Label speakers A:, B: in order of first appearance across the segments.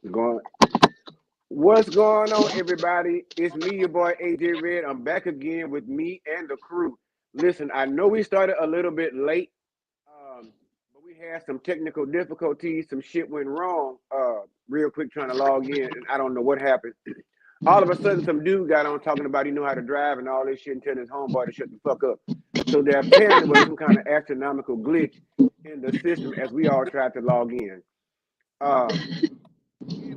A: Going. What's going on, everybody? It's me, your boy AJARED. I'm back again with me and the crew. Listen, I know we started a little bit late, but we had some technical difficulties. Some shit went wrong. Real quick trying to log in, and I don't know what happened. All of a sudden, some dude got on talking about he knew how to drive and all this shit, and telling his homeboy to shut the fuck up. So there apparently was some kind of astronomical glitch in the system as we all tried to log in. Um,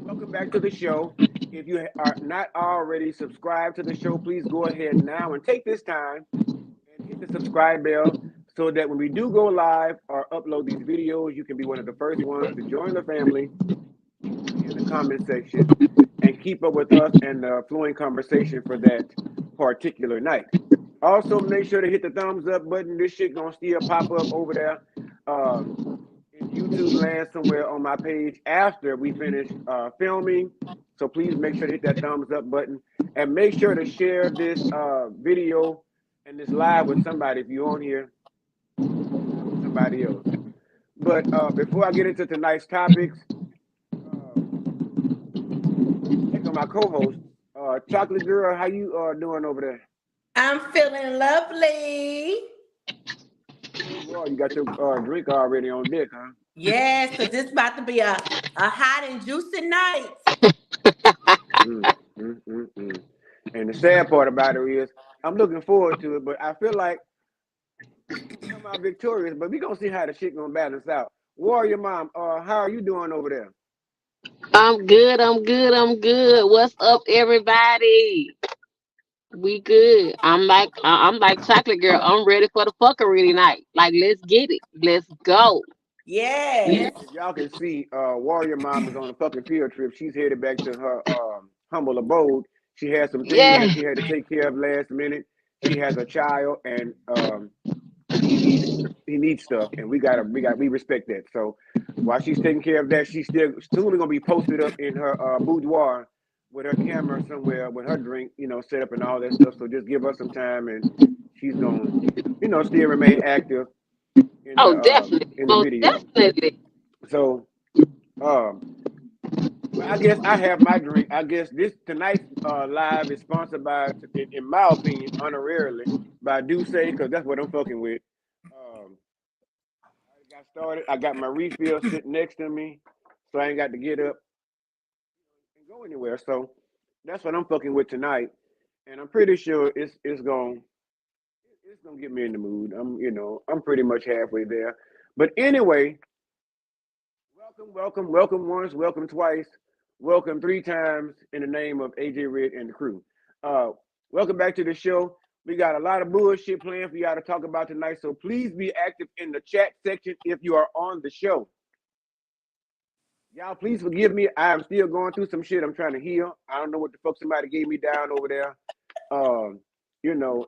A: Welcome back to the show. If you are not already subscribed to the show, please go ahead now and take this time and hit the subscribe bell so that when we do go live or upload these videos, you can be one of the first ones to join the family in the comment section and keep up with us and the flowing conversation for that particular night. Also, make sure to hit the thumbs up button. This shit gonna still pop up over there. In YouTube land somewhere on my page after we finish filming. So please make sure to hit that thumbs up button and make sure to share this video and this live with somebody if you're on here, with somebody else. But before I get into tonight's topics, check on my co-host, Chocolate Girl. How you doing over there?
B: I'm feeling lovely.
A: Well, you got your drink already on deck, huh?
B: Yes, because it's about to be a hot and juicy night.
A: And the sad part about it is I'm looking forward to it, but I feel like we come out victorious, but we're gonna see how the shit gonna balance out. Warrior Mom, how are you doing over there?
C: I'm good. I'm good. I'm good. What's up, everybody? We good. I'm like chocolate girl. I'm ready for the fuckery tonight. Like, let's get it. Let's go.
B: Yes.
A: As y'all can see, Warrior Mom is on a fucking field trip. She's headed back to her humble abode. She has some things that
C: Yeah.
A: she had to take care of last minute. She has a child, and he needs stuff, and we respect that. So while she's taking care of that, she's still soon gonna be posted up in her boudoir with her camera somewhere with her drink, set up and all that stuff. So just give her some time, and she's gonna, still remain active
C: Oh, definitely.
A: in the
C: Most
A: video.
C: definitely.
A: So I guess I have my drink. I guess tonight's live is sponsored by, in my opinion, honorarily by Duce, because that's what I'm fucking with. I got started. I got my refill sitting next to me, so I ain't got to get up and go anywhere. So that's what I'm fucking with tonight, and I'm pretty sure it's gonna get me in the mood. I'm pretty much halfway there. But anyway, welcome once, welcome twice, welcome three times in the name of AJARED and the crew. Welcome back to the show. We got a lot of bullshit planned for y'all to talk about tonight, so please be active in the chat section if you are on the show. Y'all, please forgive me. I am still going through some shit. I'm trying to heal. I don't know what the fuck somebody gave me down over there,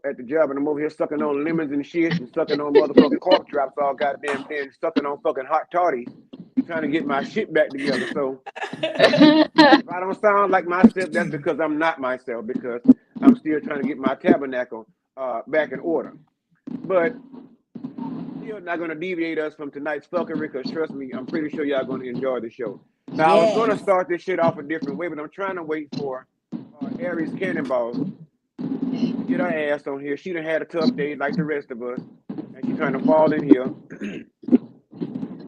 A: at the job, and I'm over here sucking on lemons and shit and sucking on motherfucking cork drops all goddamn day and sucking on fucking hot toddies, trying to get my shit back together. So if I don't sound like myself, that's because I'm not myself, because I'm still trying to get my tabernacle back in order. But still not going to deviate us from tonight's fuckery, because trust me, I'm pretty sure y'all going to enjoy the show. Now, I was going to start this shit off a different way, but I'm trying to wait for Aries Cannonballs to get her ass on here. She done had a tough day like the rest of us, and she's trying to fall in here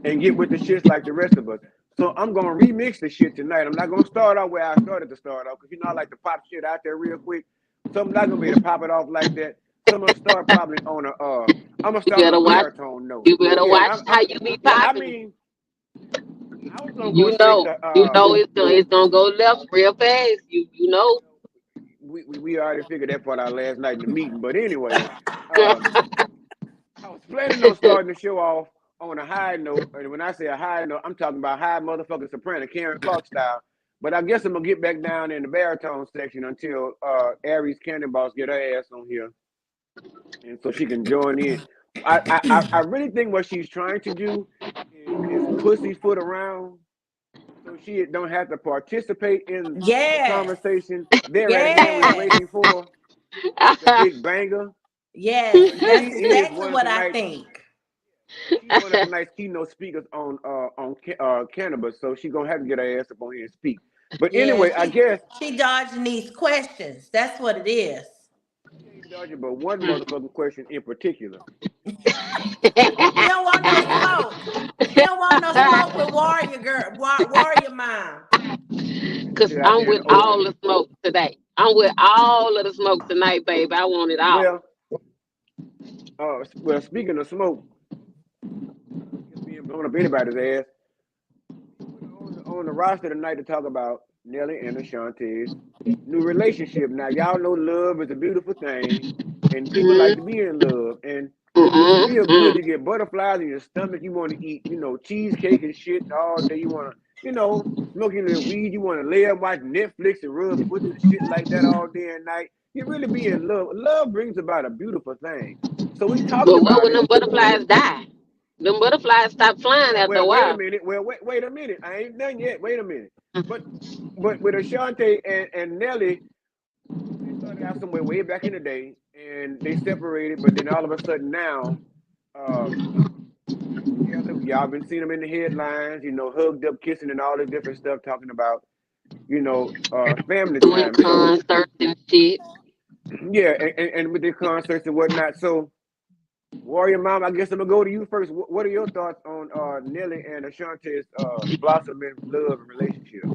A: and get with the shits like the rest of us. So I'm going to remix the shit tonight. I'm not going to start off where I started to start off, because I like to pop shit out there real quick. So I'm not going to be able to pop it off like that. So I'm going to start probably on I'm going to start on a baritone note.
C: You better watch how you be popping.
A: I was going to go straight to...
C: it's going to go left real fast. You know.
A: We already figured that part out last night in the meeting. But anyway, I was planning on starting the show off on a high note. And when I say a high note, I'm talking about high motherfucking soprano, Karen Clark style. But I guess I'm going to get back down in the baritone section until Aries Cannonballs get her ass on here, and so she can join in. I really think what she's trying to do is pussyfoot around, so she don't have to participate in the conversation. They're at hand waiting for the big banger.
B: Yes, that's exactly what I think.
A: She She's one of the nice keynote speakers on cannabis, so she's gonna have to get her ass up on here and speak. But
B: Yeah,
A: anyway, I guess
B: she dodging these questions. That's what it is.
A: she ain't dodging but one motherfucking question in particular.
B: She don't want no smoke. She don't want no smoke with Warrior Girl, Warrior Mom.
A: She
C: Cause
A: said out
C: I'm
A: there in
C: with
A: the
C: all
A: open.
C: the smoke today. I'm with all of the smoke tonight, babe. I want it all.
A: Well, well, speaking of smoke, it's being blown up anybody's ass. We put her on the roster tonight to talk about Nelly and Ashanti's new relationship. Now, y'all know love is a beautiful thing, and people like to
C: Mm-hmm.
A: be in love, and it feels good.
C: Mm-hmm.
A: You get butterflies in your stomach. You want to eat, cheesecake and shit all day. You want to, smoking the weed. You want to lay up, watch Netflix and rub foots and shit like that all day and night. You really be in love. Love brings about a beautiful thing. So we talking
C: But what
A: about
C: when
A: it.
C: them butterflies die? Them butterflies stop flying after a
A: Wait a
C: while.
A: minute. Well, wait a minute. I ain't done yet. Wait a minute. But with Ashante and Nelly, they started out somewhere way back in the day, and they separated. But then all of a sudden now, um, back together. Y'all been seeing them in the headlines. Hugged up, kissing, and all this different stuff, talking about family
C: Doing
A: time. So
C: concerts and shit.
A: yeah, and with their concerts and whatnot. So Warrior Mom, I guess I'm gonna go to you first. What are your thoughts on Nelly and Ashante's blossoming love and relationship?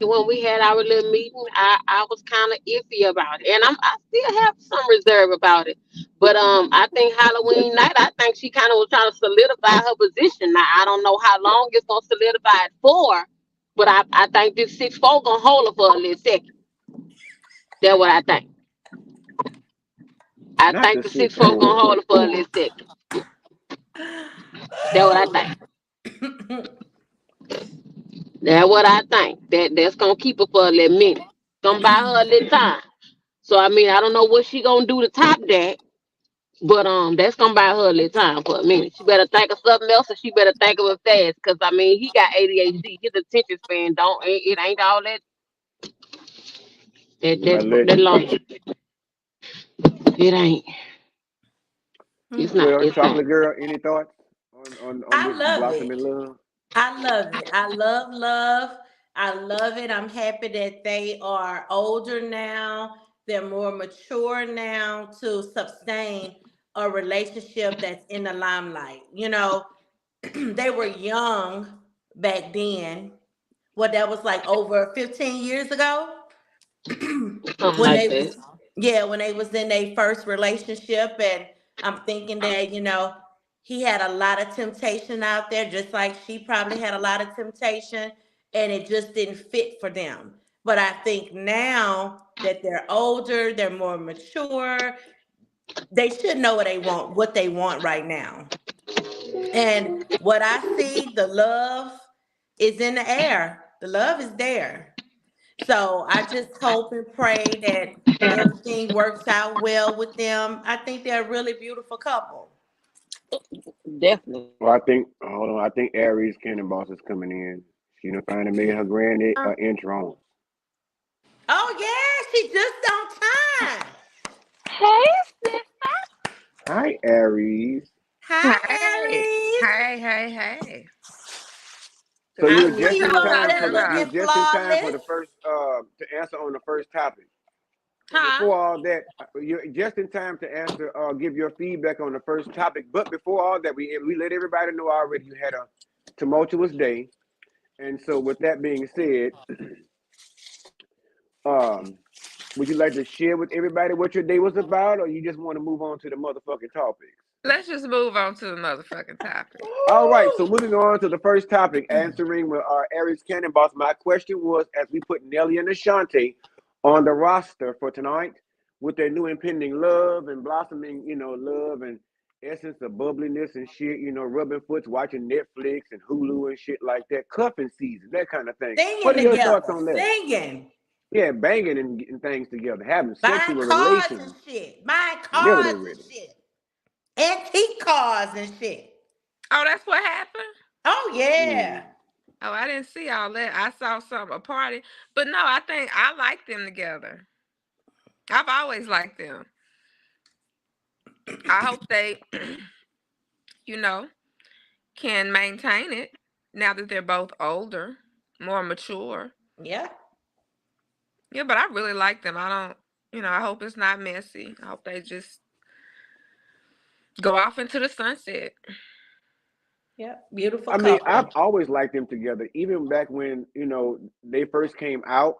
C: When we had our little meeting, I was kind of iffy about it, and I still have some reserve about it. But I think Halloween night, I think she kind of was trying to solidify her position. Now I don't know how long it's gonna solidify it for, but I think this 6'4" gonna hold her for a little second. That's what I think. I
A: Not
C: think
A: the
C: the six
A: six
C: four
A: four.
C: gonna hold her for a little second. That's what I think. That's what I think. That's gonna keep her for a little minute. Gonna buy her a little time. So I mean, I don't know what she gonna do to top that, but that's gonna buy her a little time for a minute. She better think of something else, or she better think of it fast. Cause I mean, he got ADHD. His attention span don't. It ain't all
A: But
C: that
A: legend.
C: long. It ain't. It's not.
A: Well,
C: It's not.
A: Chocolate Girl, any thoughts on
B: I
A: this
B: love it.
A: blossoming love?
B: I love it. I love. I love it. I'm happy that they are older now. They're more mature now to sustain a relationship that's in the limelight. They were young back then. What that was like over 15 years ago.
C: Something
B: when
C: like
B: they
C: that.
B: was yeah, when they was in their first relationship, and I'm thinking that he had a lot of temptation out there, just like she probably had a lot of temptation, and it just didn't fit for them. But I think now that they're older, they're more mature, they should know what they want right now. And what I see, the love is in the air, the love is there. So I just hope and pray that everything works out well with them. I think they're a really beautiful couple.
C: Definitely.
A: Well, I think hold on. I think Aries Cannon Boss is coming in. She done finally made her grand entrance.
B: Oh yeah, she just on time.
C: Hey, sis.
A: Hi, Aries.
B: Hi,
D: Hey,
B: Aries.
D: hey, hey, hey.
A: So
D: So
B: I
A: you're
D: what we
B: see
A: just
B: you
A: in
B: over
D: talking
A: time
B: there
A: for the you're
B: looking
D: about?
A: just in time for
B: flawless.
A: the first to answer on the first topic. So
D: Huh?
A: before all that, you're just in time to answer give your feedback on the first topic. But before all that, we let everybody know already you had a tumultuous day. And so with that being said, um, would you like to share with everybody what your day was about, or you just want to move on to the motherfucking topics?
D: Let's just move on to the motherfucking topic.
A: All right, so moving on to the first topic, answering with our Aries Cannon Boss. My question was, as we put Nelly and Ashanti on the roster for tonight, with their new impending love and blossoming, love and essence of bubbliness and shit, rubbing foots, watching Netflix and Hulu and shit like that, cuffing season, that kind of thing. What
B: Singing
A: are your thoughts
B: together,
A: on that?
B: singing,
A: Yeah, banging and getting things together, having
B: buying
A: sexual
B: cars and
A: relations,
B: shit, buying
A: whenever
B: cars
A: they're
B: and
A: ready.
B: shit, antique cars and shit.
D: Oh, that's what happened?
B: Oh yeah.
A: Mm.
D: Oh, I didn't see all that. I saw some a party. But no, I think I like them together. I've always liked them. I hope they, you know, can maintain it now that they're both older, more mature.
B: Yeah.
D: Yeah, but I really like them. I don't, I hope it's not messy. I hope they just go off into the sunset.
B: Yeah. Beautiful
A: I mean, I've
B: couple.
A: always liked them together, even back when they first came out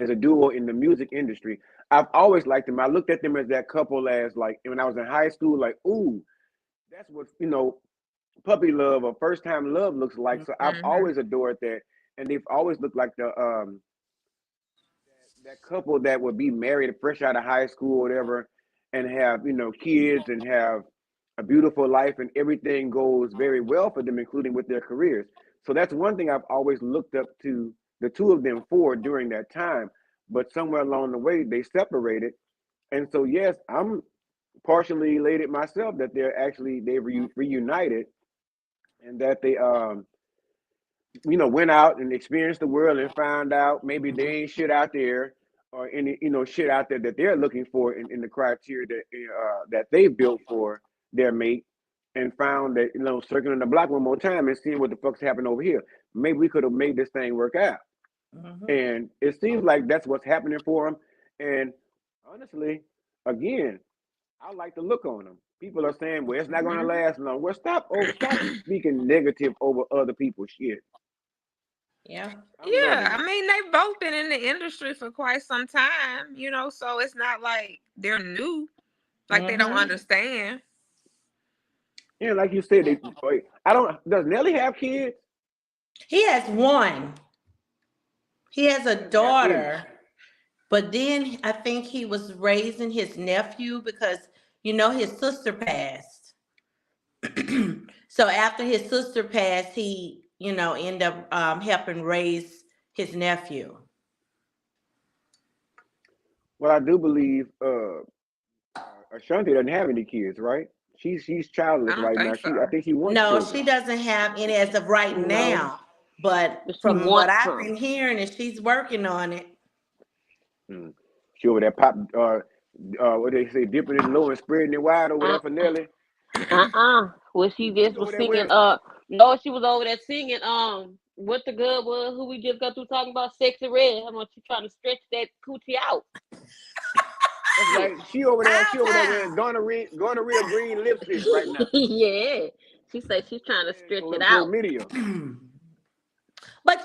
A: as a duo in the music industry. I've always liked them. I looked at them as that couple as like when I was in high school, like, ooh, that's what puppy love or first time love looks like. So I've
D: Mm-hmm.
A: always adored that, and they've always looked like that couple that would be married fresh out of high school or whatever, and have kids and have a beautiful life, and everything goes very well for them, including with their careers. So that's one thing I've always looked up to the two of them for during that time. But somewhere along the way, they separated, and so yes, I'm partially elated myself that they reunited, and that they went out and experienced the world and found out maybe they ain't shit out there, or any shit out there that they're looking for in the criteria that they built for their mate, and found that circling the block one more time and seeing what the fuck's happened over here. Maybe we could have made this thing work out,
B: Hmm.
A: and it seems like that's what's happening for them. And honestly, again, I like the look on them. People are saying, "Well, it's not going to
D: Mm-hmm.
A: last long." Well, stop speaking negative over other people's shit.
B: Yeah.
A: I'm loving
D: Yeah, I
A: it.
D: mean, they've both been in the industry for quite some time, so it's not like they're new, like they don't
B: Hmm.
D: understand.
A: Yeah, like you said, wait, I don't. Does Nelly have kids?
B: He has one. He has a
A: He doesn't have any.
B: daughter, but then I think he was raising his nephew because his sister passed. So after his sister passed, he ended up helping raise his nephew.
A: Well, I do believe Ashanti doesn't have any kids, right? She's
D: I
A: childless
D: don't
A: right now.
D: think
A: I
D: so.
A: think she wants
B: No,
A: children.
B: she doesn't have any as of right
C: No,
B: now. But
C: but she
B: from what
C: wants
B: I've
C: some.
B: been hearing, is she's working on it.
A: Hmm. She over there pop what they say, dipping it low and spreading it wide over
C: Uh,
A: there for Nelly.
C: Well, she
A: She
C: just
A: over
C: was
A: there
C: singing.
A: with
C: No, she was over there singing. What the good was who we just got through talking about, Sexy Red. How much she trying to stretch that coochie out?
A: that's
C: Shit.
A: right. She over there.
B: Pow
A: She over there wearing
B: pow.
A: gonorrhea green lipstick right now.
C: Yeah, she said she's trying to
A: And
C: stretch it out.
A: chlamydia.
B: But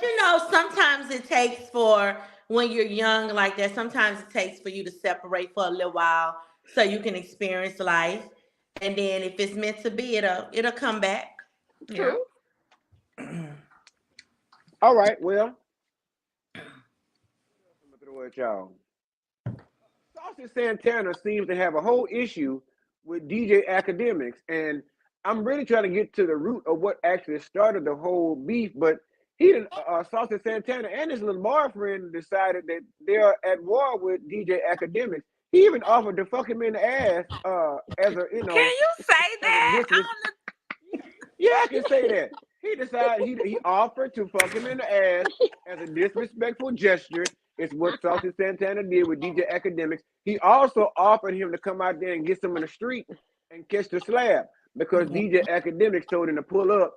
B: sometimes it takes for when you're young like that, sometimes it takes for you to separate for a little while so you can experience life. And then if it's meant to be, it'll come back.
D: Yeah.
C: True.
A: All right. Well, I'm gonna throw at y'all. Saucy Santana seems to have a whole issue with DJ Academics, and I'm really trying to get to the root of what actually started the whole beef. But he didn't. Saucy Santana and his little boyfriend decided that they're at war with DJ Academics. He even offered to fuck him in the ass as a
D: Can you say
A: as a
D: that
A: dismiss. Yeah, I can say that. He decided he offered to fuck him in the ass as a disrespectful gesture. It's what Saucy Santana did with DJ Academics. He also offered him to come out there and get some in the street and catch the slab because DJ Academics told him to pull up.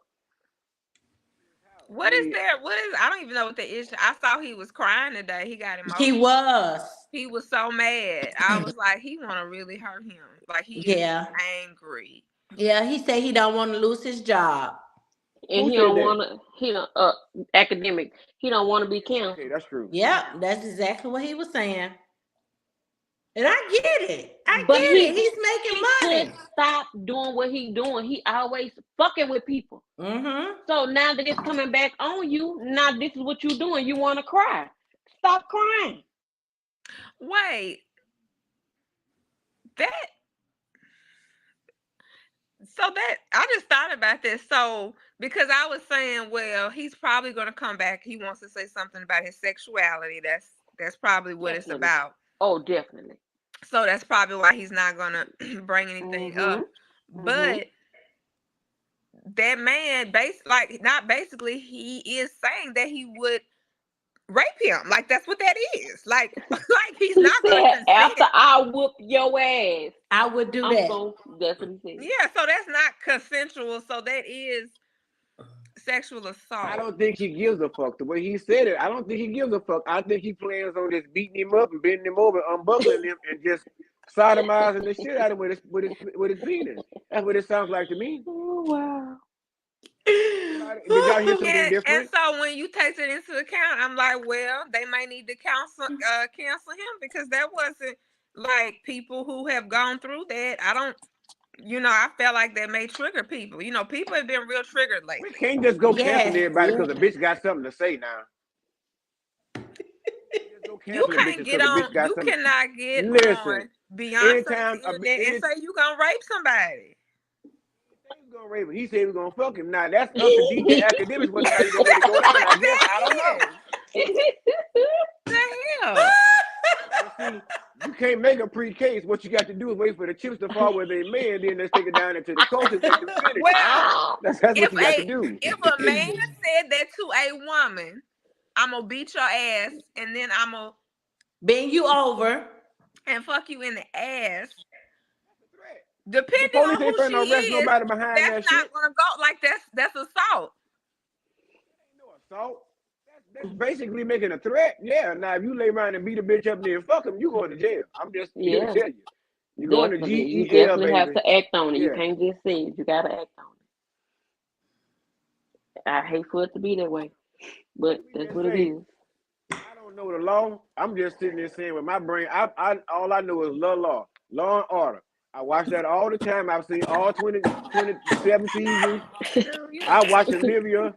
A: I
D: what is
A: mean,
D: there? What is? I don't even know what the issue. I saw he was crying today. He got
B: He
D: emotional.
B: was.
D: He was so mad. I was like, he want to really hurt him. Like he is
B: Yeah.
D: angry.
B: Yeah, he said he don't want to lose his job.
C: And
A: who
C: he
A: said
C: don't
A: that?
C: want to. He don't. Academic. He don't want to be
A: Okay,
C: canceled.
A: that's true.
B: Yeah, that's exactly what he was saying. And I get it. I
C: But
B: get it.
C: he
B: He's making
C: should
B: money.
C: stop doing what he doing. He always fucking with people.
B: Mm-hmm.
C: So now that it's coming back on you, now this is what you doing. You want to cry. Stop crying.
D: Wait, that that I just thought about this. So because I was saying, well, he's probably going to come back. He wants to say something about his sexuality. That's probably what it's
C: Definitely.
D: about.
C: Oh, definitely.
D: So that's probably why he's not going to bring anything
C: Mhm.
D: up.
C: Mhm.
D: But that man, not basically, he is saying that he would rape him. Like that's what that is. Like he's
C: He
D: not gonna
C: said,
D: consent.
C: after I whoop your ass,
B: I would do
C: I'm
B: that.
C: going. That's what he said.
D: Yeah, so that's not consensual. So that is sexual
A: I
D: assault.
A: don't think he gives a fuck. The way he said it, I don't think he gives a fuck. I think he plans on just beating him up and bending him over, unbuckling him, and just sodomizing the shit out of him with his penis. That's what it sounds like to me.
C: Oh wow.
A: Did y'all hear something
D: And
A: different?
D: so when you take it into account, I'm like, well, they might need to cancel him because that wasn't like people who have gone through that. I don't, I felt like that may trigger people. People have been real triggered
A: We
D: lately.
A: can't just go canceling
B: Yes.
A: everybody because a bitch got something to say now.
D: You can't get on. You cannot get on Beyonce
A: anytime,
D: internet and say you gonna rape somebody.
A: He's gonna rape him. He said he was gonna fuck him. Now that's up to DJ Academics whether or not he's gonna let it go down. I guess I don't know.
D: What the hell?
A: But see, you can't make a pre-case. What you got to do is wait for the chips to fall where they may, and then let's take it down into the coast and make them finish.
D: Well,
A: that's what you got to do.
D: If a man said that to a woman, I'm gonna beat your ass, and then I'm gonna
B: bend you over
D: and fuck you in the ass.
A: The
D: Depending on
A: police
D: who
A: ain't
D: she
A: arrest
D: is,
A: nobody behind that
D: that's not
A: shit.
D: gonna go like that's assault.
A: No assault. That's basically making a threat. Yeah. Now if you lay around and beat a bitch up there and fuck him, you going to jail. I'm just here to tell you. You going to
C: Definitely. You
A: GEL,
C: definitely
A: baby.
C: have to act on it.
A: Yeah.
C: You can't just say it. You gotta act on it. I hate for it to be that way, but that's what it is.
A: I don't know the law. I'm just sitting there saying with my brain, all I know is law and order. I watch that all the time. I've seen all 27 seasons. I watch Olivia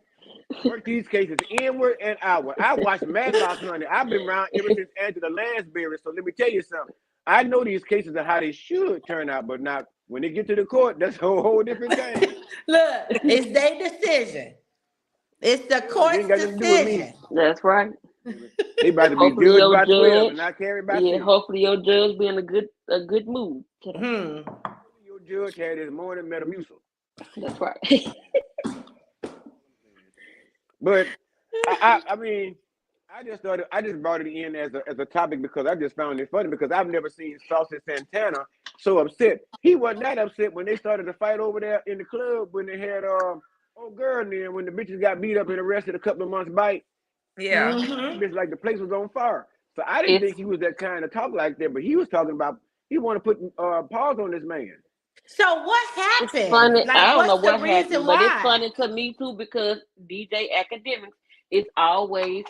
A: work these cases inward and outward. I watch Matlock, honey. I've been around ever since Angela Lansbury. So let me tell you something. I know these cases are how they should turn out, but not when they get to the court. That's a whole different thing.
B: Look, it's their decision. It's the court's decision.
C: That's right.
A: They about to be judged by 12 and not carried by 6.
C: Hopefully your judge be in a good mood.
A: Your judge had his morning Metamucil.
C: That's right.
A: But I mean, I just brought it in as a topic because I just found it funny because I've never seen Saucy Santana so upset. He wasn't that upset when they started to fight over there in the club when they had old girl there when the bitches got beat up and arrested a couple of months back.
D: Yeah.
A: It's like the place was on fire. So I didn't think he was that kind of talk like that, but he was talking about he want to put pause on this man.
B: So what happened?
C: It's funny.
B: Like,
C: I don't know what
B: happened,
C: but it's funny to me too because DJ Academics is always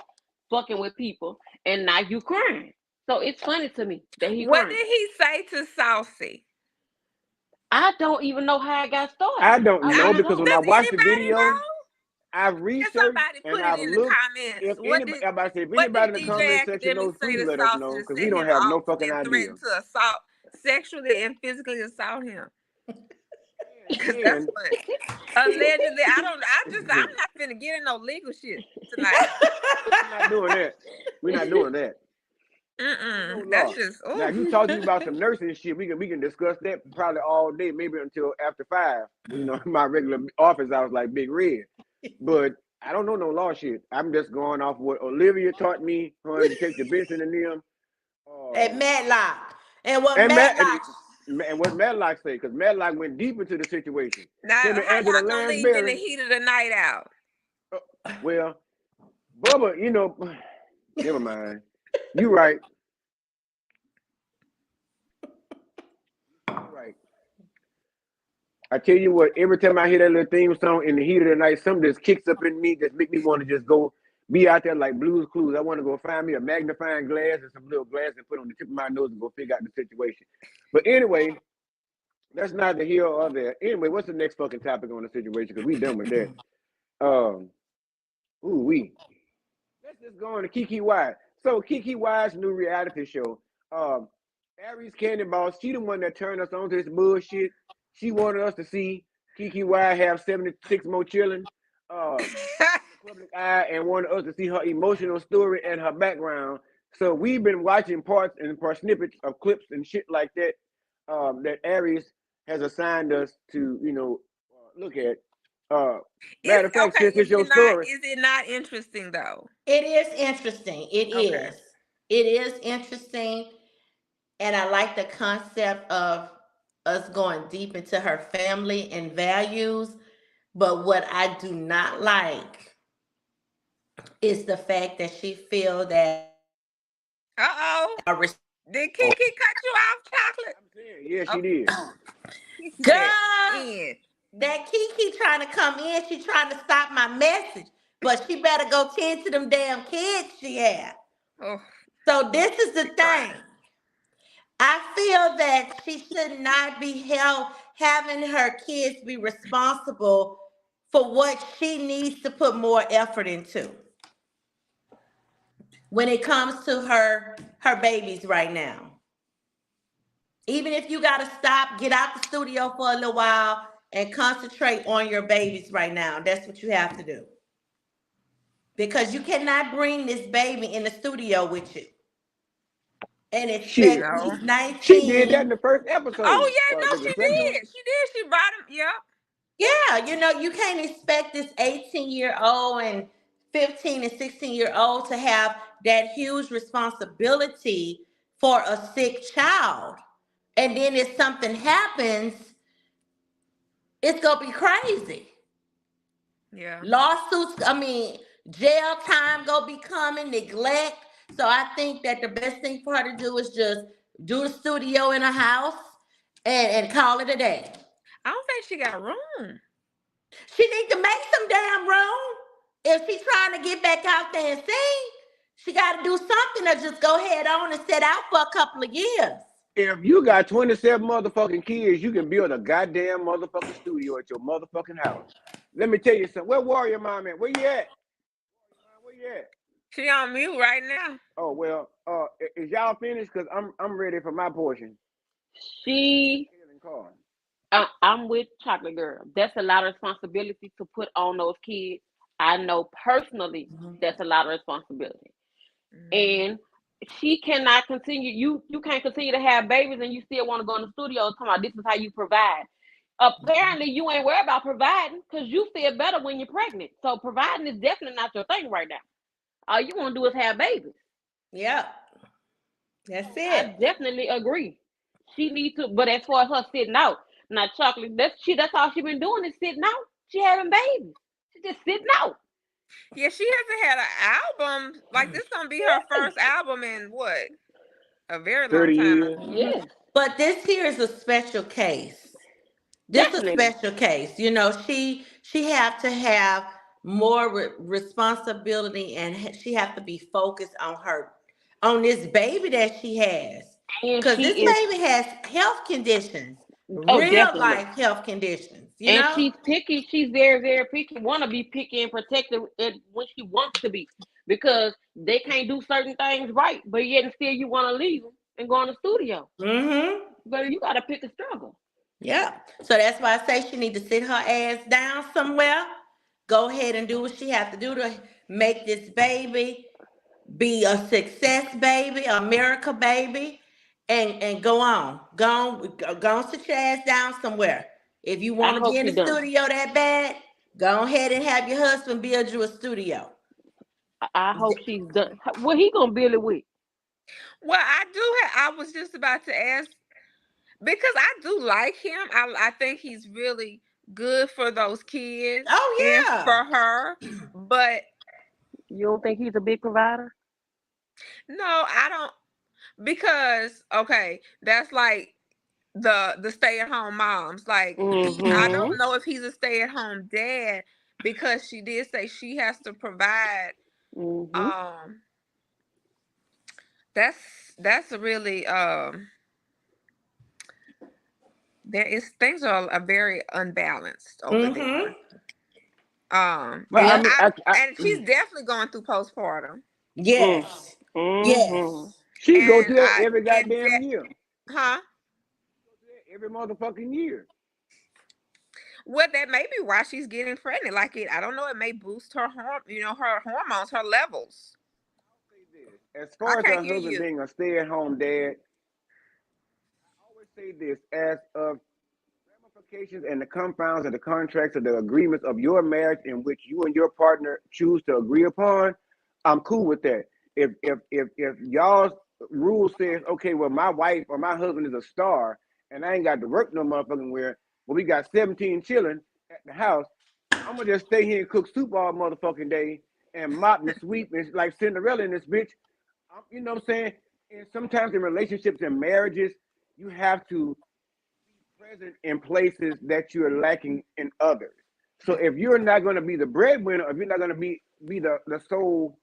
C: fucking with people, and now you crying. So it's funny to me that he.
D: What
C: crying.
D: did he say to Saucy?
C: I don't even know how it got started.
A: I don't know because when I watched the video,
D: know?
A: I've researched and I've looked. If anybody in the comment section knows, please let us know because we don't have no fucking idea.
D: To assault, sexually and physically assault him. Because that's what allegedly. I'm not finna get in no legal shit tonight.
A: We're not doing that. We're not doing that.
D: No that's just. Oof.
A: Now, if you talk to me about some nursing shit, we can discuss that probably all day, maybe until after 5. You know, in my regular office hours like Big Red. But I don't know no law shit. I'm just going off what Olivia taught me, her Detective Benson and them.
B: At Matlock. And what
A: Matlock say, because Matlock went deep into the situation.
D: Now, how y'all gonna leave in the heat of the night out?
A: Well, Bubba, never mind. You right. Right. I tell you what, every time I hear that little theme song in the heat of the night, something just kicks up in me that make me want to just go be out there like Blue's Clues. I want to go find me a magnifying glass and some little glass and put on the tip of my nose and go figure out the situation. But anyway, that's neither here or there. Anyway, what's the next fucking topic on the situation? Because we done with that. Let's just go on to KeKe Wyatt. So KeKe Wyatt's new reality show. Aries Cannonball, she the one that turned us on to this bullshit. She wanted us to see KeKe Wyatt have 76 more children. Public eye, and wanted us to see her emotional story and her background. So we've been watching parts and snippets of clips and shit like that that Aries has assigned us to, look at. Matter of fact,
D: Okay,
A: since it's your story,
D: is it not interesting though?
B: It is interesting. It
D: Okay.
B: is. It is interesting. And I like the concept of us going deep into her family and values. But what I do not like is the fact that she feel that
D: Uh-oh.
B: a res-
D: Did KeKe cut you off, Chocolate?
A: I'm saying, yeah, she did.
D: She said,
B: girl,
D: in.
B: that KeKe trying to come in, she trying to stop my message. But she better go tend to them damn kids she had.
D: Oh,
B: So this is the
D: she
B: thing.
D: crying.
B: I feel that she should not be held having her kids be responsible for what she needs to put more effort into when it comes to her babies right now. Even if you gotta stop, get out the studio for a little while and concentrate on your babies right now. That's what you have to do. Because you cannot bring this baby in the studio with you and
A: Shit,
B: expect
D: No.
B: he's
A: she did that
B: 19.
A: in the first episode,
D: Oh yeah,
A: or
D: no,
A: the
D: she
A: second one.
D: did. She did. She brought him. Yep.
B: Yeah, you can't expect this 18-year-old and 15 and 16-year-old to have that huge responsibility for a sick child. And then if something happens, it's gonna be crazy.
D: Yeah.
B: Lawsuits, I mean, jail time gonna be coming, neglect. So I think that the best thing for her to do is just do the studio in a house and call it a day.
D: I don't think she got room.
B: She needs to make some damn room. If she's trying to get back out there and sing, she got to do something or just go head on and set out for a couple of years.
A: If you got 27 motherfucking kids, you can build a goddamn motherfucking studio at your motherfucking house. Let me tell you something. Where Warrior Mom at? Where you at? Where you at?
D: She on mute right now.
A: Oh well, is y'all finished? Cause I'm ready for my portion.
C: She,
A: Killing Carl.
C: I'm with Chocolate Girl. That's a lot of responsibility to put on those kids. I know personally that's a lot of responsibility.
D: Mhm.
C: And she cannot continue. You can't continue to have babies and you still want to go in the studio and talk about this is how you provide. Apparently, you ain't worried about providing because you feel better when you're pregnant. So providing is definitely not your thing right now. All you want to do is have babies.
B: Yep, that's
C: I
B: it.
C: definitely agree. She needs to, but as far as her sitting out, not Chocolate. That's all she been doing is sitting out. She having babies. She just sitting out.
D: Yeah, she hasn't had an album. Like this gonna be her first album in what? A very long
A: 30
D: time.
A: years.
C: Yes,
B: But this here is a special case. This is a
C: definitely.
B: special case. She have to have more responsibility and she have to be focused on this baby that she has.
C: And
B: Because this
C: she is.
B: baby has health conditions,
C: Oh,
B: real
C: definitely.
B: life health conditions,
C: And she's picky. She's very, very picky. Want to be picky and protective when she wants to be, because they can't do certain things right, but yet and still you want to leave them and go in the studio.
B: Mm-hmm.
C: But you got to pick a struggle.
B: Yeah. So that's why I say she need to sit her ass down somewhere. Go ahead and do what she have to do to make this baby be a success baby, America baby, and go on, sit your ass down somewhere. If you
C: I
B: want to
C: hope
B: be in
C: she
B: the
C: done.
B: studio that bad, go ahead and have your husband build you a studio.
C: I hope she's done. What he gonna build it with?
D: Well, I do have. I was just about to ask because I do like him. I think he's really good for those kids and
B: Oh yeah.
D: for her. But
C: You don't think he's a big provider?
D: no, I don't because okay, that's like the stay at home moms. Like I
C: Mm-hmm.
D: don't know if he's a stay at home dad because she did say she has to provide.
C: Mm-hmm.
D: Um, that's a really there is things are very unbalanced over
B: Mm-hmm.
D: there.
A: Well, I
B: Yep.
A: mean,
D: And she's definitely going through postpartum.
C: Mm.
B: Yes.
C: Mm-hmm.
B: Yes.
A: she go
D: And
A: through that every goddamn year.
D: huh?
A: Every motherfucking year.
D: Well, that may be why she's getting pregnant. Like I don't know. It may boost her her hormones, her levels.
A: Say this. As
D: I
A: far as
D: can't
A: her
D: hear
A: husband
D: you.
A: being a stay-at-home dad, I always say this: as of specifications and the confounds and the contracts of the agreements of your marriage in which you and your partner choose to agree upon, I'm cool with that. If y'all's rule says, okay, well, my wife or my husband is a star and I ain't got to work no motherfucking where, but we got 17 children at the house, I'm gonna just stay here and cook soup all motherfucking day and mop and sweep and like Cinderella in this bitch. You know what I'm saying? And sometimes in relationships and marriages, you have to be present in places that you're lacking in others. So if you're not going to be the breadwinner, if you're not going to be the sole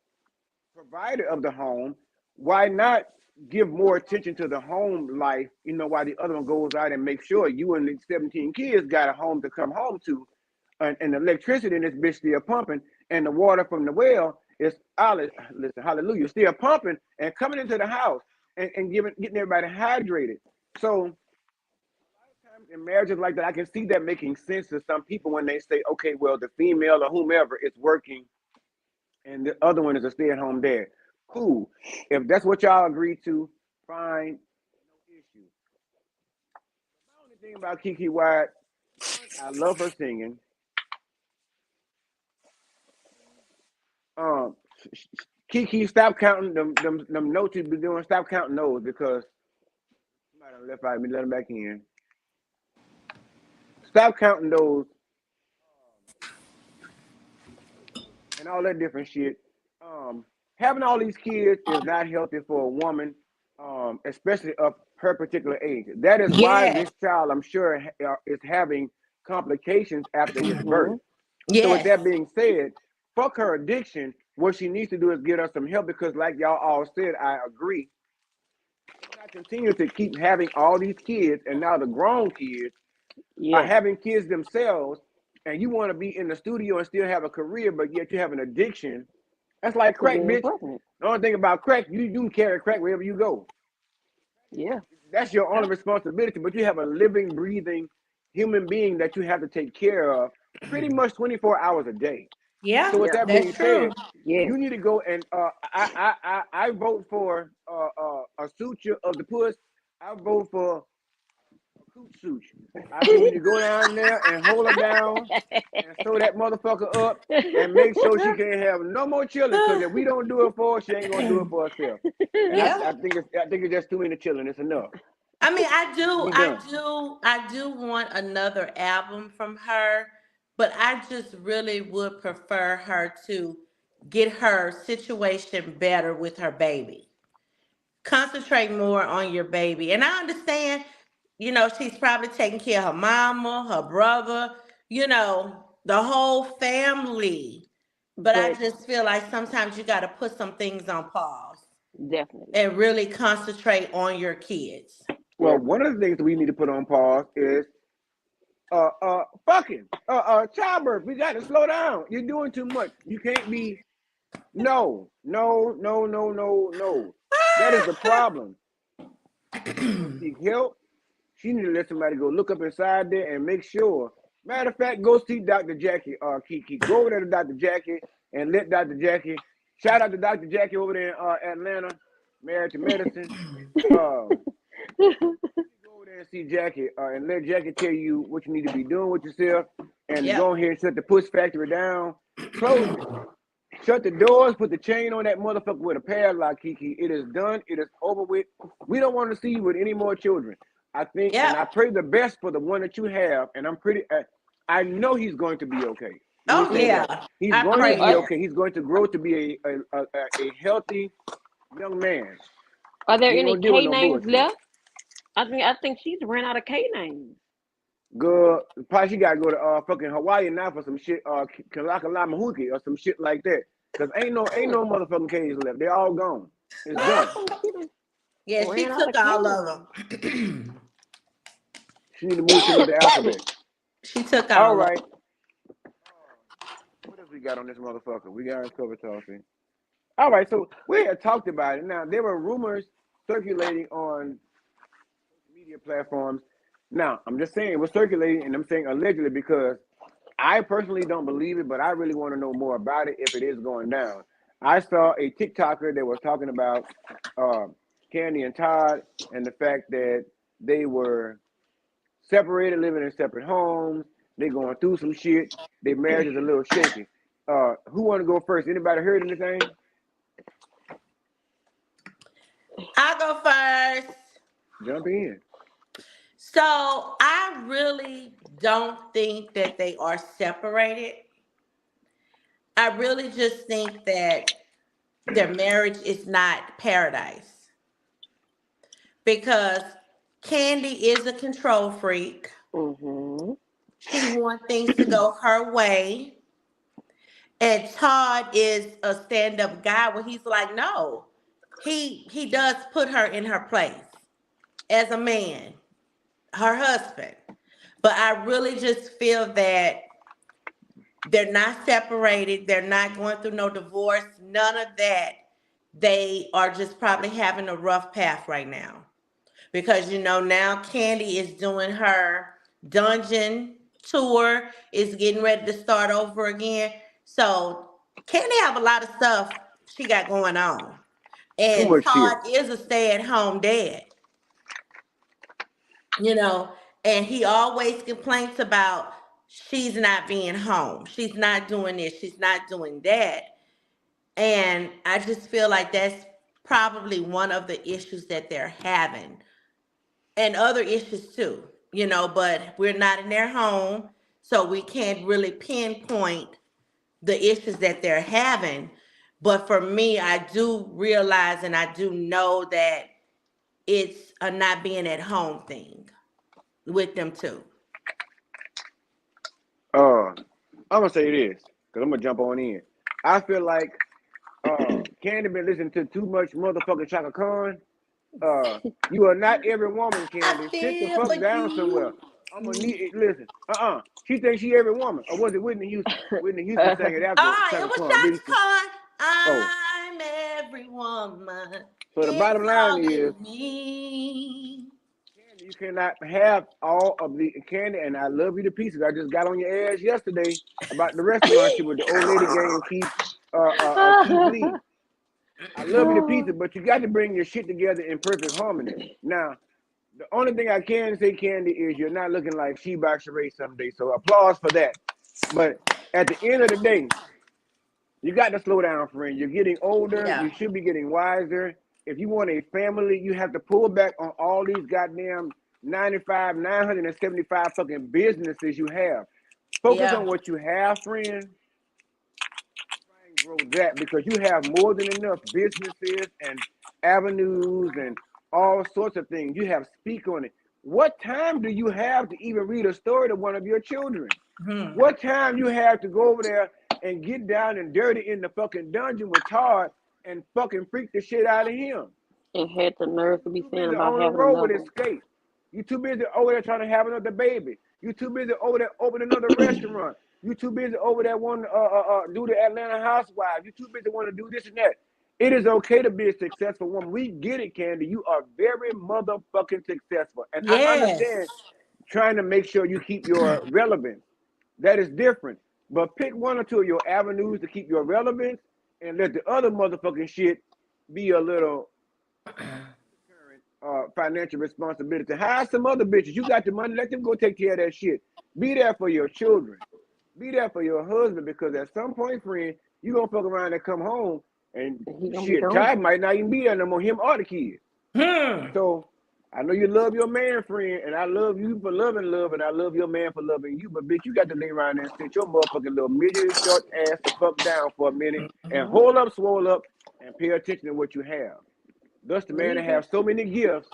A: provider of the home, why not give more attention to the home life, you know, while the other one goes out and make sure you and the 17 kids got a home to come home to, and the electricity in this bitch still pumping, and the water from the well is, listen, hallelujah, still pumping and coming into the house and getting everybody hydrated. So in marriages like that, I can see that making sense to some people when they say, okay, well, the female or whomever is working and the other one is a stay-at-home dad. Cool. If that's what y'all agree to, fine, no issue. The only thing about KeKe Wyatt, I love her singing. KeKe, stop counting them notes you be doing. Stop counting those because somebody left out. Let me let them back in. Stop counting those and all that different shit. Having all these kids is not healthy for a woman, especially of her particular age. That is why
B: Yes.
A: this child, I'm sure, is having complications after his birth.
B: Yes.
A: So with that being said, fuck her addiction. What she needs to do is get her some help because, like y'all all said, I agree. Not continue to keep having all these kids, and now the grown kids are having kids themselves, and you want to be in the studio and still have a career, but yet you have an addiction. That's like crack, bitch. The only thing about crack, you can carry crack wherever you go.
C: Yeah.
A: That's your only responsibility, but you have a living, breathing human being that you have to take care of pretty much 24 hours a day.
B: Yeah,
A: So with that being
B: that's true.
A: said, you need to go and I vote for a suture of the puss. I vote for a coot suture. I think you need to go down there and hold her down and sew that motherfucker up and make sure she can't have no more children. Because if we don't do it for her, she ain't gonna do it for herself. And
B: Yeah.
A: I think it's just too many children. It's enough.
B: I mean,
A: We done.
B: I do want another album from her, but I just really would prefer her to get her situation better with her baby. Concentrate more on your baby. And I understand, she's probably taking care of her mama, her brother, the whole family. But I
C: But
B: just feel like sometimes you got to put some things on pause
C: definitely.
B: and really concentrate on your kids.
A: Well, one of the things we need to put on pause is fucking childbirth. We got to slow down. You're doing too much. You can't be. No. That is the problem. Go seek help. She need to let somebody go look up inside there and make sure. Matter of fact, go see Dr. Jackie KeKe. Go over there to Dr. Jackie and let Dr. Jackie. Shout out to Dr. Jackie over there in Atlanta, Married to Medicine. Go over there and see Jackie and let Jackie tell you what you need to be doing with yourself and go ahead and shut the push factory down. Close it. Shut the doors, put the chain on that motherfucker with a padlock, KeKe. It is done. It is over with. We don't want to see you with any more children. I think, and I pray the best for the one that you have, and I know he's going to be okay.
B: Oh, yeah.
A: He's going to be okay. He's going to grow to be a healthy young man.
C: Are there any K names left? I think she's ran out of K names.
A: Good. Probably she got to go to fucking Hawaii now for some shit, Kalakalamuhuki or some shit like that. Because ain't no motherfucking K's left. They're all gone. It's done.
B: Yeah, she took all of them.
A: She need to move to another alphabet.
B: She took all right.
A: What else we got on this motherfucker? We got our cover talking. All right, so we had talked about it. Now, there were rumors circulating on media platforms. Now, I'm just saying it was circulating, and I'm saying allegedly because I personally don't believe it, but I really want to know more about it if it is going down. I saw a TikToker that was talking about Candy and Todd and the fact that they were separated, living in separate homes. They going through some shit. Their marriage is a little shaky. Who want to go first? Anybody heard anything?
B: I'll go first.
A: Jump in.
B: So I really don't think that they are separated. I really just think that their marriage is not paradise because Candy is a control freak.
C: Mm-hmm.
B: She wants things to go her way. And Todd is a stand-up guy where he's like, no. He does put her in her place as a man, her husband. But I really just feel that they're not separated. They're not going through no divorce. None of that. They are just probably having a rough path right now. Because, now Candy is doing her dungeon tour, is getting ready to start over again. So Candy have a lot of stuff she got going on.
A: Too
B: And
A: much shit.
B: Todd is a stay-at-home dad, you know, and he always complains about she's not being home. She's not doing this. She's not doing that. And I just feel like that's probably one of the issues that they're having. And other issues too, but we're not in their home, so we can't really pinpoint the issues that they're having. But for me, I do realize and I do know that it's a not being at home thing with them too.
A: I'm gonna say this because I'm gonna jump on in. I feel like Candy been listening to too much motherfucking Chaka Khan. You are not every woman,
B: I
A: Candy. Sit the
B: feel
A: fuck
B: for
A: down somewhere.
B: you.
A: I'm gonna need it. Listen. She thinks she every woman. Or was it Whitney Houston? Whitney Houston sang it after
B: It
A: Chaka
B: was
A: Khan, didn't
B: Shaka
A: she?
B: Khan.
A: Oh.
B: I'm every woman.
A: So the
B: It's
A: bottom line
B: all
A: is,
B: in me.
A: Candy, you cannot have all of the Candy, and I love you to pieces. I just got on your ass yesterday about the restaurant shit with the old lady gang Keith Lee. I love you to pieces, but you got to bring your shit together in perfect harmony. Now, the only thing I can say, Candy, is you're not looking like Sheba Sheree someday. So applause for that. But at the end of the day, you got to slow down, friend. You're getting older.
B: Yeah.
A: You should be getting wiser. If you want a family, you have to pull back on all these goddamn 975 fucking businesses you have. Focus
B: Yeah.
A: on what you have, friend. Try and grow that because you have more than enough businesses and avenues and all sorts of things. You have speak on it. What time do you have to even read a story to one of your children? What time you have to go over there and get down and dirty in the fucking dungeon with Todd and fucking freak the shit out of him?
C: And had the nerve to be
A: You too
C: saying
A: busy
C: about
A: on the
C: having
A: road with
C: another.
A: escape. You too busy over there trying to have another baby. You too busy over there open another restaurant. You too busy over there wanting to do the Atlanta Housewives. You too busy wanting to do this and that. It is okay to be a successful woman. We get it, Candy. You are very motherfucking successful. And I understand
B: Yes.
A: trying to make sure you keep your relevance. That is different. But pick one or two of your avenues to keep your relevance and let the other motherfucking shit be a little financial responsibility. Hire some other bitches. You got the money, let them go take care of that shit. Be there for your children. Be there for your husband because at some point, friend, you gonna fuck around and come home and
C: He gonna be
A: shit,
C: gone.
A: Todd might not even be there no more, him or the kids. So I know you love your man, friend, and I love you for loving love, and I love your man for loving you. But bitch, you got to lay around there and sit your motherfucking little midget short ass the fuck down for a minute and hold up, swole up, and pay attention to what you have. Thus, the man that have so many gifts,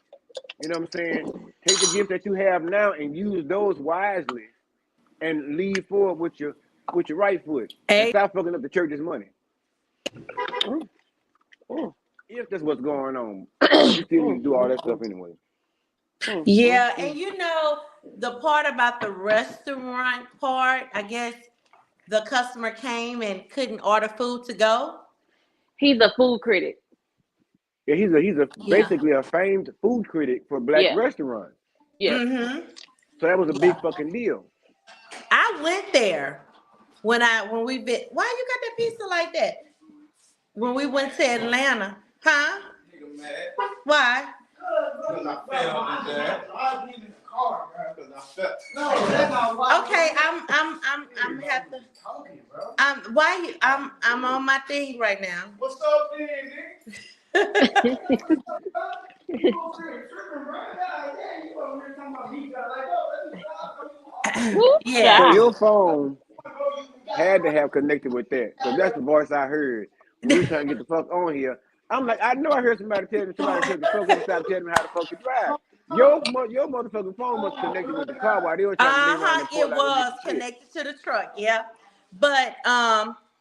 A: you know what I'm saying? Take the gifts that you have now and use those wisely, and lead forward with your right foot, and stop fucking up the church's money. If that's what's going on, but you still need to do all that stuff anyway.
B: Yeah, and the part about the restaurant part, I guess the customer came and couldn't order food to go.
C: He's a food critic.
A: Yeah, he's a basically a famed food critic for black restaurants.
C: Yeah.
A: So that was a big fucking deal.
B: I went there when we been. Why you got that pizza like that? When we went to Atlanta, huh? Why? Because I failed in there. Okay, I'm have to. Why you? I'm on my thing right now. What's up, then? Yeah.
A: So
C: Child.
A: your phone had to have connected with that, because that's the voice I heard when we were trying to get the fuck on here. I'm like, I know I heard somebody tell me somebody took the fuck up and stop telling me how the fuck to drive. Your motherfucking phone must connected with the car while they were trying to lay around and
B: It
A: pull out and get
B: was
A: the shit.
B: connected to the truck, yeah. But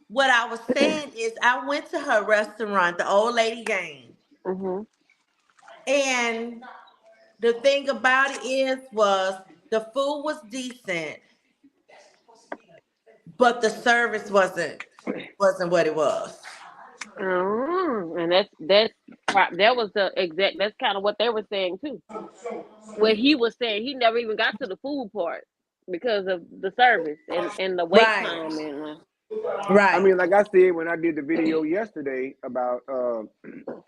B: what I was saying is I went to her restaurant, the old lady game.
C: Mhm.
B: And the thing about it was the food was decent, but the service wasn't what it was.
C: And that was the exact. That's kind of what they were saying too. What he was saying, he never even got to the food part because of the service and the wait
B: Right.
C: time and.
A: I
B: Right.
A: mean, like I said when I did the video yesterday about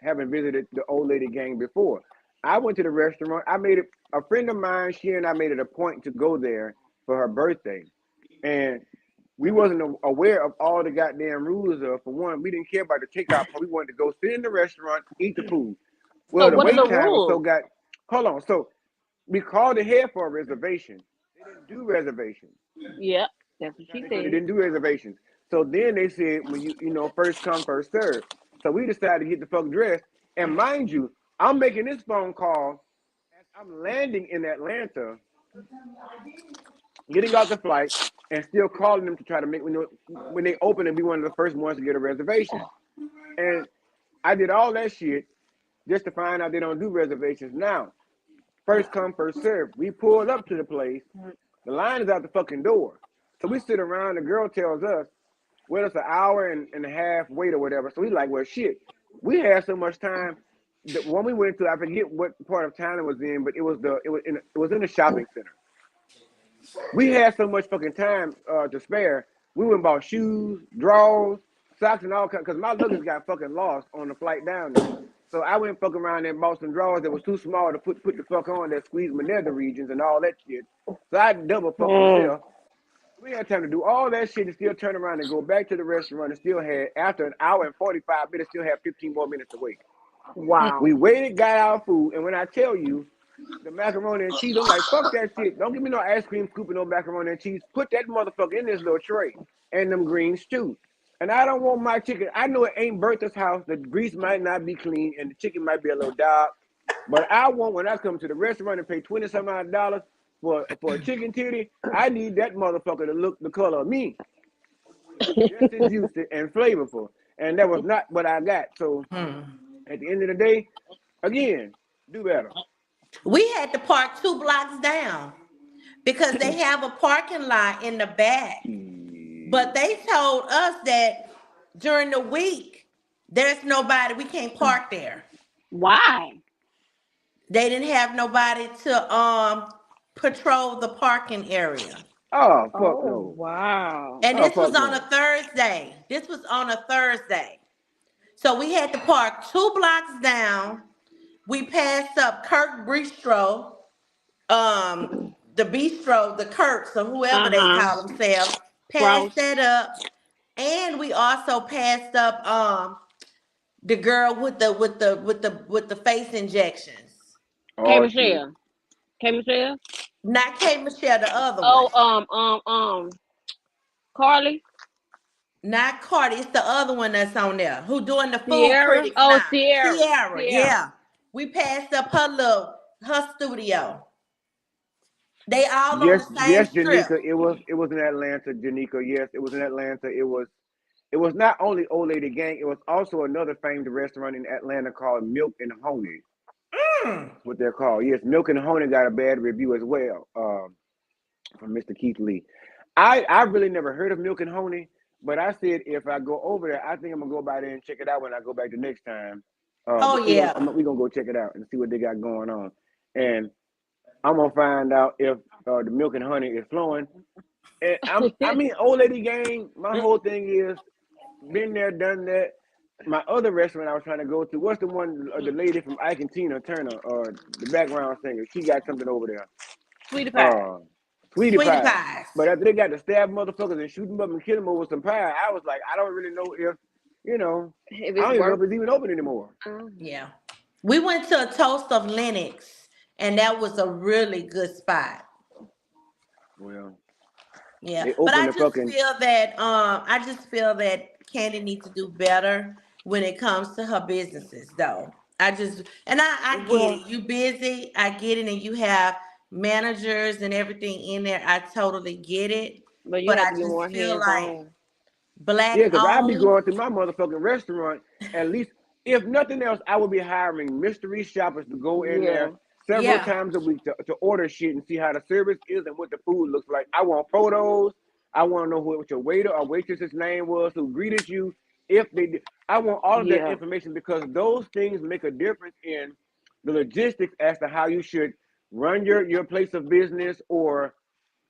A: having visited the old lady gang before, I went to the restaurant. I made it a friend of mine. She and I made it a point to go there for her birthday, and we wasn't aware of all the goddamn rules. For one, we didn't care about the takeout part. We wanted to go sit in the restaurant, eat the food.
C: So
A: Well, the
C: what are the
A: wait time was so
C: rules?
A: got. Hold on. So we called ahead for a reservation. They didn't do reservations.
C: Yep, that's what she
A: So they
C: said.
A: didn't do reservations. So then they said when you first come first serve. So we decided to get the fuck dressed. And mind you, I'm making this phone call as I'm landing in Atlanta, getting off the flight, and still calling them to try to make when they open and be one of the first ones to get a reservation. And I did all that shit just to find out they don't do reservations now. First come first serve. We pulled up to the place. The line is out the fucking door. So we sit around. The girl tells us, well, it's an hour and a half wait or whatever. So we like, well, shit. We had so much time. The one we went to, I forget what part of town it was in, but it was in a shopping center. We had so much fucking time to spare. We went and bought shoes, drawers, socks, and all kinds. Because my luggage got fucking lost on the flight down there. So I went fucking around there and bought some drawers that was too small to put the fuck on that squeezed my nether regions and all that shit. So I double fucked
C: Mm.
A: myself. We had time to do all that shit and still turn around and go back to the restaurant and still had, after an hour and 45 minutes, still have 15 more minutes to wait.
C: Wow.
A: We waited, got our food, and when I tell you, the macaroni and cheese, I'm like, fuck that shit. Don't give me no ice cream scoop and no macaroni and cheese. Put that motherfucker in this little tray and them greens too. And I don't want my chicken. I know it ain't Bertha's house. The grease might not be clean and the chicken might be a little dark. But I want, when I come to the restaurant and pay 20 some odd dollars for a chicken titty, I need that motherfucker to look the color of me. Just as juicy and flavorful. And that was not what I got. So at the end of the day, again, do better.
B: We had to park 2 blocks down because they have a parking lot in the back. But
A: Shit.
B: they told us that during the week, there's nobody, we can't park there.
C: Why?
B: They didn't have nobody to patrol the parking area.
A: Oh, fuck
C: Oh
A: no.
C: wow.
B: And
A: Oh,
B: this
A: fuck
B: was on a
A: no.
B: Thursday. This was on a Thursday. So we had to park 2 blocks down. We passed up Kirk Bistro, the bistro, the Kirks, or whoever they
C: Uh-huh.
B: call themselves. Passed
C: Cross.
B: that up. And we also passed up the girl with the face injections.
C: K
A: Oh, shit.
C: Michelle. K Michelle.
B: Not K Michelle, the other one.
C: Oh, Carly.
B: Not Cardi, it's the other one that's on there who doing the food
C: Sierra.
B: critics
C: Oh,
B: now.
C: Sierra.
B: Sierra,
C: Sierra.
B: yeah. We passed up her studio. They all on
A: Yes,
B: the same
A: yes,
B: strip.
A: Janika. It was in Atlanta, Janika. Yes, it was in Atlanta. It was not only Old Lady Gang. It was also another famed restaurant in Atlanta called Milk and Honey.
B: Mm.
A: That's what they're called. Yes, Milk and Honey got a bad review as well from Mr. Keith Lee. I really never heard of Milk and Honey, but I said if I go over there, I think I'm gonna go by there and check it out when I go back the next time.
B: Oh yeah.
A: We gonna go check it out and see what they got going on, and I'm gonna find out if the Milk and Honey is flowing. And I mean, Old Lady Gang. My whole thing is been there, done that. My other restaurant I was trying to go to, what's the one, the lady from Ike and Tina Turner, the background singer? She got something over there.
C: Sweetie pie.
A: uh, sweetie
B: Sweetie
A: pie.
B: pies.
A: But after they got to stab motherfuckers and shoot them up and kill them over some pie, I was like, I don't really know if, you know,
C: If
A: I
C: it's
A: don't even know
C: worth.
A: if it's even open anymore.
B: Yeah. We went to a Toast of Lennox, and that was a really good spot.
A: Well,
B: Yeah,
A: they
B: but
A: open the fucking
B: I just feel that Candy needs to do better when it comes to her businesses though. I get
C: Well,
B: it. You busy, I get it, and you have managers and everything in there. I totally get it.
C: but you
B: But
C: have
B: I
C: to be
B: just
C: more
B: feel
C: hands
B: like
C: on.
A: yeah,
B: black
A: because I be
B: owned.
A: going to my motherfucking restaurant. At least, if nothing else, I would be hiring mystery shoppers to go in there
C: Yeah.
A: several
B: Yeah.
A: times a week to order shit and see how the service is and what the food looks like. I want photos. I want to know what your waiter or waitress's name was who greeted you. If they did. I want all of that
C: Yeah.
A: information because those things make a difference in the logistics as to how you should run your place of business or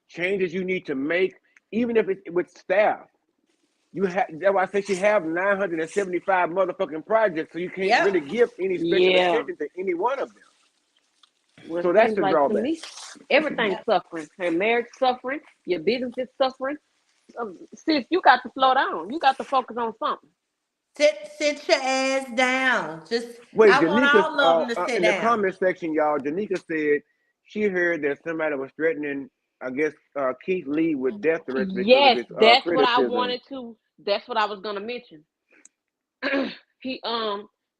A: changes you need to make, even if it's with staff. You have that's why I say she have 975 motherfucking projects, so you can't really
B: Yep.
A: give any special
C: Yeah.
A: attention to any one of them.
C: Well, it
A: So that's
C: seems
A: the
C: like to
A: drawback.
C: me, everything's
B: Yep.
C: suffering. Her marriage suffering. Your business is suffering. Sis, you got to slow down. You got to focus on something.
B: Sit your ass down. Just
A: Wait,
B: I want
A: Janika's
B: all of them to sit
A: in the
B: down.
A: comment section, y'all. Janika said she heard that somebody was threatening, I guess, Keith Lee with death threats because of
C: Yes,
A: his
C: that's what I
A: criticism.
C: wanted to. That's what I was gonna mention. he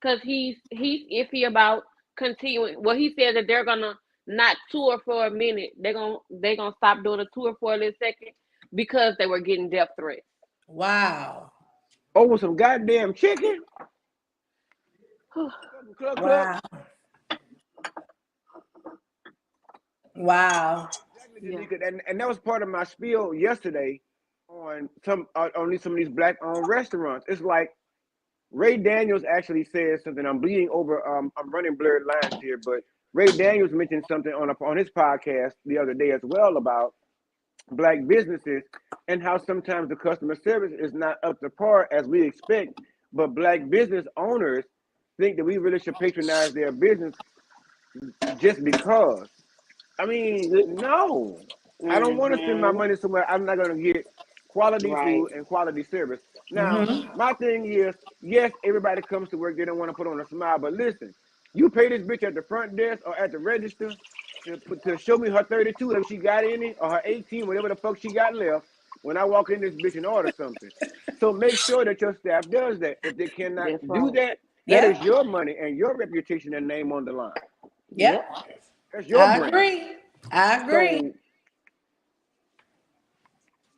C: Cause he's iffy about continuing. Well, he said that they're gonna not tour for a minute. They're gonna stop doing a tour for a little second because they were getting death threats.
B: Wow.
A: Over some goddamn chicken. Cluck, cluck.
B: Wow. Wow.
A: Exactly,
C: Yeah.
A: Janika, and that was part of my spiel yesterday on some of these black-owned restaurants. It's like Ray Daniels actually said something. I'm bleeding over. I'm running blurred lines here, but Ray Daniels mentioned something on his podcast the other day as well about black businesses and how sometimes the customer service is not up to par as we expect. But black business owners think that we really should patronize their business just because. I mean, no. I don't want to spend my
C: Mm-hmm.
A: money somewhere I'm not going to get quality
C: Right.
A: food and quality service. Now,
B: Mm-hmm.
A: my thing is, yes, everybody comes to work, they don't want to put on a smile, but listen, you pay this bitch at the front desk or at the register to show me her 32 if she got any or her 18, whatever the fuck she got left when I walk in this bitch and order something. So make sure that your staff does that. If they cannot
C: That's
A: do
C: right.
A: that, that is
B: Yep.
A: your money and your reputation and name on the line.
C: Yep.
B: Yep.
A: That's your
B: I
A: brand.
B: agree. I agree.
A: So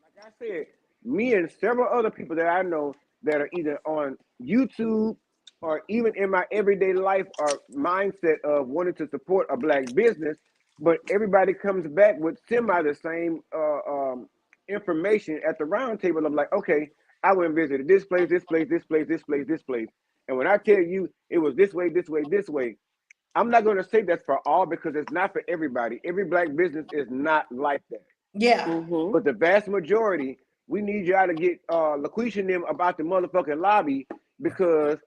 A: like I said, me and several other people that I know that are either on YouTube or even in my everyday life are mindset of wanting to support a black business, but everybody comes back with semi the same information at the round table of like, okay, I went and visited this place, this place, this place, this place, this place. And when I tell you it was this way, this way, this way, I'm not going to say that's for all because it's not for everybody. Every black business is not like that.
B: Yeah.
C: Mm-hmm.
A: But the vast majority, we need y'all to get LaQuisha and them about the motherfucking lobby because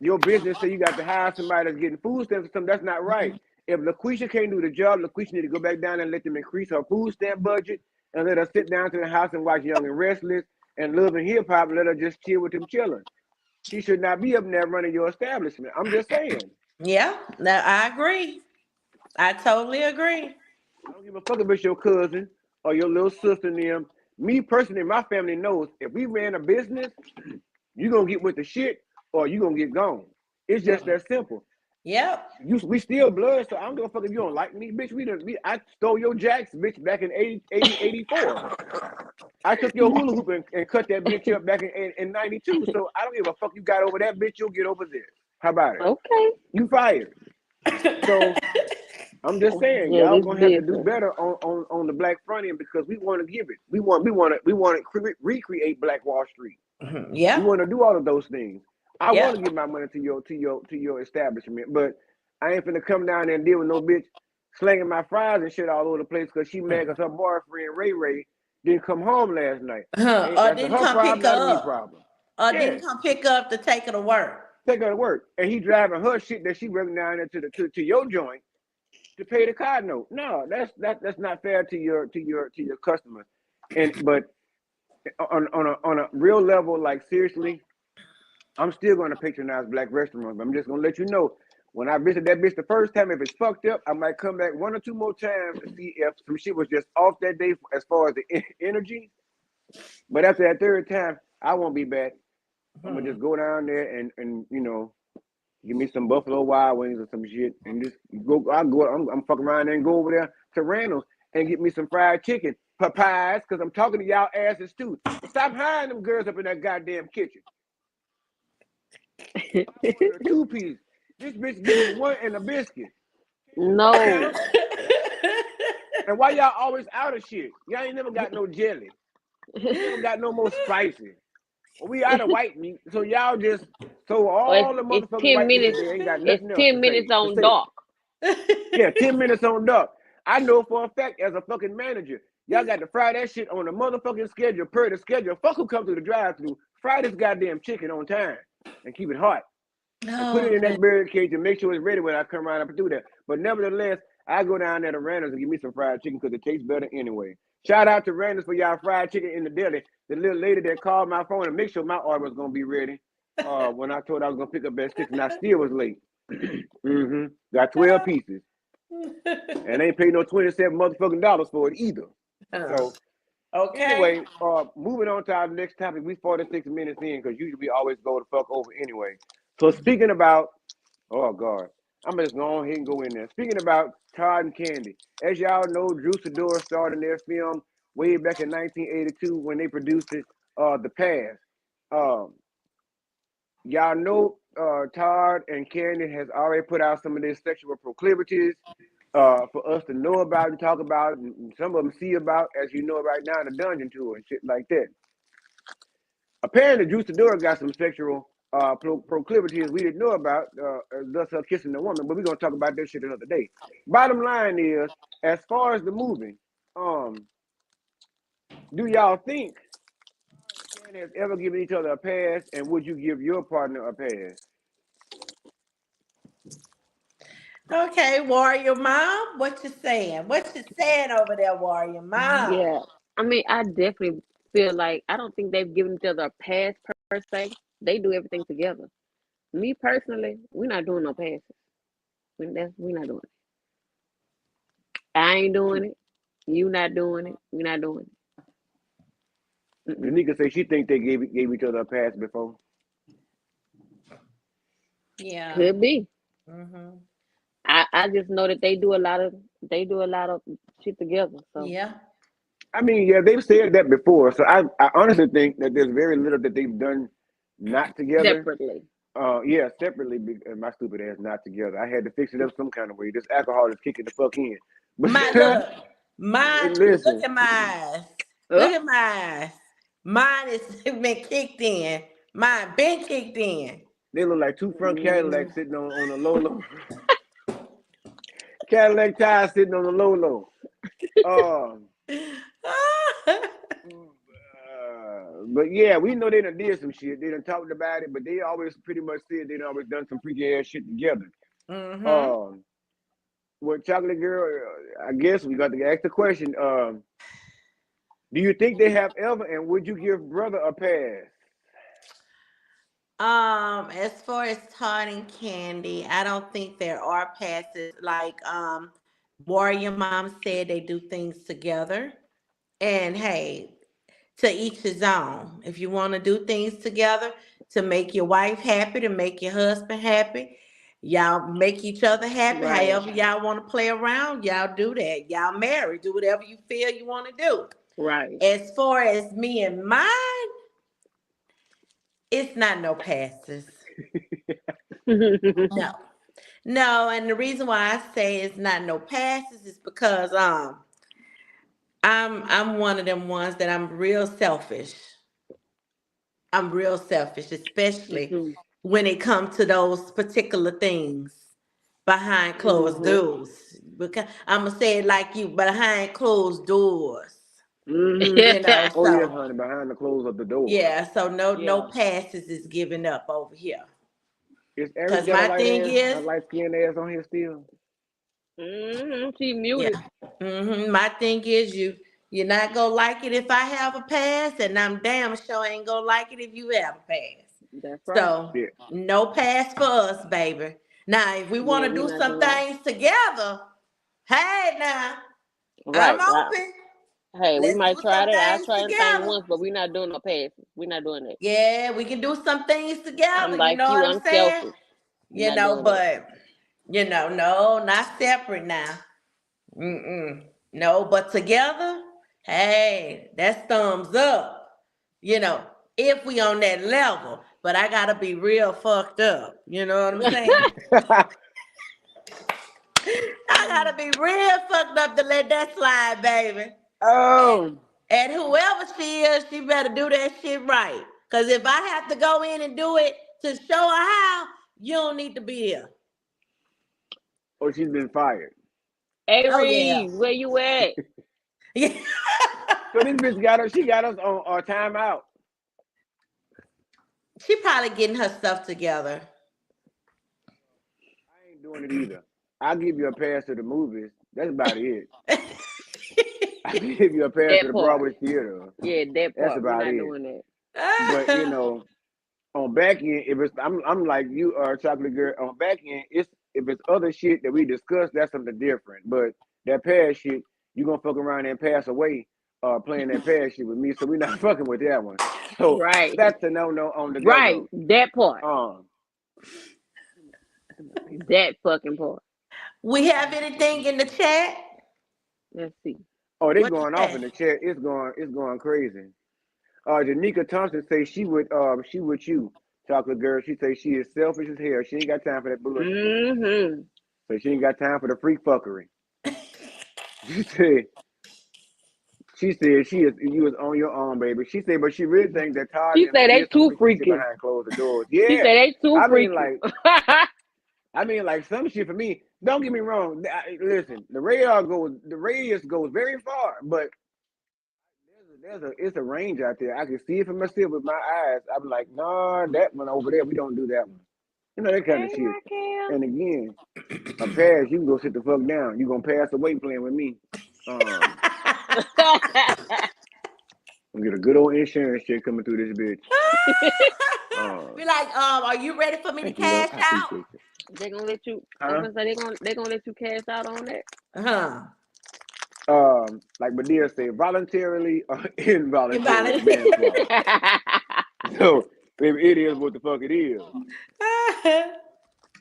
A: your business say you got to hire somebody that's getting food stamps or something. That's not right. If LaQuisha can't do the job, LaQuisha need to go back down and let them increase her food stamp budget and let her sit down to the house and watch Young and Restless and Love and Hip Hop and let her just chill with them children. She should not be up there running your establishment. I'm just saying.
B: Yeah. No, I agree. I totally agree.
A: I don't give a fuck if it's your cousin or your little sister and them. Me personally, my family knows if we ran a business, you gonna get with the shit or you gonna get gone. It's just
B: Yep.
A: that simple.
B: Yep.
A: We still blood, so I don't give a fuck if you don't like me, bitch. I stole your jacks, bitch, back in 84. I took your hula hoop and cut that bitch up back in 92. So I don't give a fuck you got over that bitch, you'll get over this. How about it?
C: Okay.
A: You fired. So I'm just saying,
C: Yeah,
A: y'all
C: this
A: gonna have to do
C: business.
A: better on the black front end because we want to give it. We want to recreate Black Wall Street.
B: Mhm.
A: We
B: Yep.
A: want to do all of those things. I want to
B: Yep.
A: give my money to your establishment, but I ain't finna come down there and deal with no bitch slinging my fries and shit all over the place because she mad because her boyfriend Ray Ray didn't come home last night.
B: Or
A: That's a
B: didn't
A: her
B: come
A: problem,
B: pick her
A: not a me
B: up.
A: problem.
B: Or
A: Yeah,
B: didn't come pick up to take her to work.
A: take her to work, and he driving her shit that she working down there to your joint to pay the card note. No, that's not fair to your customers. And but on a real level, like seriously, I'm still going to patronize black restaurants. I'm just going to let you know. When I visit that bitch the first time, if it's fucked up, I might come back one or two more times to see if some shit was just off that day as far as the energy. But after that third time, I won't be back. I'm gonna just go down there and give me some Buffalo Wild Wings or some shit and just go. I'm fucking around there and go over there to Randall's and get me some fried chicken, Popeyes, because I'm talking to y'all asses too. Stop hiring them girls up in that goddamn kitchen. I ordered a 2-piece. This bitch give me one and a biscuit.
C: No.
A: And why y'all always out of shit? Y'all ain't never got no jelly. You never got no more spicy. Well, we out of white meat, so y'all just all the
C: it's
A: motherfucking
C: 10
A: white meat
C: minutes.
A: there ain't got
C: It's
A: nothing else
C: 10
A: to
C: minutes
A: say.
C: on dark.
A: Yeah, 10 minutes on dark. I know for a fact as a fucking manager, y'all got to fry that shit on the motherfucking schedule, per the schedule. Fuck who come through the drive-thru. Fry this goddamn chicken on time and keep it hot. And put it in that bird cage and make sure it's ready when I come around up and do that. But nevertheless, I go down there to Randall's and get me some fried chicken because it tastes better anyway. Shout out to Randall's for y'all fried chicken in the deli. The little lady that called my phone and make sure my order was going to be ready when I told her I was going to pick up that stick, and I still was late. Got 12 pieces. And ain't paid no 27 motherfucking dollars for it either. So, anyway, moving on to our next topic. We 46 minutes in because usually we always go the fuck over anyway. So speaking about, oh God, I'm just going ahead and go in there. Speaking about Todd and Candy, as y'all know, Drew Sidora starred in their film way back in 1982 when they produced it, The Past. Y'all know Todd and Candy has already put out some of their sexual proclivities for us to know about and talk about, and some of them see about, as you know right now, in the dungeon tour and shit like that. Apparently, Drew Sidora got some sexual proclivities we didn't know about, thus her kissing the woman, but we're going to talk about that shit another day. Bottom line is, as far as the movie, do y'all think Todd and Candy has ever given each other a pass, and would you give your partner a pass?
B: Okay, Warrior Mom, what you saying? What you saying over there, Warrior Mom?
C: Yeah. I mean, I definitely feel like I don't think they've given each other a pass per se. They do everything together. Me personally, we're not doing no passes. We're not doing it. I ain't doing it. You not doing it. We're not doing it.
A: Danica say she think they gave each other a pass before.
B: Yeah.
C: Could be.
B: Mm-hmm.
C: I just know that they do a lot of shit together. So
B: Yeah.
A: I mean, yeah, they've said that before. So I honestly think that there's very little that they've done not together.
C: separately.
A: Yeah, separately. My stupid ass not together. I had to fix it up some kind of way. This alcohol is kicking the fuck in. But
B: Mine.
A: listen,
B: Look at my eyes.
C: Huh?
B: Look at my eyes. Mine has been kicked in. Mine been kicked in.
A: they look like two front
C: Mm.
A: Cadillacs sitting on a low. Cadillac tires sitting on a low. But yeah, we know they done did some shit. They done talked about it, but they always pretty much said they done always done some freaky ass shit together.
B: Mm-hmm.
A: With Chocolate Girl, I guess we got to ask the question. Do you think they have ever, and would you give brother a pass?
B: As far as Todd and Candy, I don't think there are passes. Like Warrior Mom said, they do things together. And hey, to each his own. If you want to do things together to make your wife happy, to make your husband happy, y'all make each other happy.
C: Right.
B: However, y'all want to play around, y'all do that. Y'all marry, do whatever you feel you want to do.
C: Right.
B: As far as me and mine, it's not no passes. No. No, and the reason why I say it's not no passes is because I'm one of them ones that I'm real selfish. I'm real selfish, especially
C: Mhm.
B: when it comes to those particular things behind closed
C: Mhm.
B: doors. Because I'm gonna say it like you, behind closed doors.
A: Mm-hmm. Oh yes,
B: So
A: honey, behind the close of the door.
B: yeah, so no
C: Yeah.
B: passes is given up over here.
A: Is Eric
B: Cause
A: got
B: my thing
A: a
B: is,
A: light skinned ass on here still?
C: She
B: Yeah.
C: muted.
B: My thing is you're not gonna like it if I have a pass, and I'm damn sure ain't gonna like it if you have a pass.
C: That's right.
B: So
A: Yeah.
B: no pass for us, baby. Now, if we want
C: Yeah,
B: to
C: we
B: do
C: not
B: some
C: doing it.
B: things together, hey now, I'm
C: Right.
B: open.
C: Hey, we
B: Let's
C: might
B: do
C: try
B: some
C: that. I'll
B: things
C: try anything
B: together.
C: once, but we're not doing no passes. We're not doing that.
B: Yeah, we can do some things
C: I'm
B: together. You
C: like
B: know
C: you.
B: what I'm
C: I'm
B: saying?
C: selfish. We're
B: You
C: not
B: know,
C: doing that.
B: but no, not separate now. Mm-mm. No, but together, hey, that's thumbs up. You know, if we on that level. But I gotta be real fucked up. You know what I'm saying? I gotta be real fucked up to let that slide, baby. And,
A: Oh,
B: and whoever she is, she better do that shit right. Cause if I have to go in and do it to show her how, you don't need to be there.
A: oh, she's been fired.
C: Hey,
B: Oh yeah.
C: Reed, where you at?
A: So this bitch got us. She got us on our timeout.
B: She probably getting her stuff together.
A: I ain't doing it either. I'll give you a pass to the movies. That's about it. I give you a pass to
C: That
A: the
C: part.
A: Broadway theater.
C: Yeah, that
A: That's
C: part. We're
A: about
C: not
A: it.
C: doing that.
A: But on back end, if it's I'm like you are chocolate girl. On back end, it's if it's other shit that we discuss, that's something different. But that pass shit, you gonna fuck around and pass away playing that pass shit with me. So we not fucking with that one. So
C: Right.
A: that's a no on the go
C: Right.
A: go.
C: That part.
A: Um
C: That fucking part.
B: We have anything in the chat?
C: Let's see.
A: oh they
B: What you
A: going off
B: say?
A: in the chat. It's going crazy. Janika Thompson say she with you, chocolate girl. She say she is selfish as hell. She ain't got time for that bullshit.
C: Mm-hmm.
A: So she ain't got time for the freak fuckery. She said she is you was on your own, baby. She said, but she really thinks that Todd
C: She
A: and them
C: say they
A: did some
C: too
A: freaky shit
C: freaky.
A: behind closed doors.
C: She
A: Yeah.
C: say they too
A: I mean
C: freaky.
A: like some shit for me. Don't get me wrong. Listen, the radius goes very far, but it's a range out there. I can see it for myself with my eyes. I'm like, nah, that one over there, we don't do that one. You know, that kind of
C: Hey,
A: shit.
C: Raquel.
A: And again, a pass, you can go sit the fuck down. You gonna pass away playing with me. I'm get a good old insurance check coming through this bitch.
B: Be like, are you ready for me to
A: Thank you, love.
B: cash
A: I
B: out?
A: appreciate you.
C: They gonna let you. I'm
A: Huh?
C: gonna say they gonna let you cash out on that.
B: Huh.
A: Like Medea said, voluntarily or involuntarily
B: Invalid.
A: manslaughter. So, baby, it is what the fuck it is.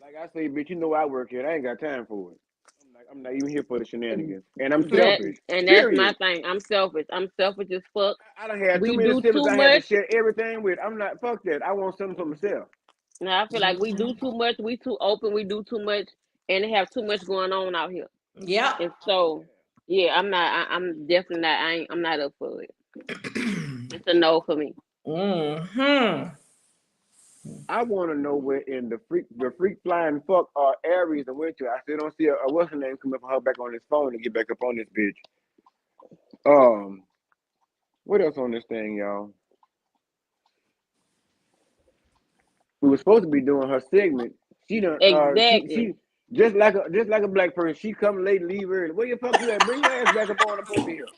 A: Like I say, bitch, you know I work here. I ain't got time for it. I'm not even here for the shenanigans. And I'm
C: That
A: selfish.
C: and that's my
A: Period.
C: thing. I'm selfish. I'm selfish as fuck.
A: I don't have too
C: We
A: many
C: do
A: siblings
C: too
A: I had to
C: much.
A: share everything with. I'm not fuck that. I want something for myself.
C: Now I feel like we do too much. We too open. We do too much, and they have too much going on out here.
B: Yep.
C: And so, yeah, I'm not. I'm definitely not. I'm not up for it. It's a no for me.
B: Hmm.
A: I want to know where in the freak flying fuck are Aries and went to. I still don't see a what's her name coming for her back on this phone to get back up on this bitch. Um, what else on this thing, y'all? We were supposed to be doing her segment. She done she
C: Exactly.
A: just like a black person. She come late, leave early. Where the fuck you at? Bring your ass back up on up here.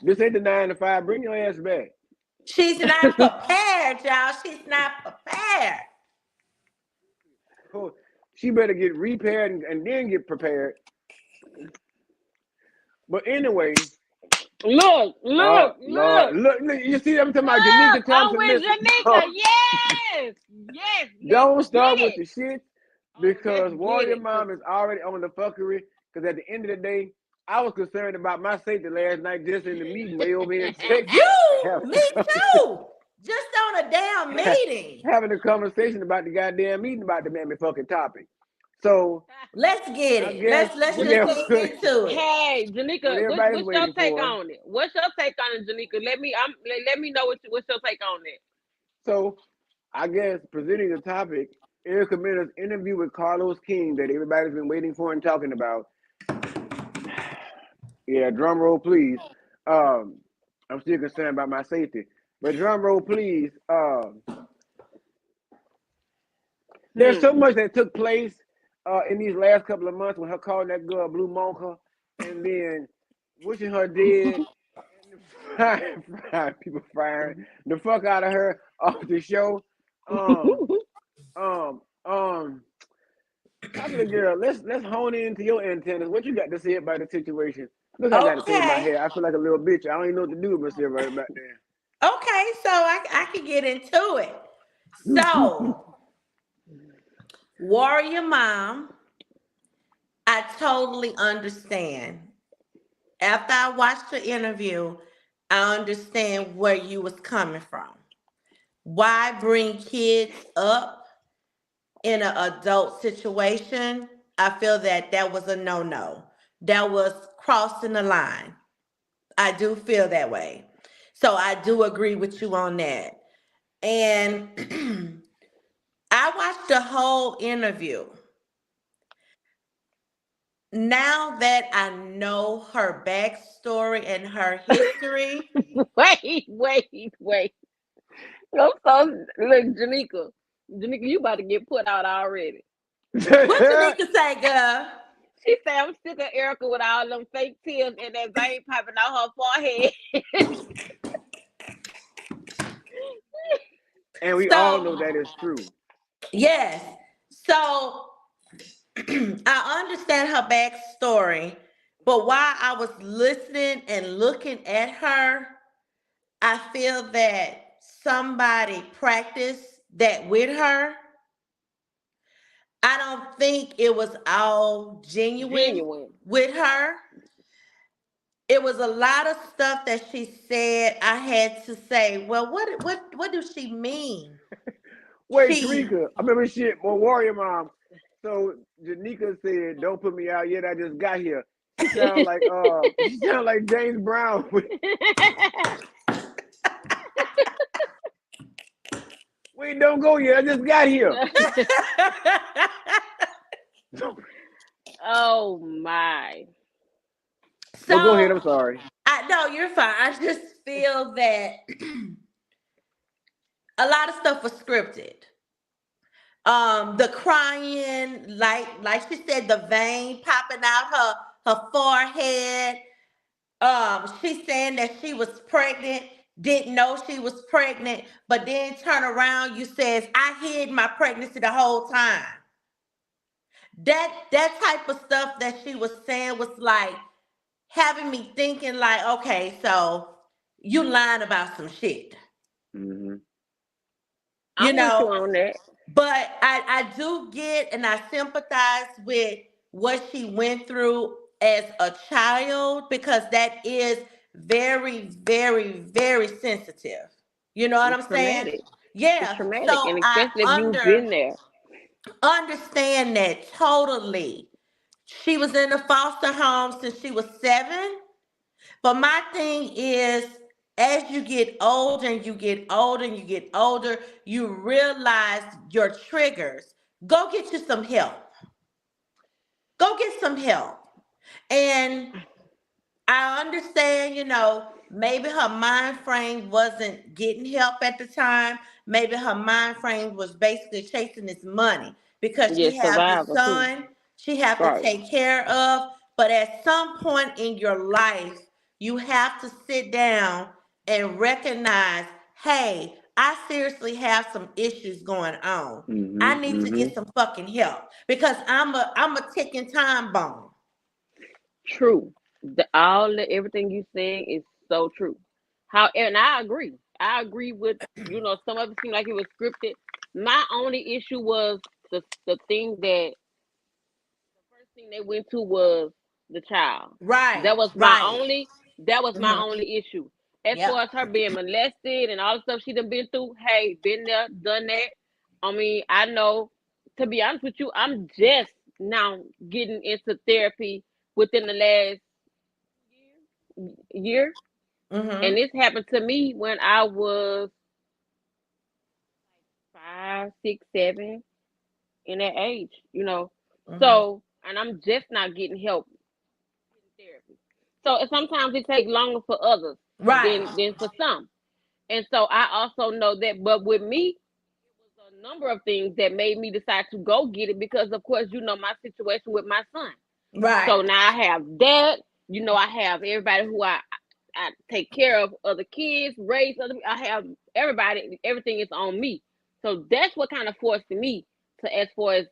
A: This ain't the 9 to 5. Bring your ass back.
B: She's not prepared, y'all. She's not prepared.
A: Oh, she better get repaired and then get prepared. But anyway,
C: Look, look,
A: Lord,
C: look,
A: look, you see, I'm talking about
C: look.
A: Janika
C: I'm
A: Thompson.
C: with
A: Listen,
C: Janika. Yes, yes. Let's
A: don't
C: get
A: start with
C: it.
A: the shit
C: Oh, let's
A: because
C: get
A: Warrior
C: it.
A: Mom is already on the fuckery. Because at the end of the day, I was concerned about my safety last night just in the meeting way over here in Texas.
B: Me too. Just on a damn meeting.
A: Having a conversation about the goddamn meeting about the mammy fucking topic. So
B: Let's get
A: I
B: it.
A: guess
B: Let's
A: we
B: just
A: have
B: get into it.
C: Hey,
A: what
C: Janika,
A: everybody's
C: what's your
A: waiting
C: take
A: for.
C: on it? What's your take on it, Janika? Let me know what's your take on it.
A: So I guess presenting the topic, Erica Mena's interview with Carlos King that everybody's been waiting for and talking about. Yeah, drum roll, please. I'm still concerned about my safety, but drum roll, please. There's so much that took place in these last couple of months when her calling that girl Blue Monka and then wishing her dead and people firing the fuck out of her off the show. Um, um, um, Chocolate girl, let's hone into your antennas. What you got to say about the situation? Look, I got to think in my
B: Okay.
A: head. I feel like a little bitch. I don't even know what to do with myself right about
B: Okay, so I can get into it.
A: there.
B: So, Warrior Mom, I totally understand. After I watched the interview, I understand where you was coming from. Why bring kids up in an adult situation? I feel that that was a no-no. That was crossing the line. I do feel that way. So I do agree with you on that. And I watched the whole interview. Now that I know her backstory and her history,
C: Wait. I'm so look, Janika. Janika, you about to get put out already.
B: what Tanika say, girl?
C: She said I'm sick of Erica with all them fake tears and that vein popping out her forehead.
A: And we all know
B: So,
A: that is true.
B: yes. So I understand her backstory, but while I was listening and looking at her, I feel that somebody practiced that with her. I don't think it was all genuine
C: Genuine.
B: with her. It was a lot of stuff that she said. I had to say, well, what does she mean?
A: Wait,
B: She
A: Tarika, I remember shit. Well, Warrior Mom. So Janika said, "Don't put me out yet. I just got here." She sound like James Brown. Wait, don't go yet. I just got here.
C: Oh my.
A: No, go ahead.
B: so
A: I'm sorry.
B: I no, you're fine. I just feel that a lot of stuff was scripted. The crying, like she said, the vein popping out her forehead. She's saying that she was pregnant, didn't know she was pregnant, but then turn around, you says, I hid my pregnancy the whole time. That type of stuff that she was saying was like having me thinking like, okay, so you lying about some shit,
A: Hmm.
B: you
C: I'm with you
B: know.
C: on that.
B: But I do get and I sympathize with what she went through as a child because that is very, very, very sensitive. You know what
C: It's
B: I'm saying?
C: traumatic. It's
B: Yeah.
C: traumatic,
B: So
C: and
B: I
C: especially if you've been there.
B: understand that totally. She was in a foster home since she was 7. But my thing is, as you get older and you get older and you get older, you realize your triggers. Go get you some help. Go get some help. And I understand, maybe her mind frame wasn't getting help at the time. Maybe her mind frame was basically chasing this money because she
C: Yes,
B: has this
C: survivor too.
B: son she have to
C: Right.
B: take care of. But at some point in your life, you have to sit down and recognize, hey, I seriously have some issues going on. I
A: Hmm.
B: need to
A: Hmm.
B: get some fucking help because I'm a ticking time bomb.
C: True. Everything you saying is so true. How and I agree. I agree with some of it seemed like it was scripted. My only issue was the thing that first thing they went to was the child.
B: Right,
C: That was my
B: right.
C: only that was my
B: Hmm.
C: only issue. As
B: Yep.
C: far as her being molested and all the stuff she done been through, hey, been there, done that. I mean, I know, to be honest with you, I'm just now getting into therapy within the last year. And
B: Hmm.
C: this happened to me when I was 5, 6, 7 in that age.
B: Hmm.
C: So, and I'm just not getting help in therapy. So sometimes it takes longer for others
B: Right.
C: than for some. And so I also know that, but with me, a number of things that made me decide to go get it because, of course, my situation with my son.
B: Right.
C: So now I have that. I have everybody who I take care of other kids, raise other. I have everybody. Everything is on me. So that's what kind of forced me to, as far as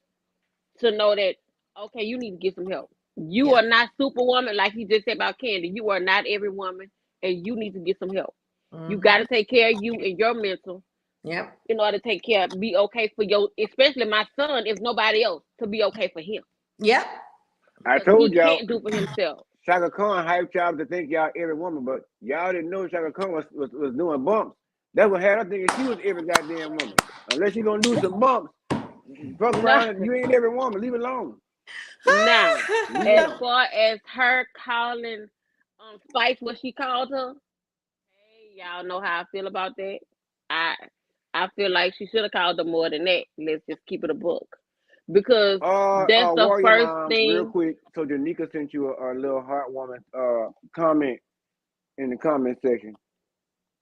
C: to know that, okay, you need to get some help. You
B: Yeah.
C: are not superwoman like you just said about Candy. You are not every woman, and you need to get some help. You got to
B: Mm-hmm.
C: take care of you and your mental
B: Yep.
C: in order to take care, be okay for your, especially my son, if nobody else, to be okay for him
B: Yep.
A: I
C: because
A: told
C: he
A: y'all,
C: can't do for himself.
A: Shaka Khan hyped y'all to think y'all every woman, but y'all didn't know Shaka Khan was doing bumps. That's what had her thinking she was every goddamn woman. Unless you gonna do some bumps, fuck
C: No,
A: around and you ain't every woman. Leave it alone.
C: now
A: Leave it
C: as
A: alone.
C: far as her calling Spice what she called her, hey, y'all know how I feel about that. I I feel like she should have called her more than that. Let's just keep it a book because that's the
A: Warrior
C: first
A: Mom, real
C: thing.
A: quick. So Janika sent you a little heartwarming comment in the comment section.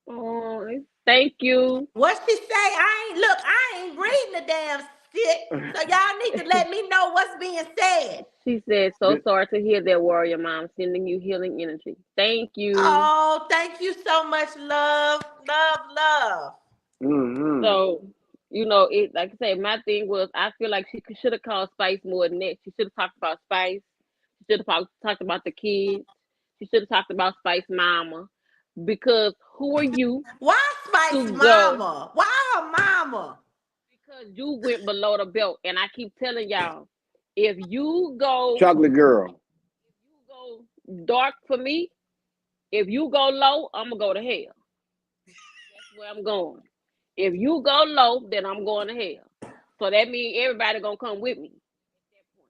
C: Oh, thank you.
B: What she say? I ain't reading the damn shit. So y'all need to let me know what's being said.
C: She said, so
A: This,
C: sorry to hear that, Warrior Mom, sending you healing energy. Thank you.
B: Oh, thank you so much, love. Love, love.
A: mm-hmm.
C: So, it like I said, my thing was I feel like she should have called Spice more than that. She should have talked about Spice. She should have talked about the kids. She should have talked about Spice Mama. Because who are you
B: Why Spice
C: to go?
B: Mama? Why her mama?
C: Because you went below the belt. And I keep telling y'all, if you go
A: Chocolate girl.
C: if you go dark for me, if you go low, I'm gonna go to hell. That's where I'm going. If you go low, then I'm going to hell. So that means everybody gonna come with me at that point.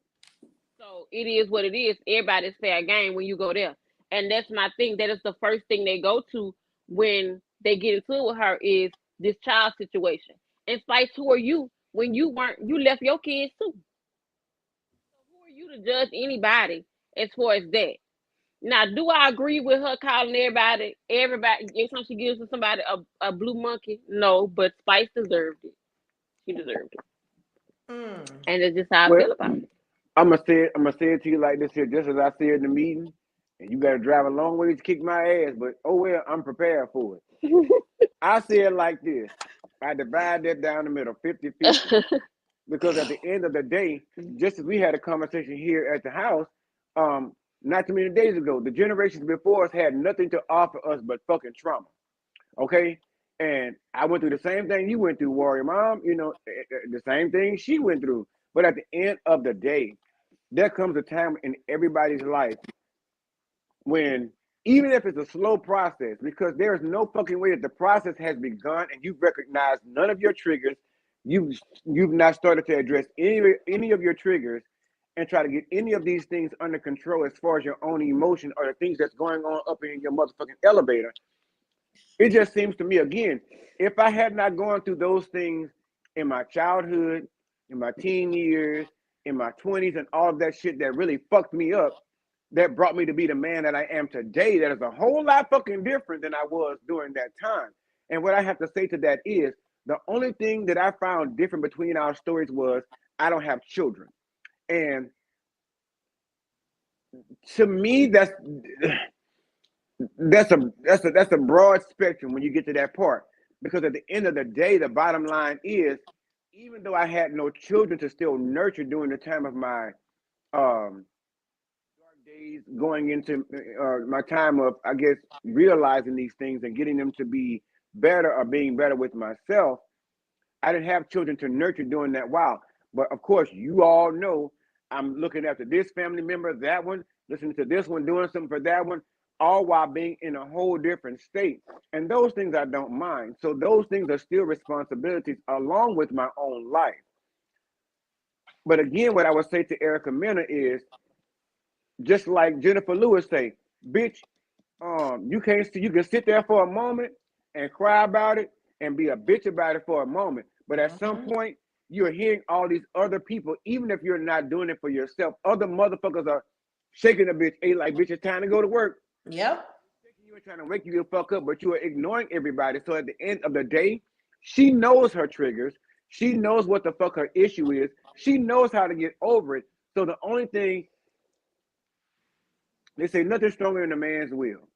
C: So it is what it is. Everybody's fair game when you go there. And that's my thing. That is the first thing they go to when they get into it with her is this child situation. And Spice, who are you when you left your kids too? So who are you to judge anybody as far as that? Now, do I agree with her calling everybody, every time she gives to somebody a blue monkey? No, but Spice deserved it. She deserved it.
B: Mm.
C: And that's just how I
A: Well,
C: feel about
A: I'm gonna say it to you like this here, just as I said in the meeting. And you got to drive a long way to kick my ass, but oh well, I'm prepared for it.
C: it.
A: I say it like this: I divide that down the middle, 50-50. Because at the end of the day, just as we had a conversation here at the house, um, not too many days ago, the generations before us had nothing to offer us but fucking trauma. Okay. And I went through the same thing you went through, Warrior Mom, the same thing she went through. But at the end of the day, there comes a time in everybody's life when, even if it's a slow process, because there is no fucking way that the process has begun and you've recognized none of your triggers, you've not started to address any of your triggers and try to get any of these things under control as far as your own emotion or the things that's going on up in your motherfucking elevator. It just seems to me, again, if I had not gone through those things in my childhood, in my teen years, in my 20s, and all of that shit that really fucked me up, that brought me to be the man that I am today, that is a whole lot fucking different than I was during that time. And what I have to say to that is the only thing that I found different between our stories was I don't have children. And to me, that's a broad spectrum when you get to that part, because at the end of the day, the bottom line is, even though I had no children to still nurture during the time of my dark days, going into my time of, I guess, realizing these things and getting them to be better or being better with myself, I didn't have children to nurture during that while. But of course, you all know I'm looking after this family member, that one, listening to this one, doing something for that one, all while being in a whole different state. And those things I don't mind. So those things are still responsibilities along with my own life. But again, what I would say to Erica Mena is, just like Jennifer Lewis say, bitch, you can sit there for a moment and cry about it and be a bitch about it for a moment. But at some
B: Mm-hmm.
A: point, you're hearing all these other people, even if you're not doing it for yourself, other motherfuckers are shaking a bitch, hey, like, bitch, it's time to go to work.
B: Yep.
A: You ain't trying to wake you the fuck up, but you are ignoring everybody. So at the end of the day, she knows her triggers. She knows what the fuck her issue is. She knows how to get over it. So the only thing, they say nothing stronger than a man's will.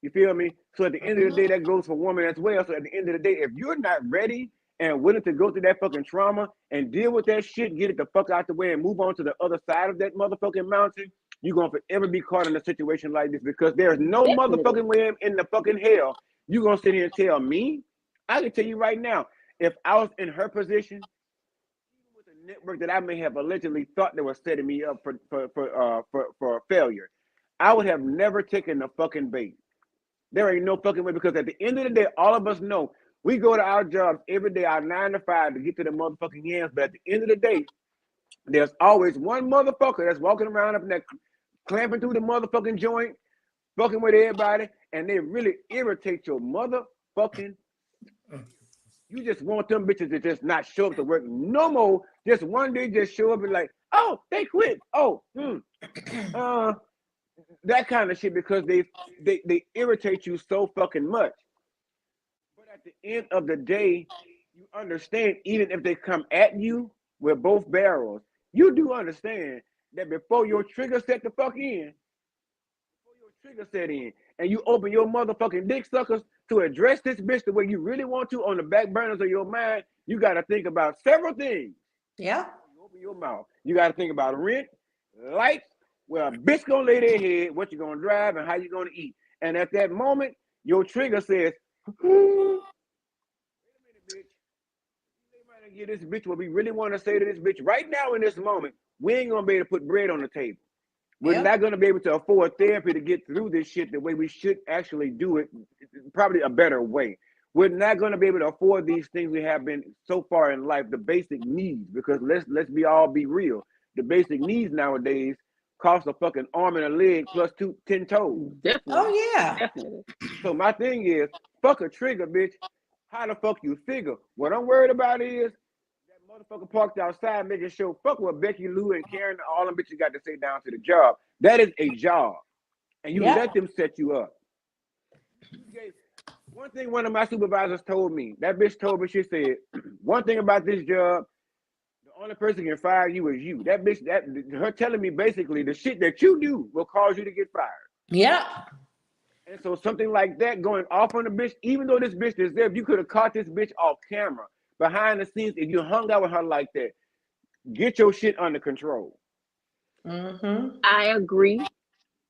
A: You feel me? So at the end of the day, that goes for women as well. So at the end of the day, if you're not ready and willing to go through that fucking trauma and deal with that shit, get it the fuck out the way and move on to the other side of that motherfucking mountain, you're gonna forever be caught in a situation like this because there's no
C: Definitely.
A: motherfucking way in the fucking hell you're gonna sit here and tell me. I can tell you right now, if I was in her position, even with the network that I may have allegedly thought that was setting me up for failure, I would have never taken the fucking bait. There ain't no fucking way because at the end of the day, all of us know we go to our jobs every day, our 9 to 5 to get to the motherfucking ends. But at the end of the day, there's always one motherfucker that's walking around up in that clamping through the motherfucking joint, fucking with everybody, and they really irritate your motherfucking. You just want them bitches to just not show up to work no more. Just one day, just show up and like, oh, they quit. Oh, that kind of shit because they irritate you so fucking much. But at the end of the day, you understand, even if they come at you with both barrels, you do understand that before your trigger set the fuck in, before your trigger set in, and you open your motherfucking dick suckers to address this bitch the way you really want to on the back burners of your mind, you got to think about several things.
B: Yeah.
A: You open your mouth. You got to think about rent, lights, where a bitch gonna lay their head, what you gonna drive, and how you gonna eat. And at that moment, your trigger says, wait a minute, bitch. We might get this bitch what we really want to say to this bitch right now in this moment. We ain't gonna be able to put bread on the table. We're not gonna be able to afford therapy to get through this shit the way we should actually do it, probably a better way. We're not gonna be able to afford these things we have been so far in life, the basic needs, because let's be real. The basic needs nowadays cost a fucking arm and a leg plus 10 toes.
C: Definitely.
B: Oh yeah.
C: Definitely.
A: So my thing is, fuck a trigger, bitch. How the fuck you figure? What I'm worried about is that motherfucker parked outside making sure fuck what Becky Lou and Karen and all them bitches got to say down to the job. That is a job. And you let them set you up. Okay. One thing one of my supervisors told me, that bitch told me, she said, one thing about this job, the only person can fire you is you. That bitch, her telling me basically the shit that you do will cause you to get fired.
B: Yeah.
A: And so something like that going off on the bitch, even though this bitch is there, if you could have caught this bitch off camera, behind the scenes, if you hung out with her like that, get your shit under control.
B: Mm-hmm.
C: I agree,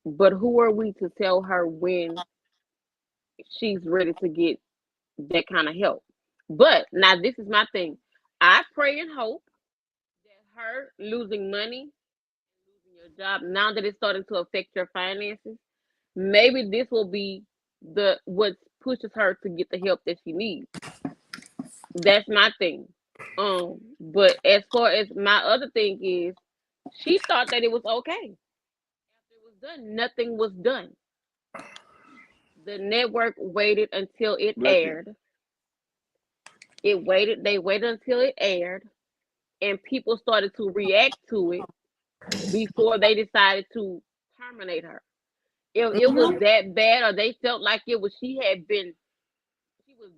C: but who are we to tell her when she's ready to get that kind of help? But now this is my thing. I pray and hope that her losing money, losing your job, now that it's starting to affect your finances, maybe this will be what pushes her to get the help that she needs. That's my thing. But as far as my other thing is, she thought that it was okay. After it was done, nothing was done. The network waited until it aired. They waited until it aired, and people started to react to it before they decided to terminate her. If it was that bad, or they felt like she was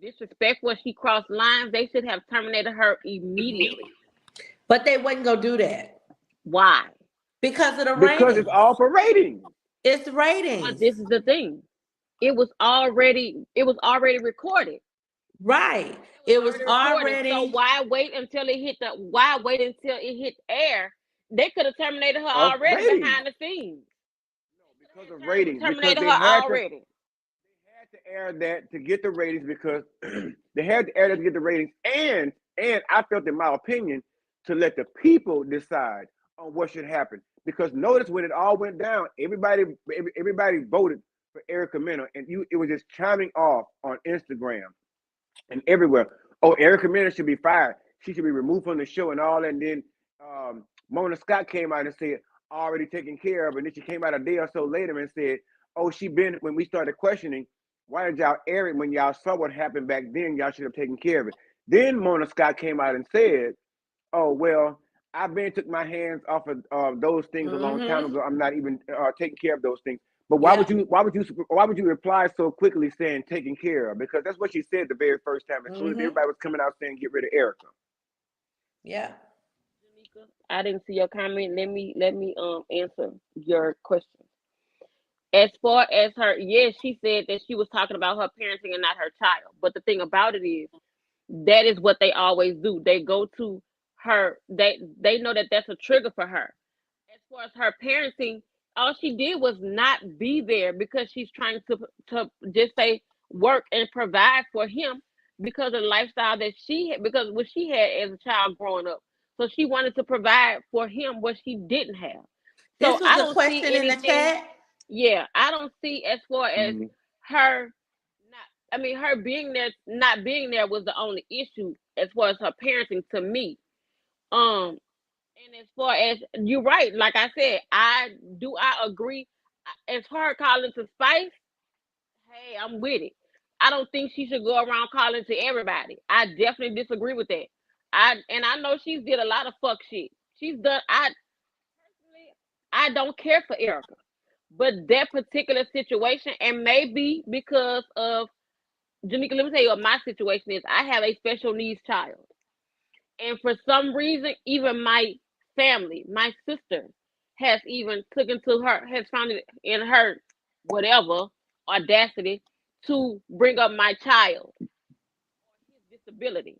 C: disrespectful, she crossed lines, they should have terminated her immediately.
B: But they wouldn't go do that.
C: Why?
B: Because of the
A: Because
B: ratings.
A: it's all for ratings.
B: It's ratings.
C: But this is the thing. It was already recorded.
B: Right. It was already.
C: So why wait until it hit air? They could have terminated her already
A: ratings.
C: behind the scenes.
A: No, because of ratings.
C: Terminated
A: because
C: her already.
A: They had to air that to get the ratings because they had to air that to get the ratings, and I felt, in my opinion, to let the people decide on what should happen. Because notice when it all went down, everybody voted for Erica Mena, and it was just chiming off on Instagram and everywhere. Oh, Erica Mena should be fired. She should be removed from the show and all. And then Mona Scott came out and said, already taken care of. And then she came out a day or so later and said, oh, when we started questioning, why did y'all air it when y'all saw what happened back then? Y'all should have taken care of it. Then Mona Scott came out and said, oh, well, I've took my hands off of those things a long time ago. I'm not even taking care of those things. But why would you reply so quickly saying taken care of? Because that's what she said the very first time. As soon as everybody was coming out saying get rid of Erica.
B: Yeah.
C: I didn't see your comment. Let me answer your question. As far as her, yes, she said that she was talking about her parenting and not her child. But the thing about it is, that is what they always do. They go to her. They know that that's a trigger for her. As far as her parenting, all she did was not be there because she's trying to just say work and provide for him because of the lifestyle that she had, because what she had as a child growing up. So she wanted to provide for him what she didn't have. So
B: This was
C: I
B: a
C: don't see
B: question in the
C: anything.
B: chat.
C: Yeah, I don't see as far as
A: Mhm.
C: her not. I mean, her being there, not being there was the only issue as far as her parenting to me. Um, and as far as you're right, like I said, I agree. As far as calling to Spice, hey, I'm with it. I don't think she should go around calling to everybody. I definitely disagree with that. I know she's did a lot of fuck shit. She's done. I don't care for Erica, but that particular situation, and maybe because of Janika, let me tell you what my situation is. I have a special needs child. And for some reason, even my family, my sister, has even taken to her, has found it in her whatever audacity to bring up my child, his disability.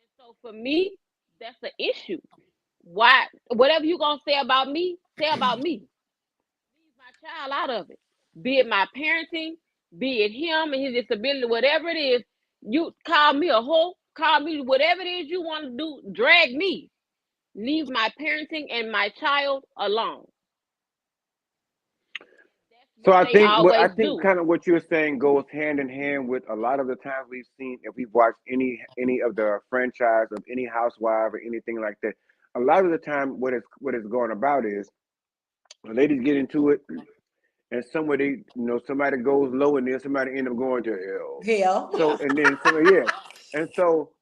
C: And so for me, that's the issue. Why? Whatever you gonna say about me, say about me. Leave my child out of it. Be it my parenting, be it him and his disability, whatever it is. You call me a hoe, call me whatever it is you want to do. Drag me. Leave my parenting and my child alone. That's
A: So
C: what
A: I
C: they
A: think what I
C: always
A: think
C: do.
A: kind of what you're saying goes hand in hand with a lot of the times we've seen if we've watched any of the franchise of any housewife or anything like that. A lot of the time, what it's going about is the ladies get into it, and somebody somebody goes low, and then somebody end up going to hell.
B: Hell.
A: So and then somebody yeah, and so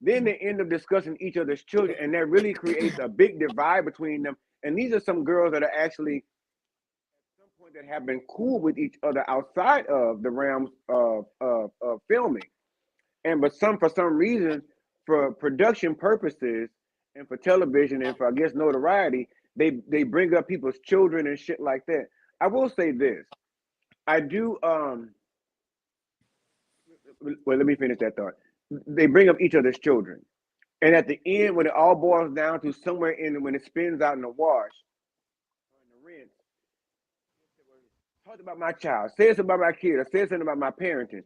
A: then they end up discussing each other's children, and that really creates a big divide between them. And these are some girls that are actually some point that have been cool with each other outside of the realms of filming. And but some for some reason, for production purposes and for television and for I guess notoriety, they bring up people's children and shit like that. I will say this. I do well let me finish that thought. They bring up each other's children. And at the end, when it all boils down to somewhere in when it spins out in the wash, in the rinse, talked about my child, said something about my kid, or said something about my parenting.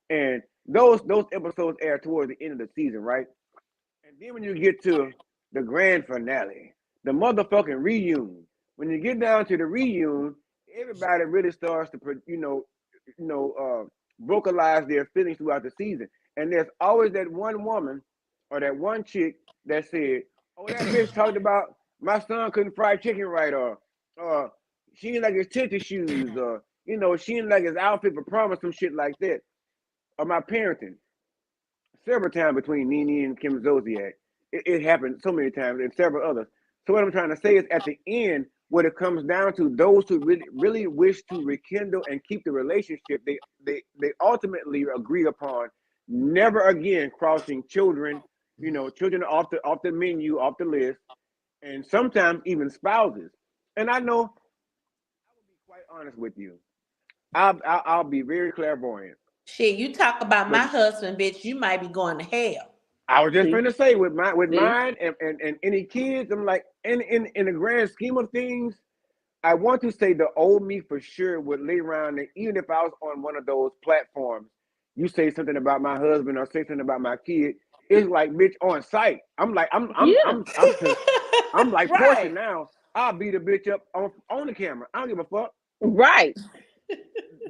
A: And those episodes air towards the end of the season, right? And then when you get to the grand finale, the motherfucking reunion, when you get down to the reunion, everybody really starts to, you know, vocalize their feelings throughout the season. And there's always that one woman or that one chick that said, "Oh, that bitch talked about my son couldn't fry chicken right," or she didn't like his tennis shoes, or she didn't like his outfit for prom or some shit like that, or my parenting several times between Nene and Kim Zolciak. It happened so many times and several others. So what I'm trying to say is at the end, what it comes down to, those who really wish to rekindle and keep the relationship, they ultimately agree upon never again crossing children, children off the menu, off the list, and sometimes even spouses. And I know I will be quite honest with you. I'll be very clairvoyant.
B: Shit, you talk about
A: But
B: my husband, bitch, you might be going to hell.
A: I was just
C: See,
A: going to say with
C: see,
A: mine and any kids, I'm like in the grand scheme of things, I want to say the old me for sure would lay around and even if I was on one of those platforms, you say something about my husband or say something about my kid, it's like bitch on site. I'm like
C: yeah,
A: I'm like Portia
B: Right.
A: now. I'll beat a bitch up on the camera. I don't give a fuck.
C: right.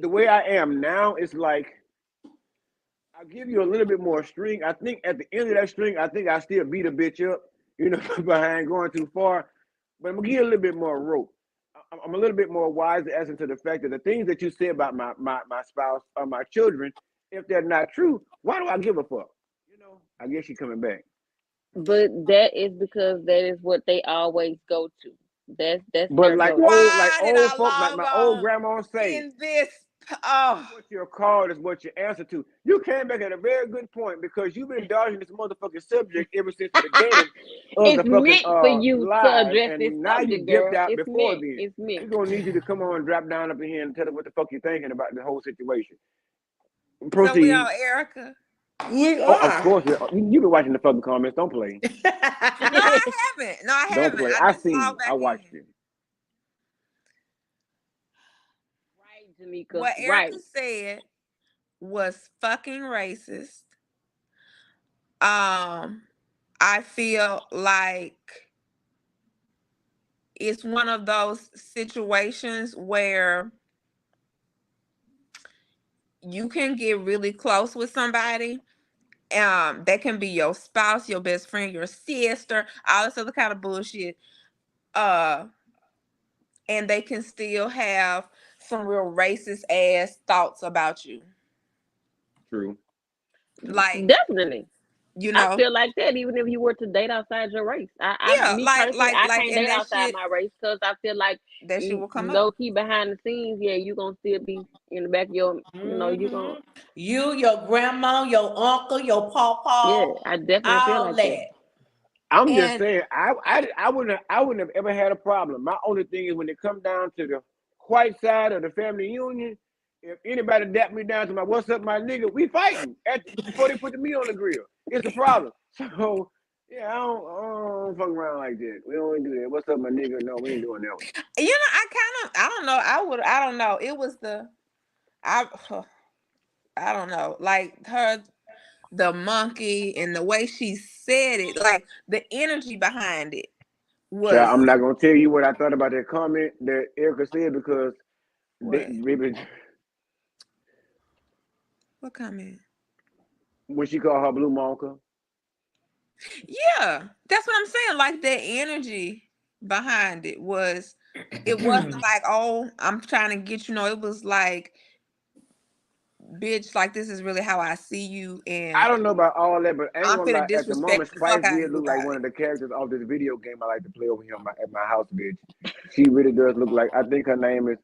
A: The way I am now, it's like I'll give you a little bit more string. I think at the end of that string, I think I still beat a bitch up, behind going too far. But I'm gonna give you a little bit more rope. I'm a little bit more wise as into the fact that the things that you say about my spouse or my children, if they're not true, why do I give a fuck? I guess you're coming back.
C: But that is because that is what they always go to. That's
A: But
C: their
A: like
C: go to.
A: old like
D: Why did
A: old
D: I
A: folk, like
D: log
A: my old
D: on
A: grandma say,
D: in this Oh,
A: what you're called is what you answer to. You came back at a very good point because you've been dodging this motherfucking subject ever since the beginning of
C: It's
A: the fucking
C: meant for you to
A: live,
C: address this
A: and now you
C: subject,
A: dipped
C: girl.
A: out
C: It's
A: before
C: meant.
A: then.
C: It's meant.
A: We're gonna need you to come on, drop down up in here and tell us what the fuck you're thinking about the whole situation.
D: so we on
A: Proceed.
D: Erica.
B: You
A: Oh, of
B: are.
A: course, you've been watching the fucking comments. Don't play.
D: No, I haven't. No, I
A: Don't
D: haven't.
A: play.
D: I
A: I
D: just
A: seen
D: logged
A: it. I
D: back in.
A: watched it.
C: Right, Jamaica.
D: What
C: Right.
D: Erica said was fucking racist. I feel like it's one of those situations where you can get really close with somebody. That can be your spouse, your best friend, your sister, all this other kind of bullshit. Uh, and they can still have some real racist ass thoughts about you.
A: True.
D: Like,
C: Definitely.
D: you
C: I
D: know,
C: feel like that even if you were to date outside your race.
D: yeah,
C: Me personally, I
D: like,
C: can't
D: and
C: date outside my race because I feel like
D: that shit will come up.
C: low key behind the scenes, yeah, you gonna still be in the back of your, you gonna,
B: You, your grandma, your uncle, your
C: yeah,
B: pawpaw,
C: I definitely feel
B: all
C: like that.
B: that.
A: I'm just
D: And
A: saying, I wouldn't have ever had a problem. My only thing is when it comes down to the white side of the family union, if anybody dap me down to my what's up, my nigga, we fighting before they put the meat on the grill. It's a problem. So yeah, I don't fuck around like that. We don't do that. What's up, my nigga? No, we ain't doing that one.
D: I don't know. I don't know. It was I, I don't know. Like the monkey and the way she said it, like the energy behind it
A: Child,
D: was
A: I'm not gonna tell you what I thought about that comment that Erica said because
D: what?
A: baby,
D: What comment?
A: when she called her blue monka.
D: Yeah, that's what I'm saying. Like the energy behind it wasn't like, oh, I'm trying to get you know, it was like, bitch, like this is really how I see you, and
A: I don't know about all that, but I ain't
D: I'm
A: gonna
D: finna
A: lie. At the moment,
D: disrespect the
A: Spice
D: fuck out of
A: did
D: you
A: look like
D: about
A: one
D: it.
A: of the characters of this video game I like to play over here at my house, bitch. She really does look like. I think her name is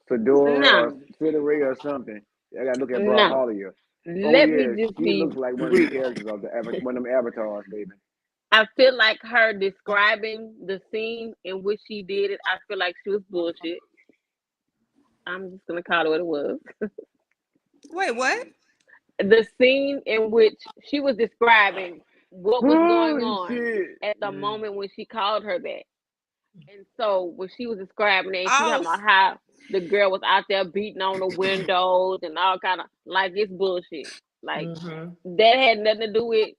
A: Fedora or
C: No,
A: Fedora or something. I gotta look at
C: no.
A: Brawlhalla. Oh
C: Let me
A: yeah,
C: just
A: she
C: be
A: looks like one of the
C: brief.
A: characters of one of them avatars, baby.
C: I feel like her describing the scene in which she did it, I feel like she was bullshit. I'm just gonna call it what it was.
D: Wait, what?
C: The scene in which she was describing what was going
A: Holy
C: on
A: shit!
C: at the moment when she called her that. And so when she was describing it, and she
D: Oh,
C: talking about how the girl was out there beating on the windows and all kind of like it's bullshit. Like
B: Mm-hmm.
C: that had nothing to do with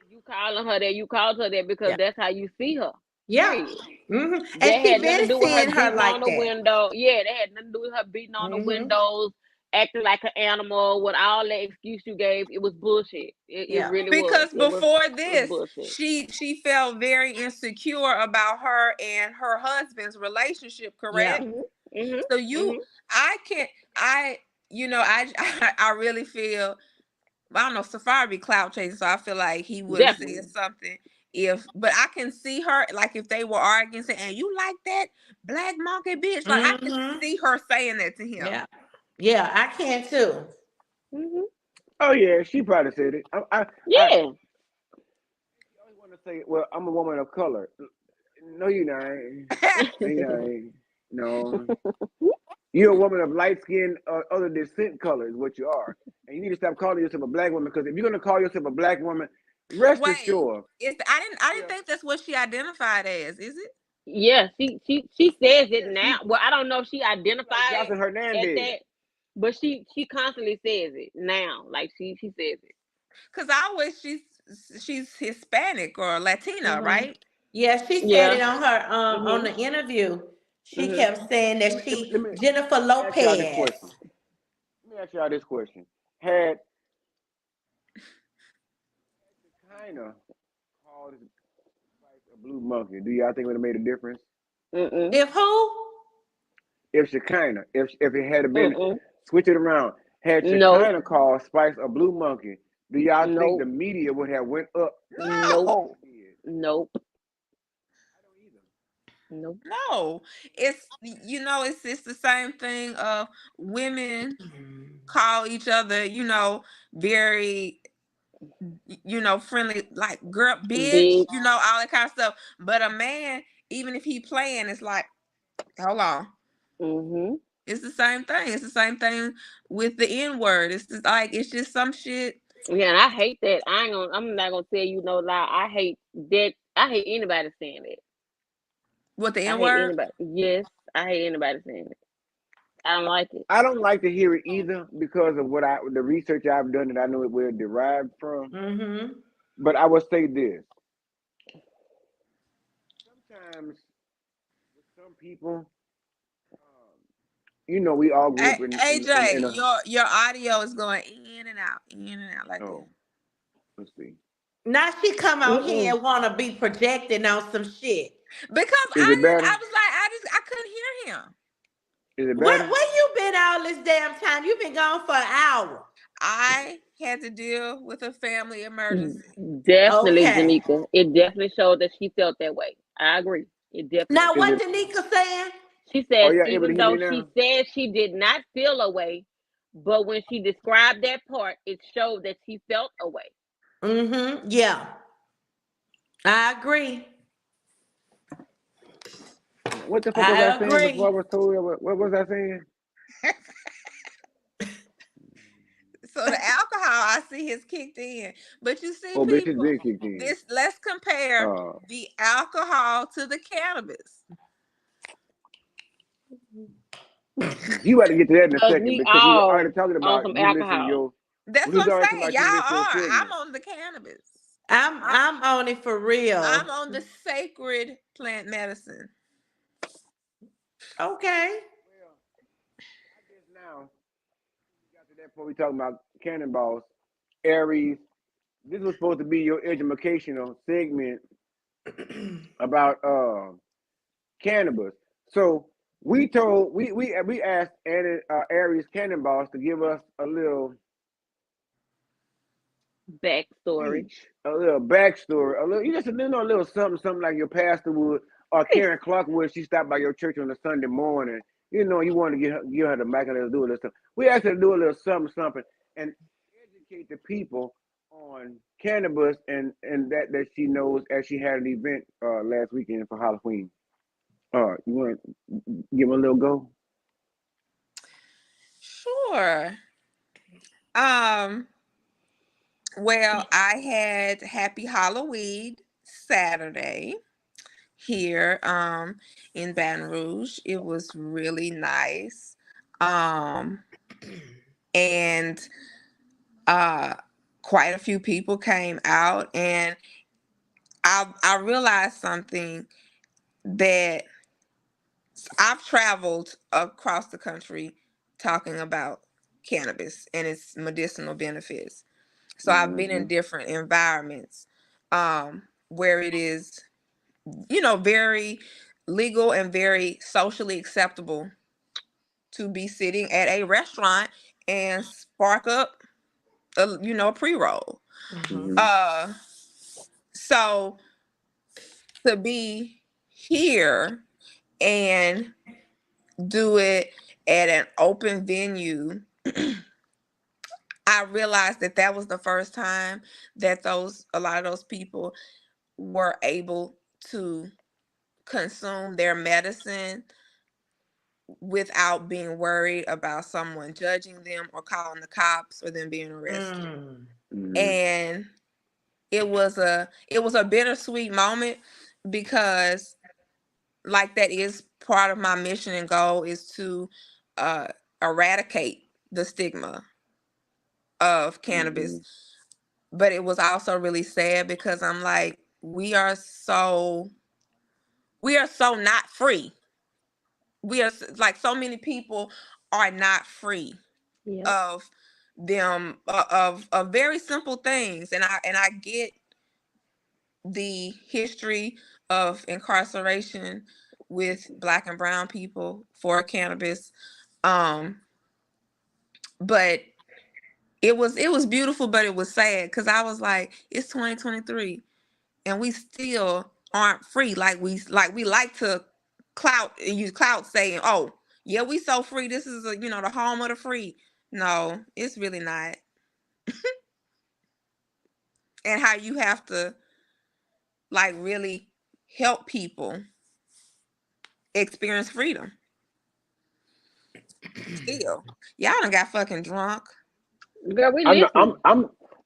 C: you calling her that. You called her that because
B: Yeah.
C: that's how you see her.
B: Yeah.
C: Period.
B: Mm-hmm. And
C: That
B: she
C: had nothing to
B: been
C: do with her
B: seeing her
C: beating on
B: like
C: the
B: that.
C: window. Yeah, that had nothing to do with her beating on the
B: Mm-hmm.
C: windows, acting like an animal, with all that excuse you gave. It was bullshit. It
B: Yeah.
C: really was.
D: because before
C: It was
D: this,
C: bullshit.
D: she felt very insecure about her and her husband's relationship,
B: Yeah.
D: correct?
C: Mhm. Mhm.
D: So
C: Mhm.
D: I can't, I, you know, I really feel, I don't know, Safari be clout chasing, so I feel like he would have said
C: Definitely.
D: something but I can see her, like if they were arguing, saying, and you like that black monkey bitch, like I can
B: Mm-hmm.
D: see her saying that to him.
B: Yeah. Yeah, I can too.
C: Mhm.
A: Oh yeah, she probably said it. I
C: Yeah.
A: always want to say, well, I'm a woman of color. No, you not. No, you not. No. You're a woman of light skin or other descent color is what you are. And you need to stop calling yourself a black woman because if you're gonna call yourself a black woman, rest
D: Wait,
A: assured.
D: I didn't
A: Yeah.
D: think that's what she identified as, is it?
C: Yeah. She says it
A: Yeah,
C: now. Well, I don't know if she
A: she look like
C: identified
A: Jocelyn
C: at
A: Hernandez.
C: that, but she constantly says it now. Like she says it.
D: Because I always she's Hispanic or Latina,
B: Mm-hmm.
D: right?
B: Yeah, she said
C: Yeah.
B: it on her on
C: Mhm.
B: the interview. She
C: Mhm.
B: kept saying
A: Let
B: that
A: me let me
B: she
A: let me
B: Jennifer
A: let me ask y'all this
B: Lopez.
A: question. Let me ask y'all this question. Had China called this Spice a blue monkey, do y'all think it would have made a difference?
C: Mm.
B: If who?
A: If Shekinah, if it had been
C: Mm.
A: switch it around, had
C: Nope.
A: Shekinah called Spice a blue monkey, do y'all think the
C: Nope.
A: media would have went up like
C: Nope.
D: No.
A: it did?
C: Nope.
A: I don't either.
C: Nope.
D: No, it's it's the same thing of women call each other, very friendly, like girl, bitch,
C: Big.
D: all that kind of stuff. But a man, even if he playing, it's like, hold on.
C: Mhm.
D: It's the same thing. It's the same thing with the N word. It's just like it's just some shit.
C: Yeah, and I hate that. I'm not gonna tell you no lie. I hate that. I hate anybody saying that.
D: With the
C: I
D: N
C: hate
D: word.
C: anybody. Yes, I hate anybody saying it. I don't like it.
A: I don't like to hear it either because of the research I've done that I know it where it derived from.
B: Mm-hmm.
A: But I will say this: sometimes with some people, um, we all grew up in
D: AJ,
A: a.
D: your audio is going in and out like that.
A: Oh, let's see.
B: Now she come on here
C: Mm-mm.
B: and want to be projecting on some shit.
D: Because
A: Is it
D: I
A: better?
D: was like, I couldn't hear him.
A: Is it
B: Where
A: better?
B: you been all this damn time? You been gone for an hour.
D: I had to deal with a family emergency.
C: Definitely,
B: Okay.
C: Janika. It definitely showed that she felt that way. I agree. It definitely
B: Now
A: Is
C: showed.
B: what
A: it?
B: Danica saying?
C: She
A: Are
C: says
A: y'all able to
C: even
A: hear me
C: though she
A: now?
C: said she did not feel a way, but when she described that part, it showed that she felt a way.
B: Mm-hmm. Yeah. I agree.
A: What the fuck was I
B: I
A: saying before I
B: agree.
A: was told? What was I saying?
D: So the alcohol I see has kicked in. But you see,
A: Oh, bitch, it
D: people,
A: did kick in.
D: let's compare
A: Uh,
D: the alcohol to the cannabis.
A: you got to get to that in a
C: Because
A: second
C: we
A: because we were already
C: all
A: talking
C: on
A: about
C: some
A: you missing
C: alcohol.
A: your.
D: That's
A: We
D: what
A: was
D: I'm
A: already talking
D: saying.
A: about
D: Y'all
A: you missing your
D: are. I'm
A: segment.
D: on the cannabis.
B: I'm on it for real.
D: I'm on the sacred plant medicine.
B: Okay.
A: Well, I guess now we got to that point. We talking about cannonballs, Aries. This was supposed to be your educational segment about cannabis. So we asked Aries Cannonballs to give us a little
C: Backstory.
A: speech, a little backstory, a little you just a little something like your pastor would or Karen Clark would. She stopped by your church on a Sunday morning. You want to give her the mic and let her do a little stuff. We asked her to do a little something and educate the people on cannabis and that she knows as she had an event last weekend for Halloween. You want to give her a little go?
D: Sure. Um, well, I had Happy Halloween Saturday here in Baton Rouge. It was really nice. Um and uh quite a few people came out, and I realized something, that I've traveled across the country talking about cannabis and its medicinal benefits. So I've been
A: Mm-hmm.
D: in different environments where it is, very legal and very socially acceptable to be sitting at a restaurant and spark up a pre-roll.
B: Mm-hmm.
A: Mm-hmm.
D: Uh so to be here and do it at an open venue, I realized that that was the first time that a lot of those people were able to consume their medicine without being worried about someone judging them or calling the cops or them being arrested.
B: Mm.
A: Mm-hmm.
D: And it was a bittersweet moment, because like that is part of my mission and goal, is to uh eradicate the stigma of cannabis.
A: Mm-hmm.
D: But it was also really sad because I'm like, we are so not free. Like, so many people are not free
C: Yep.
D: of them, of very simple things. And I get the history of incarceration with Black and brown people for cannabis. um but it was beautiful, but it was sad, because I was like, it's 2023 and we still aren't free like we like to clout saying, oh, yeah, we so free. This is the home of the free. No, it's really not. And how you have to like really help people experience freedom. Still, y'all done got fucking drunk.
C: Girl, we
A: I'm
C: listening.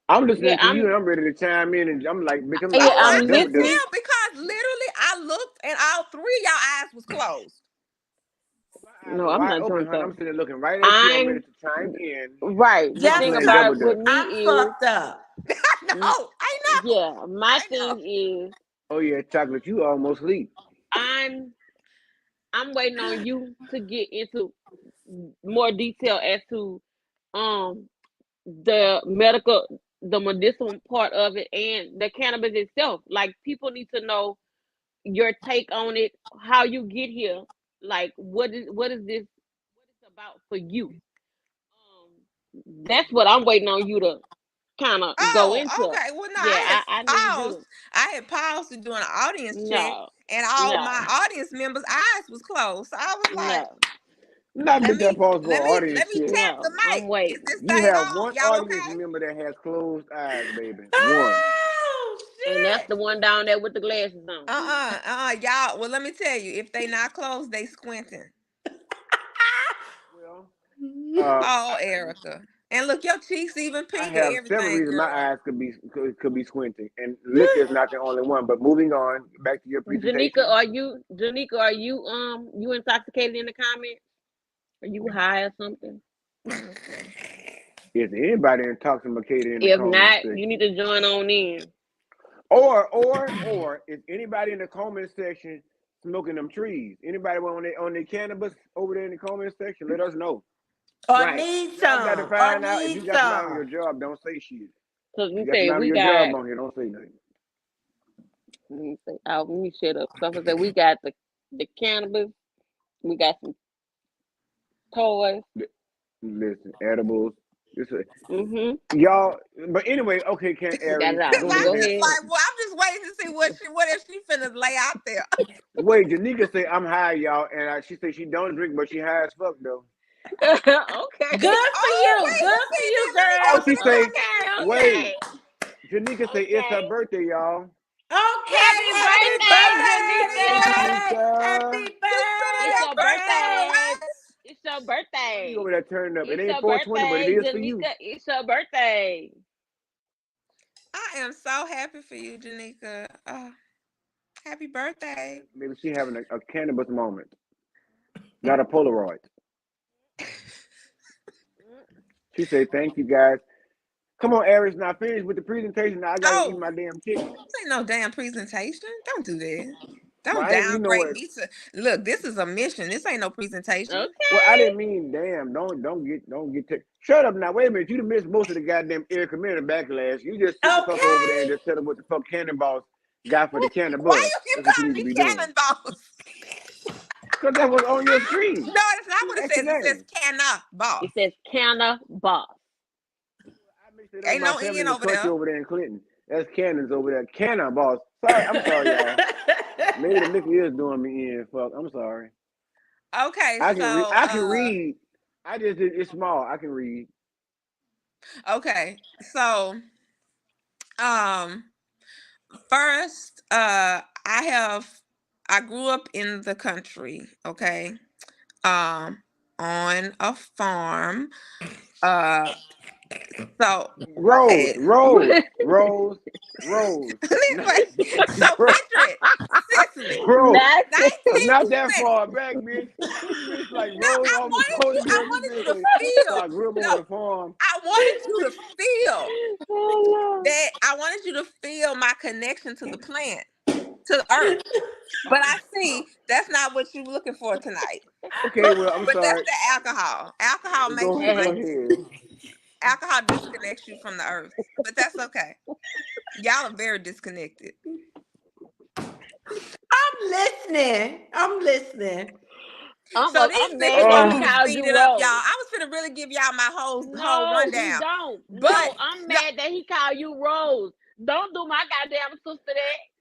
A: I'm
C: Yeah,
A: listening to you, and I'm ready to chime in. And I'm like, bitch, I'm
C: yeah,
A: like,
D: Oh,
A: I'm
D: I
C: I'm
A: not done
D: could
A: with this.
C: listening.
D: tell because literally I looked and all three of y'all eyes was closed.
A: My eyes
C: No,
A: are
C: I'm
A: wide
C: not
A: open,
C: drunk
A: honey. I'm
C: though.
A: sitting there looking right at you. I'm ready
C: I'm
A: to chime in.
C: right. The
A: I'm
B: Yes,
C: thing
A: playing double
C: about
B: because
C: with
A: dutch.
C: me
B: I'm
C: is,
B: fucked up.
D: I know,
C: yeah, my
D: I know.
C: thing is,
A: Oh yeah, chocolate. You almost sleep.
C: I'm I'm waiting on you to get into more detail as to um the medicinal part of it and the cannabis itself. Like people need to know your take on it, how you get here, like what is this, what it's about for you. That's what I'm waiting on you to kind of go
D: Oh,
C: into.
D: okay. Well, no,
C: Yeah, I need you to.
D: I had paused to do an audience check,
C: No,
D: and all my
C: no,
D: audience members' eyes was closed. So I was like,
C: no,
A: Not
D: let
A: bitch that
D: me
A: pause
D: let
A: for
D: me
A: audience
D: let me
A: shit.
D: tap the
C: no.
D: mic.
C: I'm
D: Is
C: waiting.
D: this
A: You
D: thing
A: have
D: on?
A: one
D: Y'all
A: audience
D: okay?
A: member that has closed eyes, baby. One.
B: Oh
C: And that's
B: shit!
C: the one down there with the glasses on.
D: Y'all. Well, let me tell you, if they not closed, they squinting.
A: Well, uh,
D: Oh, Erica. And look, your cheeks even
A: I
D: pink and
A: have several
D: everything,
A: reasons my
D: girl.
A: eyes could be squinting, and liquor is not the only one. But moving on, back to your
C: Janika,
A: presentation.
C: are you intoxicated in the comments? Are you high or something?
A: Is anybody intoxicated in the
C: If
A: comment
C: not, you need
A: section?
C: to join on in.
A: Or is anybody in the comment section smoking them trees? Anybody on their cannabis over there in the comment section? Let us know.
B: Or
C: Right.
B: need
A: Y'all got to
B: some. Or
A: find out if you
B: need
A: got somebody on
B: some.
A: your job. Don't say shit.
C: Cause
A: If
C: we
A: you got
C: say
A: somebody on
C: we
A: your
C: got
A: job on here, don't say nothing.
C: let me say let me shut up. Someone said we got the cannabis, we got some toys.
A: Listen, edibles. This
C: Mm-hmm.
A: y'all. But anyway, okay, can
C: We got
A: Aries
C: it all.
A: go
C: So
D: I'm
A: ahead
C: go
A: and
D: just
C: ahead.
D: like, well, I'm just waiting to see what if she finna lay out there.
A: wait. Janika say I'm high, y'all, and she say she don't drink, but she high as fuck though.
C: Okay.
B: Good for
D: Oh,
B: you.
D: wait,
B: Good
D: well,
B: for
D: see,
B: you,
D: then let me go
A: Oh,
B: girl.
A: she
D: to the
A: say,
C: Okay,
A: wait.
C: okay,
A: Janika say it's her
C: okay.
A: birthday, y'all.
B: Okay,
C: Happy
B: happy
C: birthday,
B: birthday,
C: Janika!
B: Janika. Happy
A: Janika.
D: You spending
C: It's
D: your
C: your
B: birthday.
C: birthday.
D: birthday with
C: It's your
A: She
C: birthday.
A: over there turning up. It
C: It's
A: ain't
C: your
A: 420, but it
C: birthday,
A: is for you.
C: Janika. It's your birthday.
D: us? I am so happy for you, Janika. Happy birthday.
A: Maybe she having a cannabis moment, not a Polaroid. She said, "Thank you guys. Come on, Aries. Now finish with the presentation. Now I gotta eat
D: Oh,
A: my damn chicken.
D: this ain't no damn presentation. Don't do that.
A: Well,
D: Don't
A: I ain't. You know
D: downgrade
A: what?
D: me to look. This is a mission. This ain't no presentation.
A: Well, I
C: Okay.
A: didn't mean damn. Don't get. Shut up now. Wait a minute. You done missed most of the goddamn air community backlash. You just sit the fuck over there and
B: Okay.
A: just tell them what the fuck Cannonballs got for the
D: Why
A: cannabis.
D: you keep
A: That's what you
D: calling
A: need to
D: me
A: be doing.
D: cannonballs?
A: Cause that was on your screen.
D: No, that's not what it
A: That's your
D: says. It says
A: name.
D: canna boss.
C: It says Canna Boss.
A: I mixed it up with
D: Ain't
A: my
D: no
A: family in
D: N
A: the
D: over
A: country
D: there.
A: over there in Clinton. That's Cannons over there. Cannon boss. Sorry, I'm sorry, y'all. Maybe the liquor is doing me in. Fuck, I'm sorry.
D: Okay,
A: I can read.
D: so
A: I can read. I just did. It's small. I can read.
D: okay, so um first I grew up in the country, okay? Um on a farm. Uh so
A: Rose,
D: what?
A: Rose, Rose, Rose. Not,
D: So picture it. Cicely,
A: bro,
C: Nothing.
A: not that
D: 1920.
A: far back, bitch. This bitch like
D: No,
A: Rose almost told the
D: I
A: girl. This
D: wanted you
A: bitch
D: to
A: say, "So
D: feel.
A: I grew up
D: No,
A: on the farm."
D: I wanted you to feel
C: Oh,
D: that. I wanted you to feel my connection to the plant, to the earth. But I see that's not what you're looking for tonight.
A: Okay, well, I'm
D: But that's
A: sorry.
D: the alcohol. Alcohol makes you
A: Go
C: Hey.
A: ahead.
D: alcohol disconnects you from the earth. But that's okay. Y'all are very disconnected.
B: I'm listening. I'm listening.
D: So these
C: I'm
D: bitches
C: mad that
D: want
C: he
D: me to
A: Oh,
C: called
D: speed
C: you
D: it up, y'all.
C: Rose.
D: I was gonna really give y'all my whole
C: No, we
D: rundown.
C: don't.
D: But
C: No, I'm
D: no,
C: mad that he called you Rose. Don't do my goddamn sister that.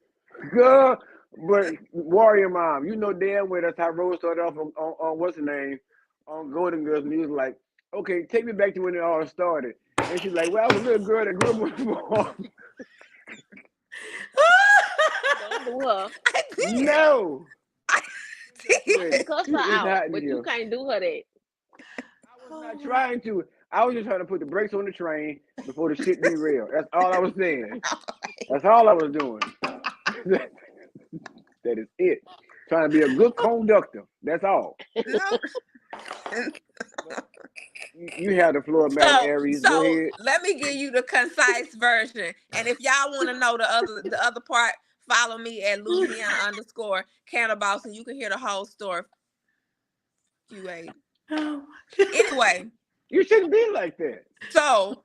A: girl. But Warrior Mom, you know damn well that's how Rose started off on what's her name on Golden Girls, and he was like, "Okay, take me back to when it all started." And she's like, "Well, I was a little girl that grew up with
C: Don't do her.
D: I did.
A: No,
D: I
A: Sweetie,
D: did.
C: Cuss her
A: it's
C: out,
A: hot in
C: but you
A: here.
C: can't do her that.
A: I was not trying to. I was just trying to put the brakes on the train before the shit derailed. That's all I was saying. That's all I was doing. That is it. Trying to be a good conductor. That's all.
D: No.
A: But you have the floor, Madam Aries. Go
D: So
A: ahead.
D: let me give you the concise version. And if y'all want to know the other part, follow me at Louisiana_Cannabis, and you can hear the whole story. QA.
B: Oh.
D: Anyway,
A: You shouldn't be like that.
D: so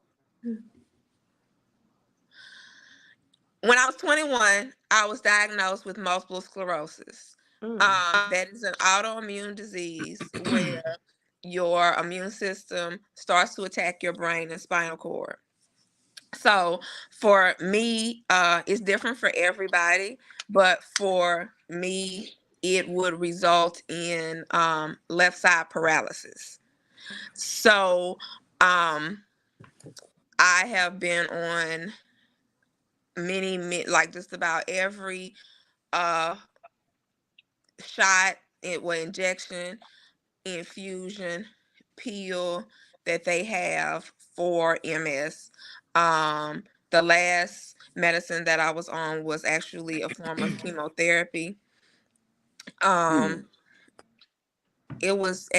D: when I was 21, I was diagnosed with multiple sclerosis. That is an autoimmune disease where your immune system starts to attack your brain and spinal cord. So for me, it's different for everybody, but for me, it would result in left side paralysis. So I have been on like just about every uh shot, injection, infusion, pill that they have for MS. The last medicine that I was on was actually a form of chemotherapy.
A: Hmm.
D: Um, it was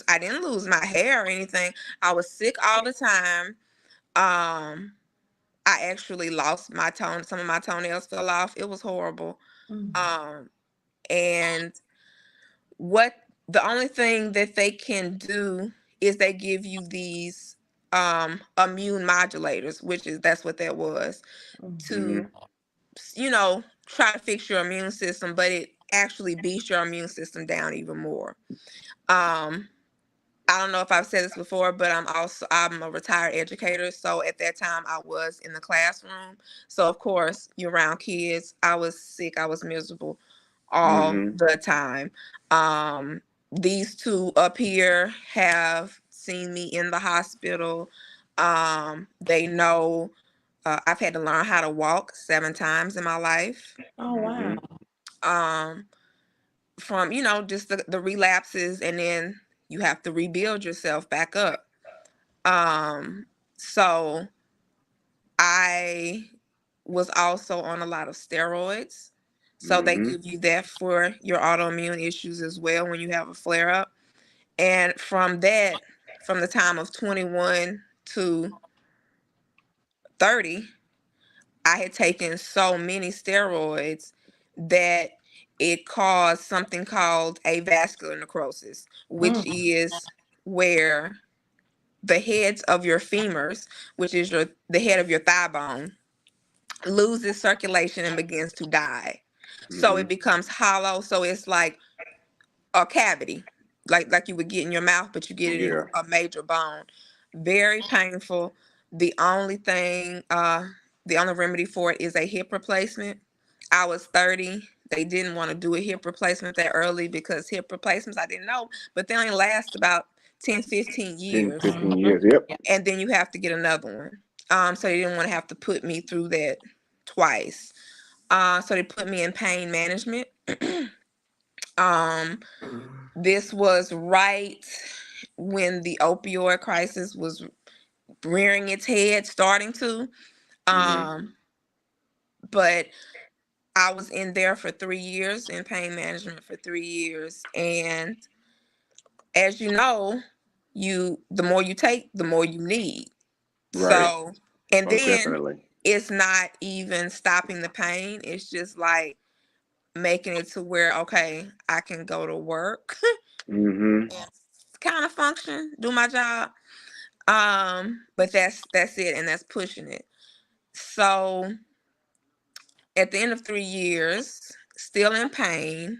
D: I didn't lose my hair or anything. I was sick all the time. Um, I actually lost my tone. Some of my toenails fell off. It was horrible. Um, and what the only thing that they can do is they give you these immune modulators, which is that's what that was, to
A: Hmm.
D: try to fix your immune system, but it actually beats your immune system down even more. um I don't know if I've said this before, but I'm a retired educator. So at that time I was in the classroom. So of course you're around kids. I was sick. I was miserable all
A: Hmm.
D: the time. These two up here have seen me in the hospital. They know I've had to learn how to walk 7 times in my life.
B: Oh wow.
A: Hmm.
D: Um, from just the relapses, and then you have to rebuild yourself back up. So I was also on a lot of steroids. So they
A: Hmm.
D: give you that for your autoimmune issues as well when you have a flare up. And from that, from the time of 21 to 30, I had taken so many steroids that it caused something called avascular necrosis, which is where the heads of your femurs, which is the head of your thigh bone, loses circulation and begins to die. So
A: Hmm.
D: it becomes hollow. So it's like a cavity, like you would get in your mouth, but you get it in
A: Yeah.
D: a major bone. Very painful. The only thing, the only remedy for it is a hip replacement. I was 30. They didn't want to do a hip replacement that early because hip replacements, I didn't know, but they only last about 10, 15
A: 10,
D: years.
A: 15 years. Yep.
D: And then you have to get another one. So they didn't want to have to put me through that twice. So they put me in pain management. um, this was right when the opioid crisis was rearing its head, starting to.
A: Hmm.
D: Um, but I was in there for 3 years, in pain management for 3 years. And as you know, the more you take, the more you need.
A: Right.
D: So, and
A: Most
D: then
A: definitely.
D: it's not even stopping the pain. It's just like making it to where, okay, I can go to work
A: Hmm.
D: and kind of function, do my job. But that's it, and that's pushing it. So at the end of 3 years, still in pain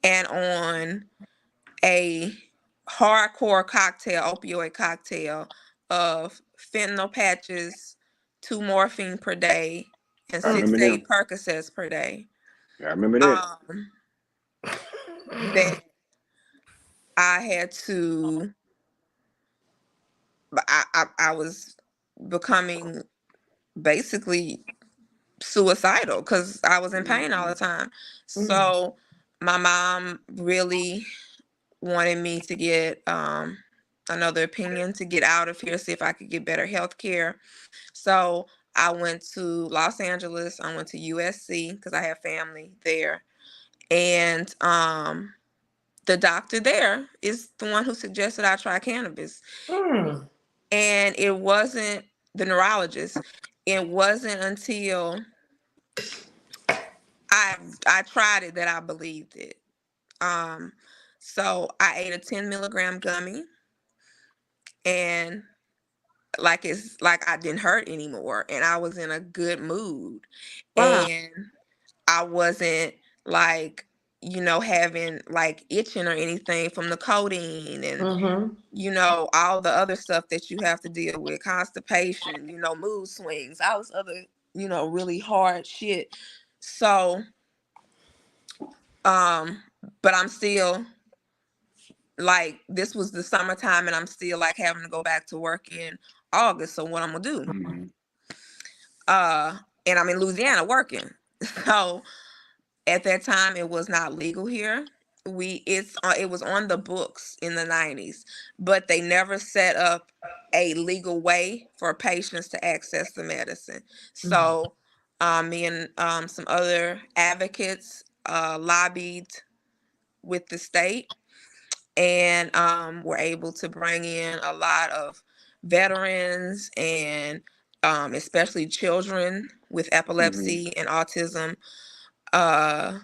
D: and on a hardcore cocktail, opioid cocktail of fentanyl patches, 2 morphine per day, and
A: I
D: six
A: remember
D: to
A: him.
D: eight Percocets per day.
A: I remember that.
D: um, that I had to, I was becoming basically suicidal because I was in pain all the time. So my mom really wanted me to get another opinion to get out of here, see if I could get better health care. So I went to Los Angeles. I went to USC because I have family there. And the doctor there is the one who suggested I try cannabis.
B: Mm.
D: And it wasn't the neurologist. It wasn't until I tried it that I believed it. Um, so I ate a 10 milligram gummy, and it's like I didn't hurt anymore, and I was in a good mood,
B: Wow.
D: and I wasn't like, having like itching or anything from the codeine and
B: Mm-hmm.
D: all the other stuff that you have to deal with, constipation, mood swings, all this other, really hard shit. So, um, but I'm still like, this was the summertime and I'm still like having to go back to work in August. So what I'm gonna do?
A: Mm-hmm.
D: And I'm in Louisiana working. So at that time it was not legal here. It was on the books in the 90s, but they never set up a legal way for patients to access the medicine. So me and some other advocates lobbied with the state, and were able to bring in a lot of veterans and especially children with
A: Mm-hmm.
D: epilepsy and autism, uh,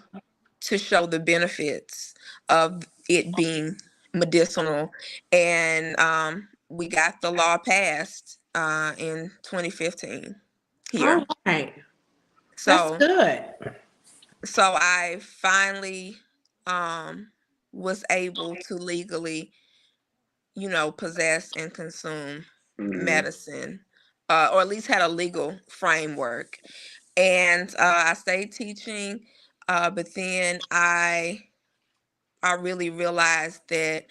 D: to show the benefits of it being medicinal. And we got the law passed in 2015 here.
B: All right. That's
D: So,
B: good.
D: I finally was able to legally, possess and consume
A: Mm-hmm.
D: medicine, or at least had a legal framework. And I stayed teaching, but then I really realized that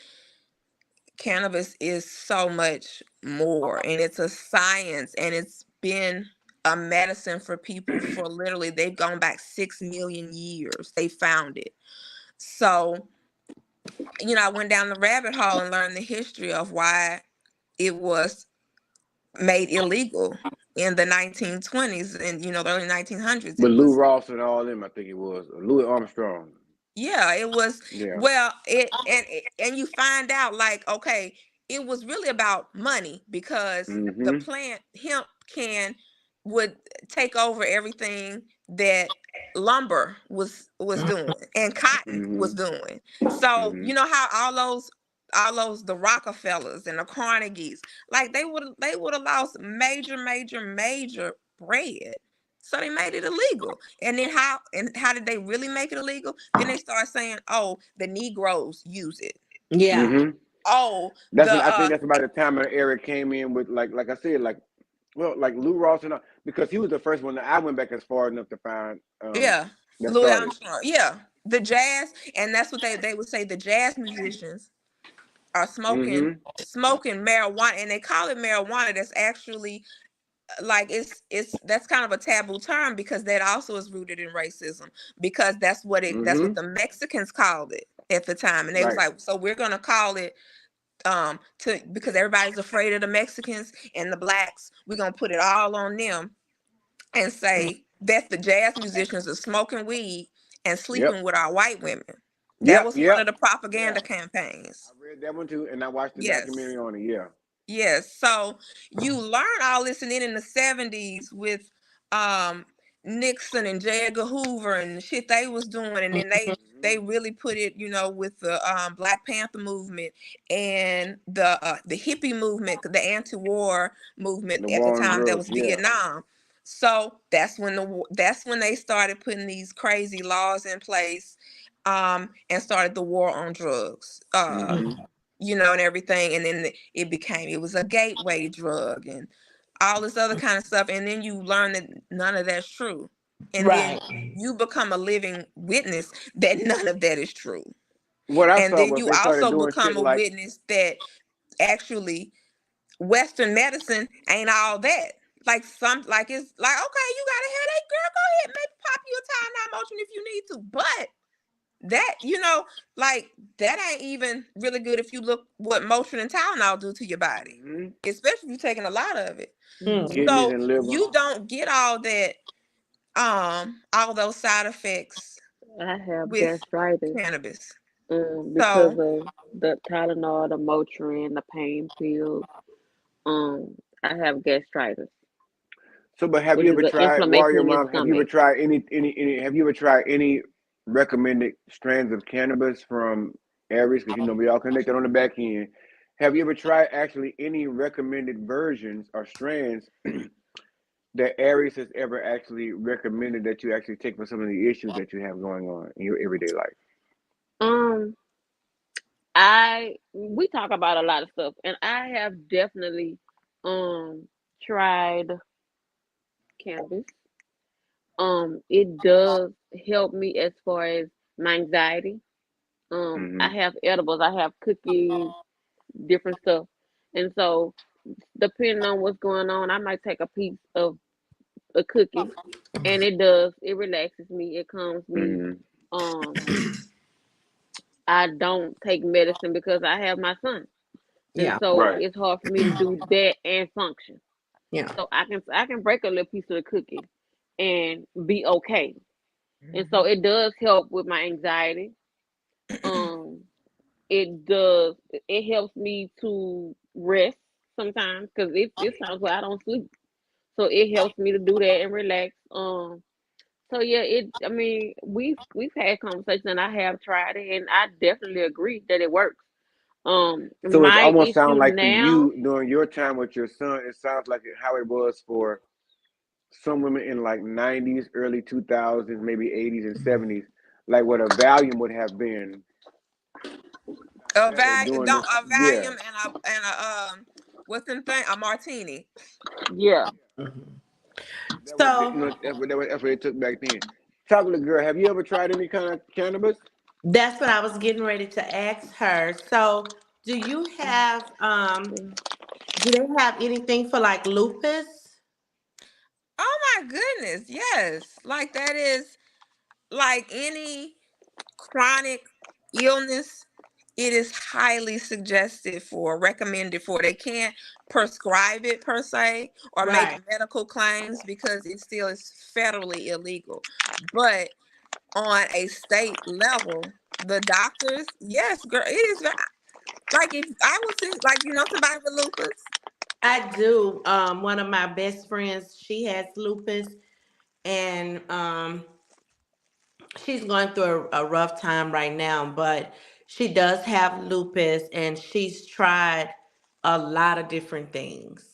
D: cannabis is so much more, and it's a science, and it's been a medicine for people for literally, they've gone back 6 million years. They found it. So, I went down the rabbit hole and learned the history of why it was made illegal in the 1920s and the early 1900s.
A: But
D: It
A: Lou
D: was,
A: Ross and all them, I think it was Louis Armstrong.
D: yeah, it was.
A: Yeah.
D: Well, and you find out, like, okay, it was really about money because the
A: Mm-hmm.
D: plant hemp can would take over everything that lumber was doing and cotton was
A: Mm-hmm.
D: doing. So
A: Mm-hmm.
D: you know how all those the Rockefellers and the Carnegies, like, they would have lost major, major, major bread. So they made it illegal. And then how did they really make it illegal? Then they start saying, "Oh, the Negroes use it.
B: Yeah.
A: Mm-hmm.
D: Oh,
A: That's what I think. That's about the time when Eric came in with, like I said, like Lou Ross and all, because he was the first one that I went back as far enough to find
D: yeah,
A: that
D: Louis
A: started.
D: Armstrong, yeah, the jazz." And that's what they would say, the jazz musicians are smoking
A: Mm-hmm.
D: smoking marijuana, and they call it marijuana. That's actually, like, it's that's kind of a taboo term because that also is rooted in racism, because that's what
A: Mm-hmm.
D: the Mexicans called it at the time, and they was
A: Right.
D: like, so we're gonna call it, to because everybody's afraid of the Mexicans and the blacks, we're gonna put it all on them and say that the jazz musicians are smoking weed and
A: Yep.
D: sleeping with our white women. That
A: Yep.
D: was one
A: Yep.
D: of the
A: Yeah.
D: propaganda
A: I
D: campaigns.
A: read that one too, and I watched the
D: Yes.
A: documentary on it. Yeah.
D: Yes. So you learn all this, and then in the 70s with um Nixon and J. Edgar Hoover and the shit they was doing, and then they
A: Mm-hmm.
D: really put it, with the Black Panther movement and the hippie movement, the anti-war movement
A: The
D: at the
A: war on
D: time, that
A: drugs.
D: was
A: Yeah.
D: Vietnam. So that's when they started putting these crazy laws in place, and started the war on drugs.
A: Mm-hmm.
D: And everything. And then it was a gateway drug and all this other kind of stuff. And then you learn that none of that's true. And then
B: Right.
D: you become a living witness that none of that is true.
A: What I
D: And
A: saw
D: then
A: was
D: you
A: they started
D: also
A: doing shit
D: become a
A: like,
D: witness that actually Western medicine ain't all that. Like it's like, okay, you got a headache, girl, go ahead, maybe pop you a Tylenol motion if you need to. But that, like that ain't even really good if you look what Motrin and Tylenol do to your body, especially if you're taking a lot of it.
A: kidneys
D: So
A: and liver.
D: you don't get all that, all those side effects
C: I have
D: with
C: gastritis
D: cannabis.
C: because
D: So
C: of the Tylenol, the Motrin, the pain pills. I have gastritis.
A: So, but have
C: It
A: you
C: is
A: ever
C: an
A: tried, while
C: inflammation
A: your
C: in your
A: mom, have you ever
C: stomach.
A: tried any, have you ever tried any recommended strands of cannabis from Aries? Because, we all connected on the back end. Have you ever tried actually any recommended versions or strands that Aries has ever actually recommended that you actually take for some of the issues that you have going on in your everyday life?
C: Um, we talk about a lot of stuff, and I have definitely tried cannabis. It does help me as far as my anxiety. I
A: Mm-hmm.
C: have edibles, I have cookies, different stuff, and so depending on what's going on, I might take a piece of a cookie, and it relaxes me, it calms me.
A: Mm-hmm.
C: Um, I don't take medicine because I have my son, and
B: Yeah.
C: so
A: Right.
C: it's hard for me to do that and function.
B: Yeah.
C: So I can break a little piece of the cookie and be okay. And so
D: mhm.
C: it does help with my anxiety. Um, it does. It helps me to rest sometimes because it's times where I don't sleep. So it helps me to do that and relax. So yeah, I mean, we've had conversations and I have tried it, and I definitely agree that it works.
A: So it's
C: My
A: almost sound
C: issue
A: like for
C: now,
A: you during your time with your son, it sounds like how it was for some women in like 90s, early 2000s, maybe 80s and 70s, like what a Valium would have been better doing this.
D: A
A: Yeah,
D: Valium and a what's the thing? A martini.
C: yeah.
B: Mhm.
A: that would be,
B: So
A: that's what it took back then. Chocolate girl, have you ever tried any kind of cannabis?
B: that's what I was getting ready to ask her. So do you have do they have anything for like lupus?
D: Oh my goodness, yes. Like that is like any chronic illness, it is highly suggested for, recommended for. They can't prescribe it per se or make
B: Right.
D: medical claims because it still is federally illegal. But on a state level, the doctors, yes, girl, it is like if I was like somebody with lupus.
B: I do. One of my best friends, she has lupus, and she's going through a rough time right now, but she does have lupus, and she's tried a lot of different things.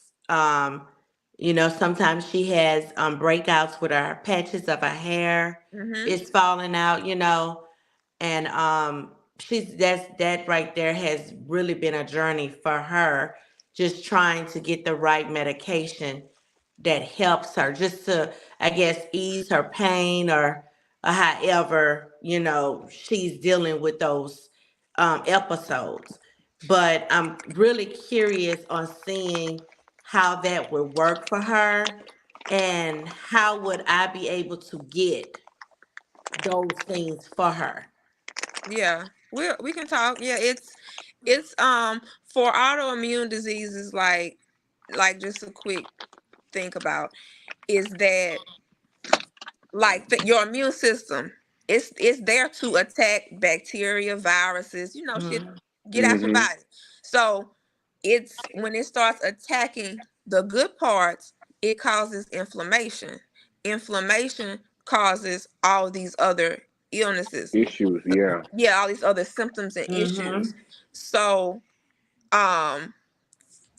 B: Sometimes she has breakouts with her patches of her hair
D: Mm-hmm.
B: is falling out, and she's that right there has really been a journey for her, just trying to get the right medication that helps her, just to, I guess, ease her pain, or however, she's dealing with those episodes. But I'm really curious on seeing how that would work for her, and how would I be able to get those things for her.
D: Yeah, we can talk. Yeah, it's for autoimmune diseases, like just a quick think about is that like your immune system, it's there to attack bacteria, viruses, shit,
B: Mhm.
D: get out your
A: Mm-hmm.
D: body. So it's when it starts attacking the good parts, it causes inflammation. Inflammation causes all these other illnesses.
A: Issues, yeah.
D: Yeah, all these other symptoms and issues.
B: Mhm.
D: So um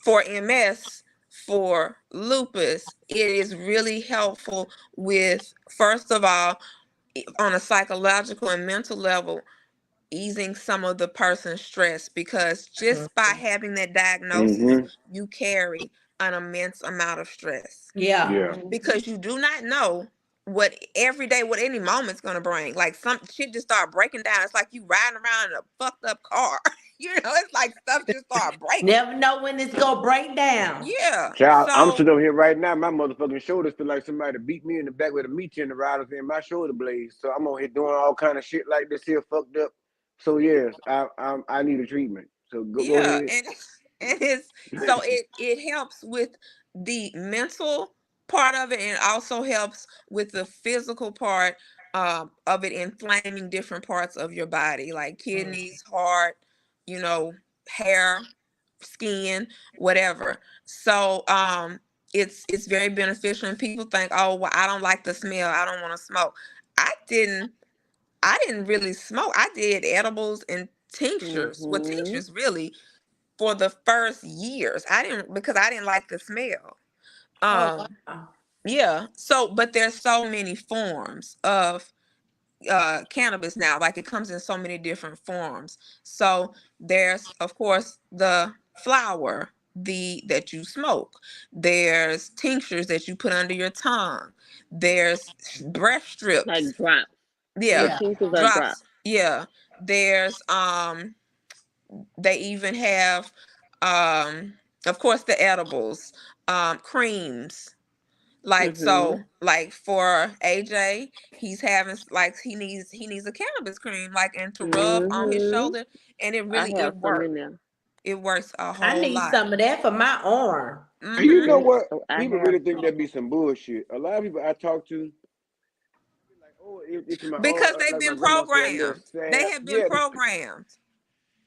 D: for MS, for lupus, it is really helpful with, first of all, on a psychological and mental level, easing some of the person's stress, because just by
B: Mhm.
D: having that diagnosis,
A: Mm-hmm.
D: you carry an immense amount of stress
B: Yeah.
A: Yeah.
C: Mhm.
D: because you do not know what every day, what any moment's gonna bring. Like some shit just start breaking down. It's like you riding around in a fucked up car. It's like stuff just start breaking.
B: Never know when it's gonna break down.
D: Yeah.
A: Child, I'm
D: So
A: sitting over here right now. My motherfucking shoulders feel like somebody beat me in the back with a meat in the riders in my shoulder blades. So I'm on here doing all kind of shit like this here, fucked up. So yes, I need a treatment. So go
D: yeah,
A: ahead.
D: and it's so it helps with the mental part of it, and also helps with the physical part of it, inflaming different parts of your body, like
B: Mm.
D: kidneys, heart, hair, skin, whatever. So it's very beneficial, and people think, oh well, I don't like the smell, I don't want to smoke. I didn't really smoke. I did edibles and tinctures. Well,
C: Mm-hmm.
D: tinctures really for the first years. I didn't, because I didn't like the smell.
B: Oh
D: Um
B: wow.
D: yeah. So but there's so many forms of cannabis now. Like it comes in so many different forms. So there's of course the flower the that you smoke. There's tinctures that you put under your tongue. There's breath strips.
C: Like drops. The
D: Yeah,
B: Yeah.
C: tinctures are drops.
D: drops. Yeah. There's they even have of course the edibles, creams. Like
C: Mm-hmm.
D: so, like for AJ, he's having like he needs a cannabis cream, like, and to rub on his
C: Mm-hmm.
D: shoulder, and it
C: I
D: really
C: have
D: it
C: some
D: works.
C: in there.
D: It works a
B: I
D: whole
B: need
D: lot.
B: some of that for my arm.
A: And you
D: Mm-hmm.
A: know
C: Mm,
A: what?
C: I
A: People
C: have
A: really think
C: some.
A: that be some bullshit. A lot of people I talk to be like, oh, it's my
D: Because they've
A: like my
D: been
A: grandma said, a little
D: programmed. They
A: sad.
D: have been
A: Yeah,
D: programmed.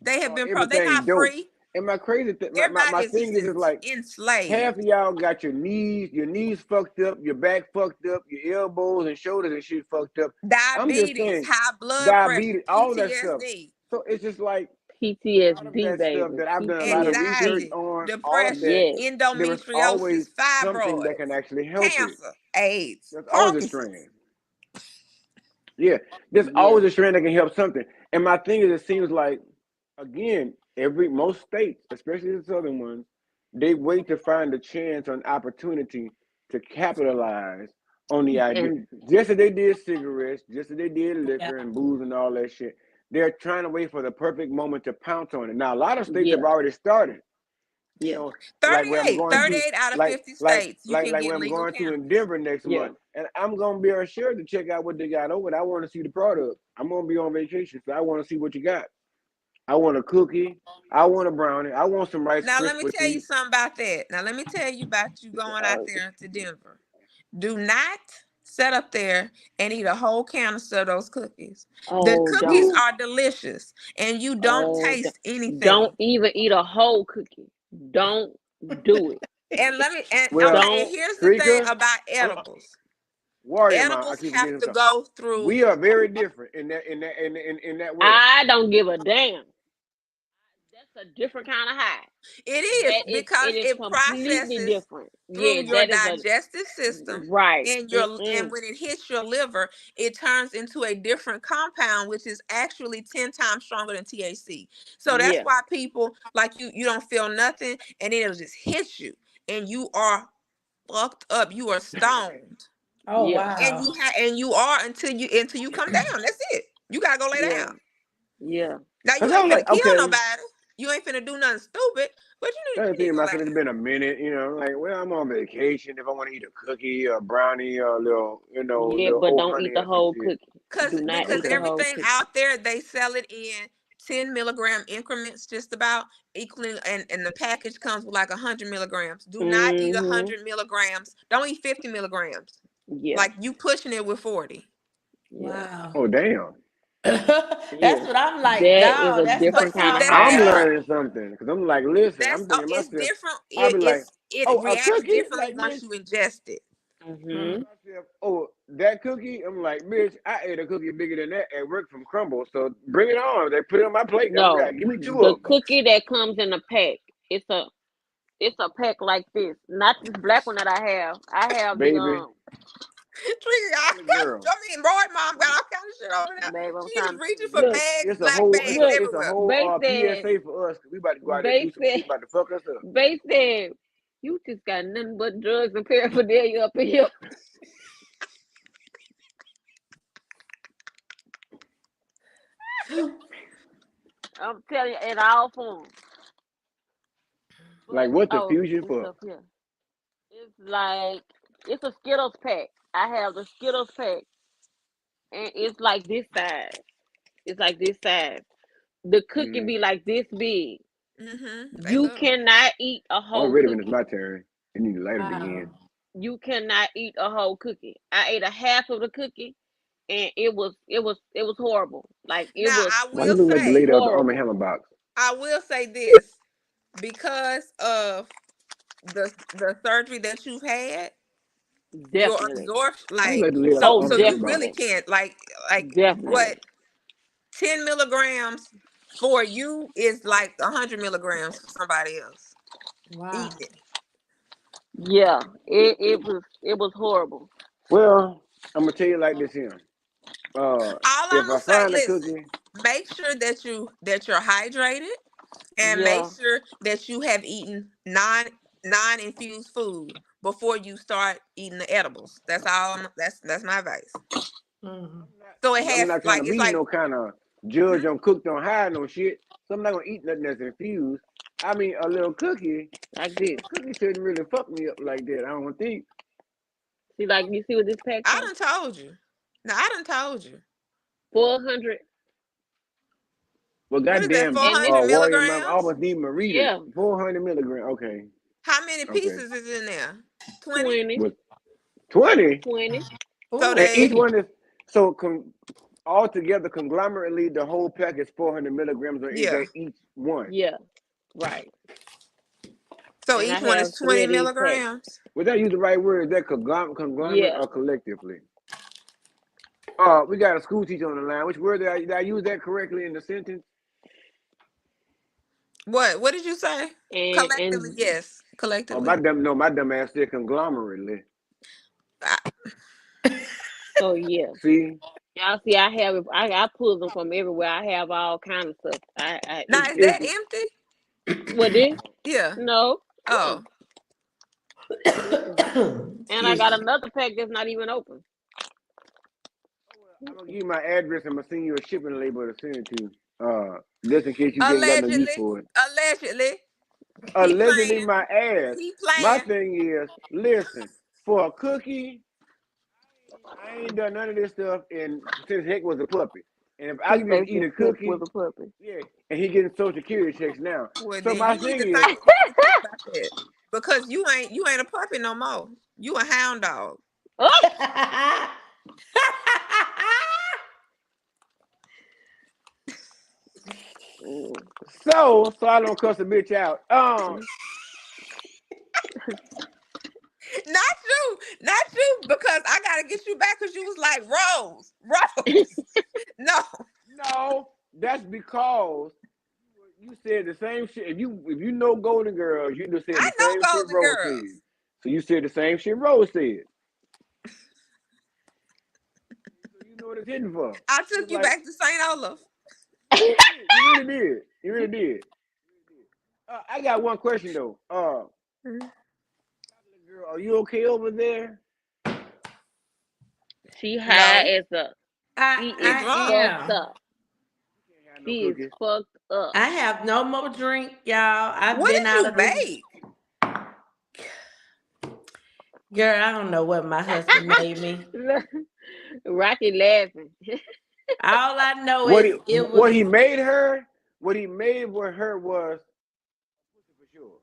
D: They have been they're
A: everything
D: not
A: dope.
D: free.
A: And my crazy thing, my
D: Everybody
A: thing is like half
D: enslaved.
A: of y'all got your knees fucked up, your back fucked up, your elbows and shoulders and shit fucked up. I'm just
D: Diabetes,
A: saying,
D: high blood pressure,
A: diabetes, all that stuff.
D: PTSD,
A: So it's just like a lot of
C: PTSD,
A: that stuff
C: baby.
A: that I've done a lot of research
C: PTSD.
D: anxiety,
A: on, all of that,
D: depression,
C: Yes.
A: there was always
D: endometriosis,
A: something that can
D: fibroids,
A: actually help it.
D: cancer, AIDS,
A: There's always a
D: Parkinson's.
A: strand. Yeah, there's
C: Yes.
A: always a strand that can help something. And my thing is, it seems like, again, most states, especially the southern ones, they wait to find a chance or an opportunity to capitalize on the idea.
C: And
A: Just as they did cigarettes, just as they did
B: Yeah.
A: liquor and booze and all that shit, they're trying to wait for the perfect moment to pounce on it. Now, a lot of states have
C: yeah,
A: already started. You
C: yeah,
A: know, like where I'm
D: 38,
A: going to,
D: 38 out of 50 states, you can
A: like
D: get
A: where I'm
D: legal
A: going to in
D: cannabis.
A: Denver next
C: yeah.
A: month, and I'm gonna be sure to check out what they got over. I want to see the product. I'm gonna be on vacation, so I want to see what you got. I want a cookie. I want a brownie. I want some Rice
D: Now, let me tell you
A: Krispies.
D: something about that. Now, let me tell you about you going out
C: Uh,
D: there to Denver. Do not sit up there and eat a whole canister of those cookies. The
C: oh,
D: cookies
C: don't.
A: Woo!
D: are delicious, and you don't
C: Oh,
D: taste
C: don't
D: anything.
C: even eat a whole cookie. Don't do it.
D: And let me, and
A: Well,
D: okay, and
C: Don't.
D: here's the thing
A: Trika,
D: about
A: I'm
D: edibles.
A: Warrior Mom. I
D: Edibles
A: keep
D: have
A: forgetting
D: to
A: something.
D: go through.
A: We are very different in that way.
C: I don't give a damn. That's a different kind of high.
D: It is
C: That is,
D: because
C: it is
D: it
C: completely
D: processes
C: different.
D: through
C: Yeah,
D: your
C: that is a
D: digestive system,
C: right.
D: and when it hits your liver, it turns into a different compound, which is actually 10 times stronger than THC. So that's
C: Yeah,
D: why people like you don't feel nothing, and then it'll just hit you, and you are fucked up. You are stoned,
B: Oh
C: yeah,
B: wow.
D: and you are until you come down. That's it. You gotta go lay
C: yeah,
D: down.
C: yeah.
D: Now you
A: Cause
D: ain't
A: I'm
D: finna
A: like,
D: kill
A: okay,
D: nobody. You ain't finna do nothing stupid, but
A: that's the
D: you
A: thing.
D: need to go
A: Myself,
D: lay
A: it's been a minute. Like, well, I'm on vacation. If I want to eat a cookie or a brownie or a little,
C: Yeah,
A: little
C: but
A: old
C: don't eat
A: honey
C: the
A: or some
C: whole
A: shit.
C: cookie.
D: Cause
C: Do not
D: because
C: eat
A: Okay.
C: the whole
D: everything
C: cookie.
D: out there they sell it in 10 milligram increments, just about equaling, and the package comes with like 100 milligrams. Do not eat
C: Mm-hmm.
D: 100 milligrams. Don't eat 50 milligrams.
C: Yeah,
D: Like you pushing it with 40.
C: yeah,
B: Wow.
A: Oh, damn.
B: That's
C: yeah.
B: what I'm like,
C: That is
B: dog.
C: a
B: That's
D: But
B: some
C: different
D: see,
C: kind of
D: that's
A: I'm
C: high.
D: different.
A: learning something because I'm like, listen, I'm thinking to
D: It's
A: myself,
D: different.
A: I'll be like,
D: It
A: oh, a
D: reacts
A: cookie?
D: differently
A: Like,
D: once
A: bitch.
D: you ingest it.
B: mm.
C: Mm-hmm.
A: Myself, oh, that cookie? I'm like, bitch, I ate a cookie bigger than that at work from Crumble. So bring it on. They put it on my plate. I'm
C: No,
A: like, give me two
C: the
A: of them,
C: cookie that comes in a pack. It's a it's a pack like this. Not this black one that I have. I have the
A: baby. Holy girl.
D: I mean, Roy mom got all kind of shit over there.
C: babe. I'm
D: She
C: trying
D: is
C: to
D: reaching for
C: look,
D: bags,
A: It's a
D: black
A: whole,
D: bags
C: look.
A: it's a
D: everywhere.
A: whole
C: They said,
A: PSA for us. We about to go out there and
C: they
A: do some
C: said,
A: shit. About to fuck us up.
C: they said, you just got nothing but drugs and paraphernalia up in here. I'm telling you, in all forms.
A: Like
C: But
A: what the
C: oh,
A: fusion
C: this
A: for?
C: stuff here. It's like it's a Skittles pack. I have the Skittles pack, and it's like this size. It's like this size. The cookie
A: Mm.
C: be like this big.
D: They
C: You
D: little.
C: cannot eat a
A: I'm
C: whole
A: ready when it's
C: cookie.
A: my turn. You need to light it again.
B: Wow.
C: You cannot eat a whole cookie. I ate a half of the cookie, and it was horrible. Like it
D: Now
C: was
A: Why you look like the lady out the Arm&
C: horrible.
A: Hammer box?
D: I will say this because of the surgery that you've had, your
C: Definitely.
D: absorption,
A: Why you
D: like
A: like the lady out the
C: Oh,
D: so
A: Arm& Hammer
D: you
A: box?
D: really
C: definitely.
D: can't like what
C: Definitely.
D: 10 milligrams for you is like 100 milligrams for somebody else
B: Wow.
D: eating it.
C: Yeah. It was horrible.
A: Well, I'm gonna tell you like this here. Uh,
D: All I'm
A: if I
D: gonna say,
A: find a
D: listen,
A: cookie,
D: make sure that you're hydrated and make
C: Yeah.
D: sure that you have eaten non-infused food before you start eating the edibles. That's all. That's my advice.
B: Mhm.
D: So it
A: I'm
D: has
A: not trying to
D: like it's
A: be
D: like
A: no kind of judge on cooked on high no shit. So I'm not gonna eat nothing that's infused. I mean, a little cookie.
C: Like this.
A: A cookie shouldn't really fuck me up like that. I don't think.
C: See, like you see what this pack
D: I
C: costs?
D: done told you. No, I done told you.
C: 400.
A: Well,
D: What is that?
A: goddamn,
C: And this,
D: 400
A: Warrior Mom, I
D: milligrams?
A: almost need my reader.
C: yeah,
A: 400 milligrams. Okay,
D: How many
A: okay.
D: pieces is in there? 20.
C: 20.
A: But 20,
C: 20.
D: So
A: and
B: Oh,
A: each
D: they
A: one is so altogether conglomerately the whole pack is 400 milligrams, or is
D: yeah.
A: that each one?
C: Yeah, right.
D: So
C: And I
D: each one is
C: have three
D: 20
C: of these packs.
D: milligrams.
A: Would that use the right word? Is that conglomerate
C: Yeah.
A: or collectively? We got a school teacher on the line. Which word did I use that correctly in the sentence?
D: What did you say? Collectively,
C: And
D: yes.
A: Oh,
D: Collectively.
A: my dumb ass said conglomerately.
D: I-
C: so yeah.
A: See,
C: Y'all see I pull them from everywhere. I have all kinds of stuff.
D: Now is that empty?
C: What this?
D: Yeah.
C: No.
D: Oh.
C: Mm-mm. And I
B: excuse
C: got
B: me.
C: another pack that's not even open.
A: I'm gonna give you my address and I'm gonna send you a shipping label to send it to. Just in case you ain't got no use
D: Allegedly.
A: for it.
D: Allegedly. He
A: Allegedly,
D: playing.
A: my ass.
D: He
A: My
D: playing.
A: thing is, listen, for a cookie, I ain't done none of this stuff and since Heck was a puppy. And if I
C: He
A: can just
C: thinks
A: eat
C: this
A: a
C: cook was
A: cookie,
C: a puppy.
A: yeah, and he getting social security checks now.
D: Well,
A: So
D: then
A: my
D: you need
A: thing
D: to
A: is,
D: think about that because you ain't a puppy no more. You a hound dog.
C: Oh, mm,
A: so I don't cuss a bitch out.
D: Not you, because I gotta get you back because you was like Rose. No,
A: No, that's because you said the same shit. If you know Golden Girls, you just said
D: I
A: the same
D: know
A: shit
D: Golden
A: Rose said.
D: Girls.
A: So you said the same shit Rose said. So you know what it's hitting for.
D: I
A: It's
D: took you
A: like
D: back to St. Olaf.
A: yeah, you did. You really did. You really did. I got one question though. Girl, are you okay over there?
C: she high
D: No,
C: as a.
B: I
C: She
D: she
C: is
B: I
D: drunk.
C: fucked
B: am.
C: up.
A: Can't have no
C: She is
A: cookies.
C: fucked up.
B: I have no more drink, y'all. I've
D: What
B: been
D: did
B: out
D: you
B: of this.
D: make?
B: Girl, I don't know what my husband made me.
C: Rocky laughing.
B: All I know
A: What
B: is
A: he
B: it
A: what
B: was.
A: he made her, what he made with her was for sure.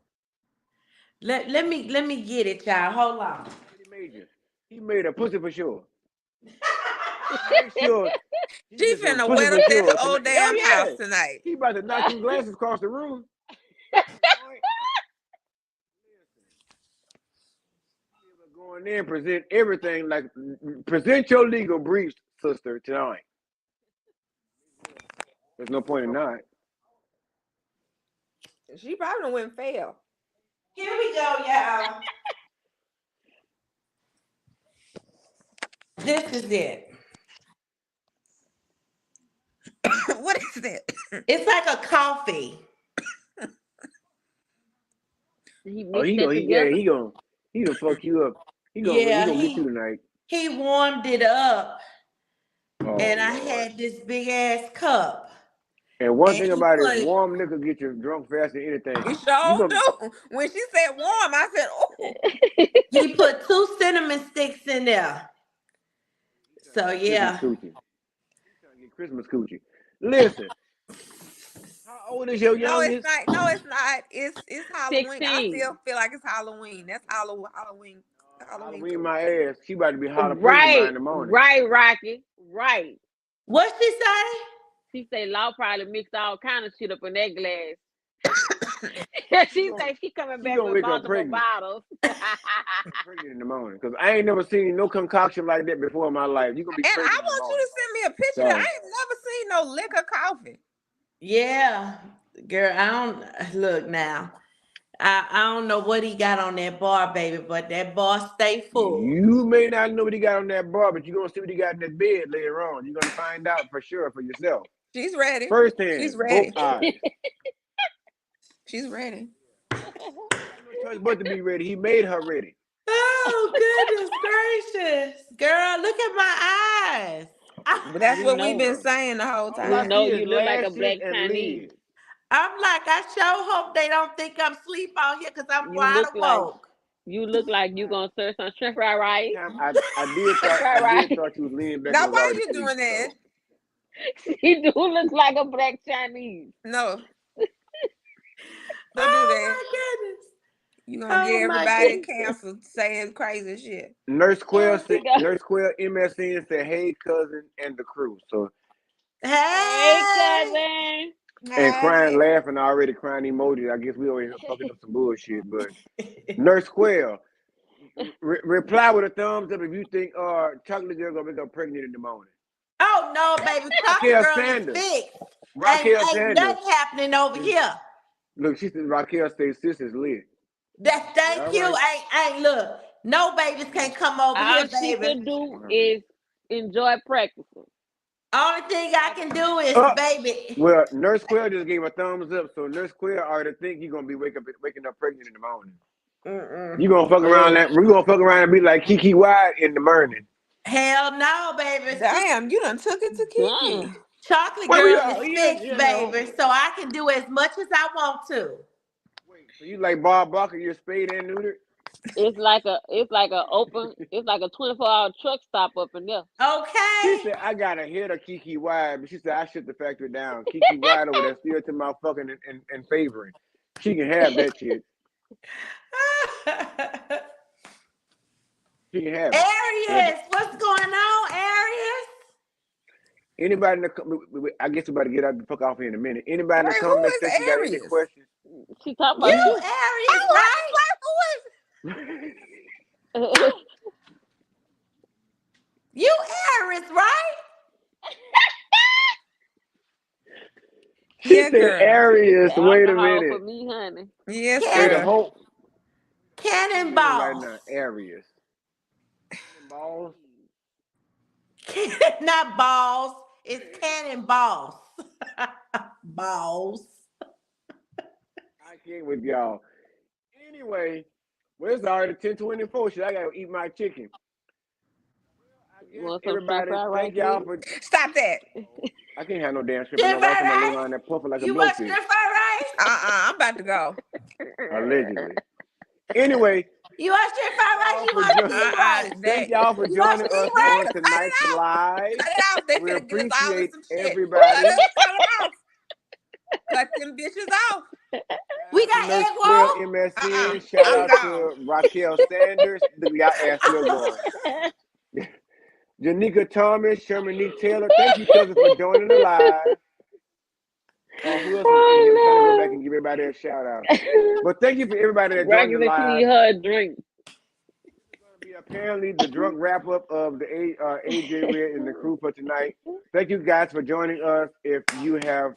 B: Let me get it, y'all. Hold on.
A: What he made you? He made a pussy for sure. Make sure he
D: She
A: gets some
D: finna
A: pussy
D: wet
A: for
D: up that
A: sure
D: whole
A: tonight. Oh
D: damn house
A: yeah,
D: tonight.
A: he about to knock some glasses across the room. Going in, present everything like present your legal briefs, sister, tonight. There's no point in not.
D: She probably went fail.
B: Here we go, y'all. This is it.
D: What is that?
B: It's like a coffee.
C: He
A: Oh,
C: mixed that
A: yeah,
C: together.
A: he gonna fuck you up. He
B: Yeah,
A: gonna get you
B: he
A: tonight.
B: he warmed it up,
A: Oh
B: and I
A: Lord.
B: had this big ass cup.
A: And one
B: And
A: thing
B: he
A: about it,
B: put
A: warm liquor get you drunk faster than anything.
D: It
A: You
D: sure
A: gonna
D: do. When she said warm, I said, "Oh,
B: he put 2 cinnamon sticks in there. So
A: Christmas
B: yeah.
A: coochie. Trying to get Christmas coochie. Listen, how old is your
D: no, it's
A: youngest?
D: not. No, it's not. It's Halloween. I
C: 16.
D: still feel like it's Halloween. That's Halloween
A: Halloween
D: coochie.
A: my ass. She about to be holler pregnant by
C: Right,
A: in the morning.
C: right, Rocky. Right.
B: What she say?
C: She say Law probably mixed all kind of shit up in that glass.
A: She
C: She
A: gonna,
C: say she coming
A: she
C: back
A: gonna
C: with
A: wake up
C: multiple
A: pregnant.
C: bottles.
A: Pregnant in the morning. Cause I ain't never seen no concoction like that before in my life. You gonna be
D: And I
A: pregnant in the
D: want you
A: morning.
D: to send me a picture. I
A: So
D: ain't never seen no liquor coffee.
B: Yeah. Girl, I don't look now. I don't know what he got on that bar, baby, but that bar stay full.
A: you may not know what he got on that bar, but you're gonna see what he got in that bed later on. You're gonna find out for sure for yourself.
D: She's ready.
A: First
D: She's
A: hand, both
D: ready.
A: eyes.
D: She's ready.
A: No choice but to be ready. He made her ready.
B: Oh, goodness gracious. Girl, look at my eyes.
D: But that's
C: We
D: what we've
C: know.
D: been saying the whole
A: All I
C: We
D: time.
C: know
A: see is
C: you look like a
A: lashes
C: black
A: and
C: Chinese.
A: lids.
B: I'm like, I sure hope they don't think I'm asleep on here because I'm
C: You
B: wide
C: look like
B: awoke.
C: you gonna serve some shrimp fried rice.
A: Time I did thought
C: Fried rice.
A: you was leaning back and
D: Now,
A: was
D: why
A: already
D: you
A: asleep.
D: doing that?
C: She do look like a black Chinese.
D: No, don't do
B: Oh
D: that.
B: my goodness.
D: You gonna get
B: Oh my
D: everybody
B: goodness.
D: canceled saying crazy shit.
A: Nurse Quell
B: Oh.
A: said,
C: She go,
A: Nurse Quell MSN said, "Hey cousin and the crew." So
C: hey
B: Hey.
C: cousin.
A: and crying,
D: Hey.
A: laughing, already crying emojis. I guess we over here fucking up some bullshit. But Nurse Quell, reply with a thumbs up if you think chocolate girl gonna make her pregnant in the morning.
B: Oh no, baby. Chocolate
A: Raquel
B: girl is
A: Sanders.
B: fixed.
A: Raquel
B: Ain't
A: Sanders.
B: nothing happening over here.
A: Look, she said Raquel stays sis is lit.
B: That
A: Yeah, all
B: thank you.
A: right.
B: Ain't look. No babies can't come over
C: All
B: here,
C: she
B: baby.
C: could do is enjoy practicing.
B: Only thing I can do is,
A: Uh,
B: baby.
A: well, Nurse Quell just gave a thumbs up, so Nurse Quell already think you're gonna be waking up pregnant in the morning.
B: Mm-mm.
A: You gonna fuck around that? We gonna fuck around and be like KeKe Wyatt in the morning.
B: Hell no, baby.
D: Damn, you done took it to
C: Dang.
D: Kiki.
B: Chocolate
A: Well, we
B: girl
A: are,
B: is
A: yeah,
B: fixed,
A: you know.
B: baby. So I can do as much as I want to.
A: Wait, so you like Bob Barker? You're spayed and neutered?
C: It's like a 24-hour truck stop up in there.
A: She
B: Okay.
A: said I got a hit of KeKe Wyatt, but she said I shut the factory down. KeKe Wyatt over there still to my fucking and favoring. She can have that shit. She can have it.
B: Arius, what's going on, Arius?
A: Anybody in the I guess we about to get out the fuck off here in a minute. Anybody in the
D: Wait, who
A: comment
D: is
A: section got any
D: Aries?
A: questions?
C: She talking
B: You
C: about
A: Me?
C: you.
B: Arius,
D: Oh, I
B: right?
D: was like, who is?
B: You Aries, right?
A: She
D: Yeah,
A: said
D: girl.
A: Arius.
C: The
A: Wait a
C: alcohol for
A: minute.
C: me, honey.
D: Yes,
A: Wait a
B: Cannon,
D: girl.
A: whole. I'm reading right
B: cannonballs.
A: now. Arius. Balls.
B: Not balls. It's cannonballs. Balls.
A: I can't with y'all. Anyway, well, it's already 10:24. Shit, I gotta eat my chicken. I
C: You
A: guess
C: want some shrimp
A: everybody,
C: fried rice
A: thank
C: with
A: y'all
C: it?
A: for.
D: Stop that.
A: I can't have no damn shrimp in
B: Stir
A: there. Watch
B: fried
A: my little
B: rice?
A: line that puffing like a
B: You want
A: blowfish.
B: stir fried rice?
D: I'm about to go.
A: Allegedly. Anyway,
B: You want stir fried rice?
A: y'all
B: You
A: for
B: want
A: joining.
B: steamed rice?
D: That
A: Thank y'all for
B: You want
A: joining
B: steamed
A: us
D: cut
A: on
B: rice?
A: tonight's
D: it out.
A: live.
D: Cut it off. They
A: We
D: finna get us all in
A: appreciate
D: some shit.
A: everybody.
D: Cut them off. Cut them bitches off.
B: We
A: To
B: got
A: Nurse
B: egg
A: Quell
B: roll?
A: MSN. Shout
D: I'm
A: out
D: gone.
A: to Raquel Sanders. Y'all ass still going. Janika Thomas, Shermanique Taylor. Thank you, cousin, for joining the live. Who else was in here? I'm trying to go back
C: Oh
A: and give everybody a shout out.
C: no.
A: But thank you for everybody that joined
C: Rocky
A: the
C: said she
A: live.
C: need her a drink.
A: Be apparently the drunk wrap up of the AJARED and the crew for tonight. Thank you guys for joining us. If you have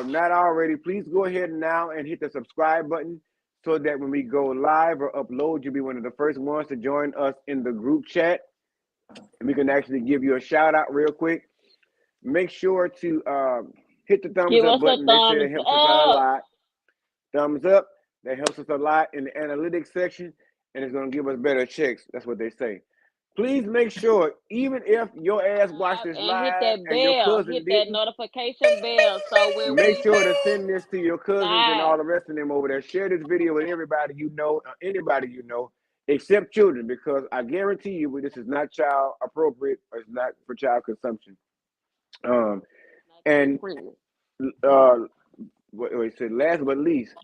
A: not already, please go ahead now and hit the subscribe button so that when we go live or upload, you'll be one of the first ones to join us in the group chat. And we can actually give you a shout out real quick. Make sure to hit the thumbs
C: Give
A: up
C: us a
A: button. They say it
C: thumbs
A: helps us out a
C: up.
A: lot. Thumbs up. That helps us a lot in the analytics section, and it's going to give us better checks. That's what they say. Please make sure, even if your ass watched this
C: And hit
A: live
C: that
A: and your
C: bell.
A: cousin
C: Hit that
A: didn't,
C: notification bell. So when
A: make
C: we
A: sure to send this to your cousins and all
C: live,
A: the rest of them over there. Share this video with everybody you know, anybody you know, except children, because I guarantee you this is not child appropriate or it's not for child consumption. And uh, what it said, last but least,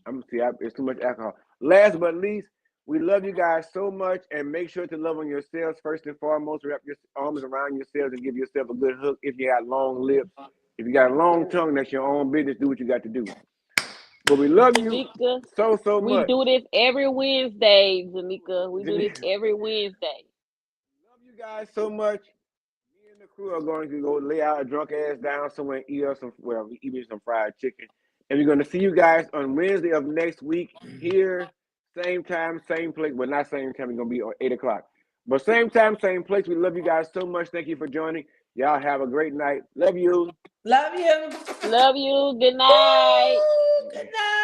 A: it's too much alcohol. Last but least, we love you guys so much, and make sure to love on yourselves first and foremost. Wrap your arms around yourselves and give yourself a good hook. If you got long lips, if you got a long tongue, that's your own business. Do what you got to do. But we love you
C: Tamika,
A: so
C: we
A: much.
C: do this every Wednesday, Tamika. We do this every Wednesday.
A: Love you guys so much. Me and the crew are going to go lay our drunk ass down somewhere and eat us some fried chicken. And we're going to see you guys on Wednesday of next week here, same time, same place. Well, not same time. It's going to be on 8 o'clock. But same time, same place. We love you guys so much. Thank you for joining. Y'all have a great night. Love you.
B: Love you.
C: Love you. Good night.
B: Good night.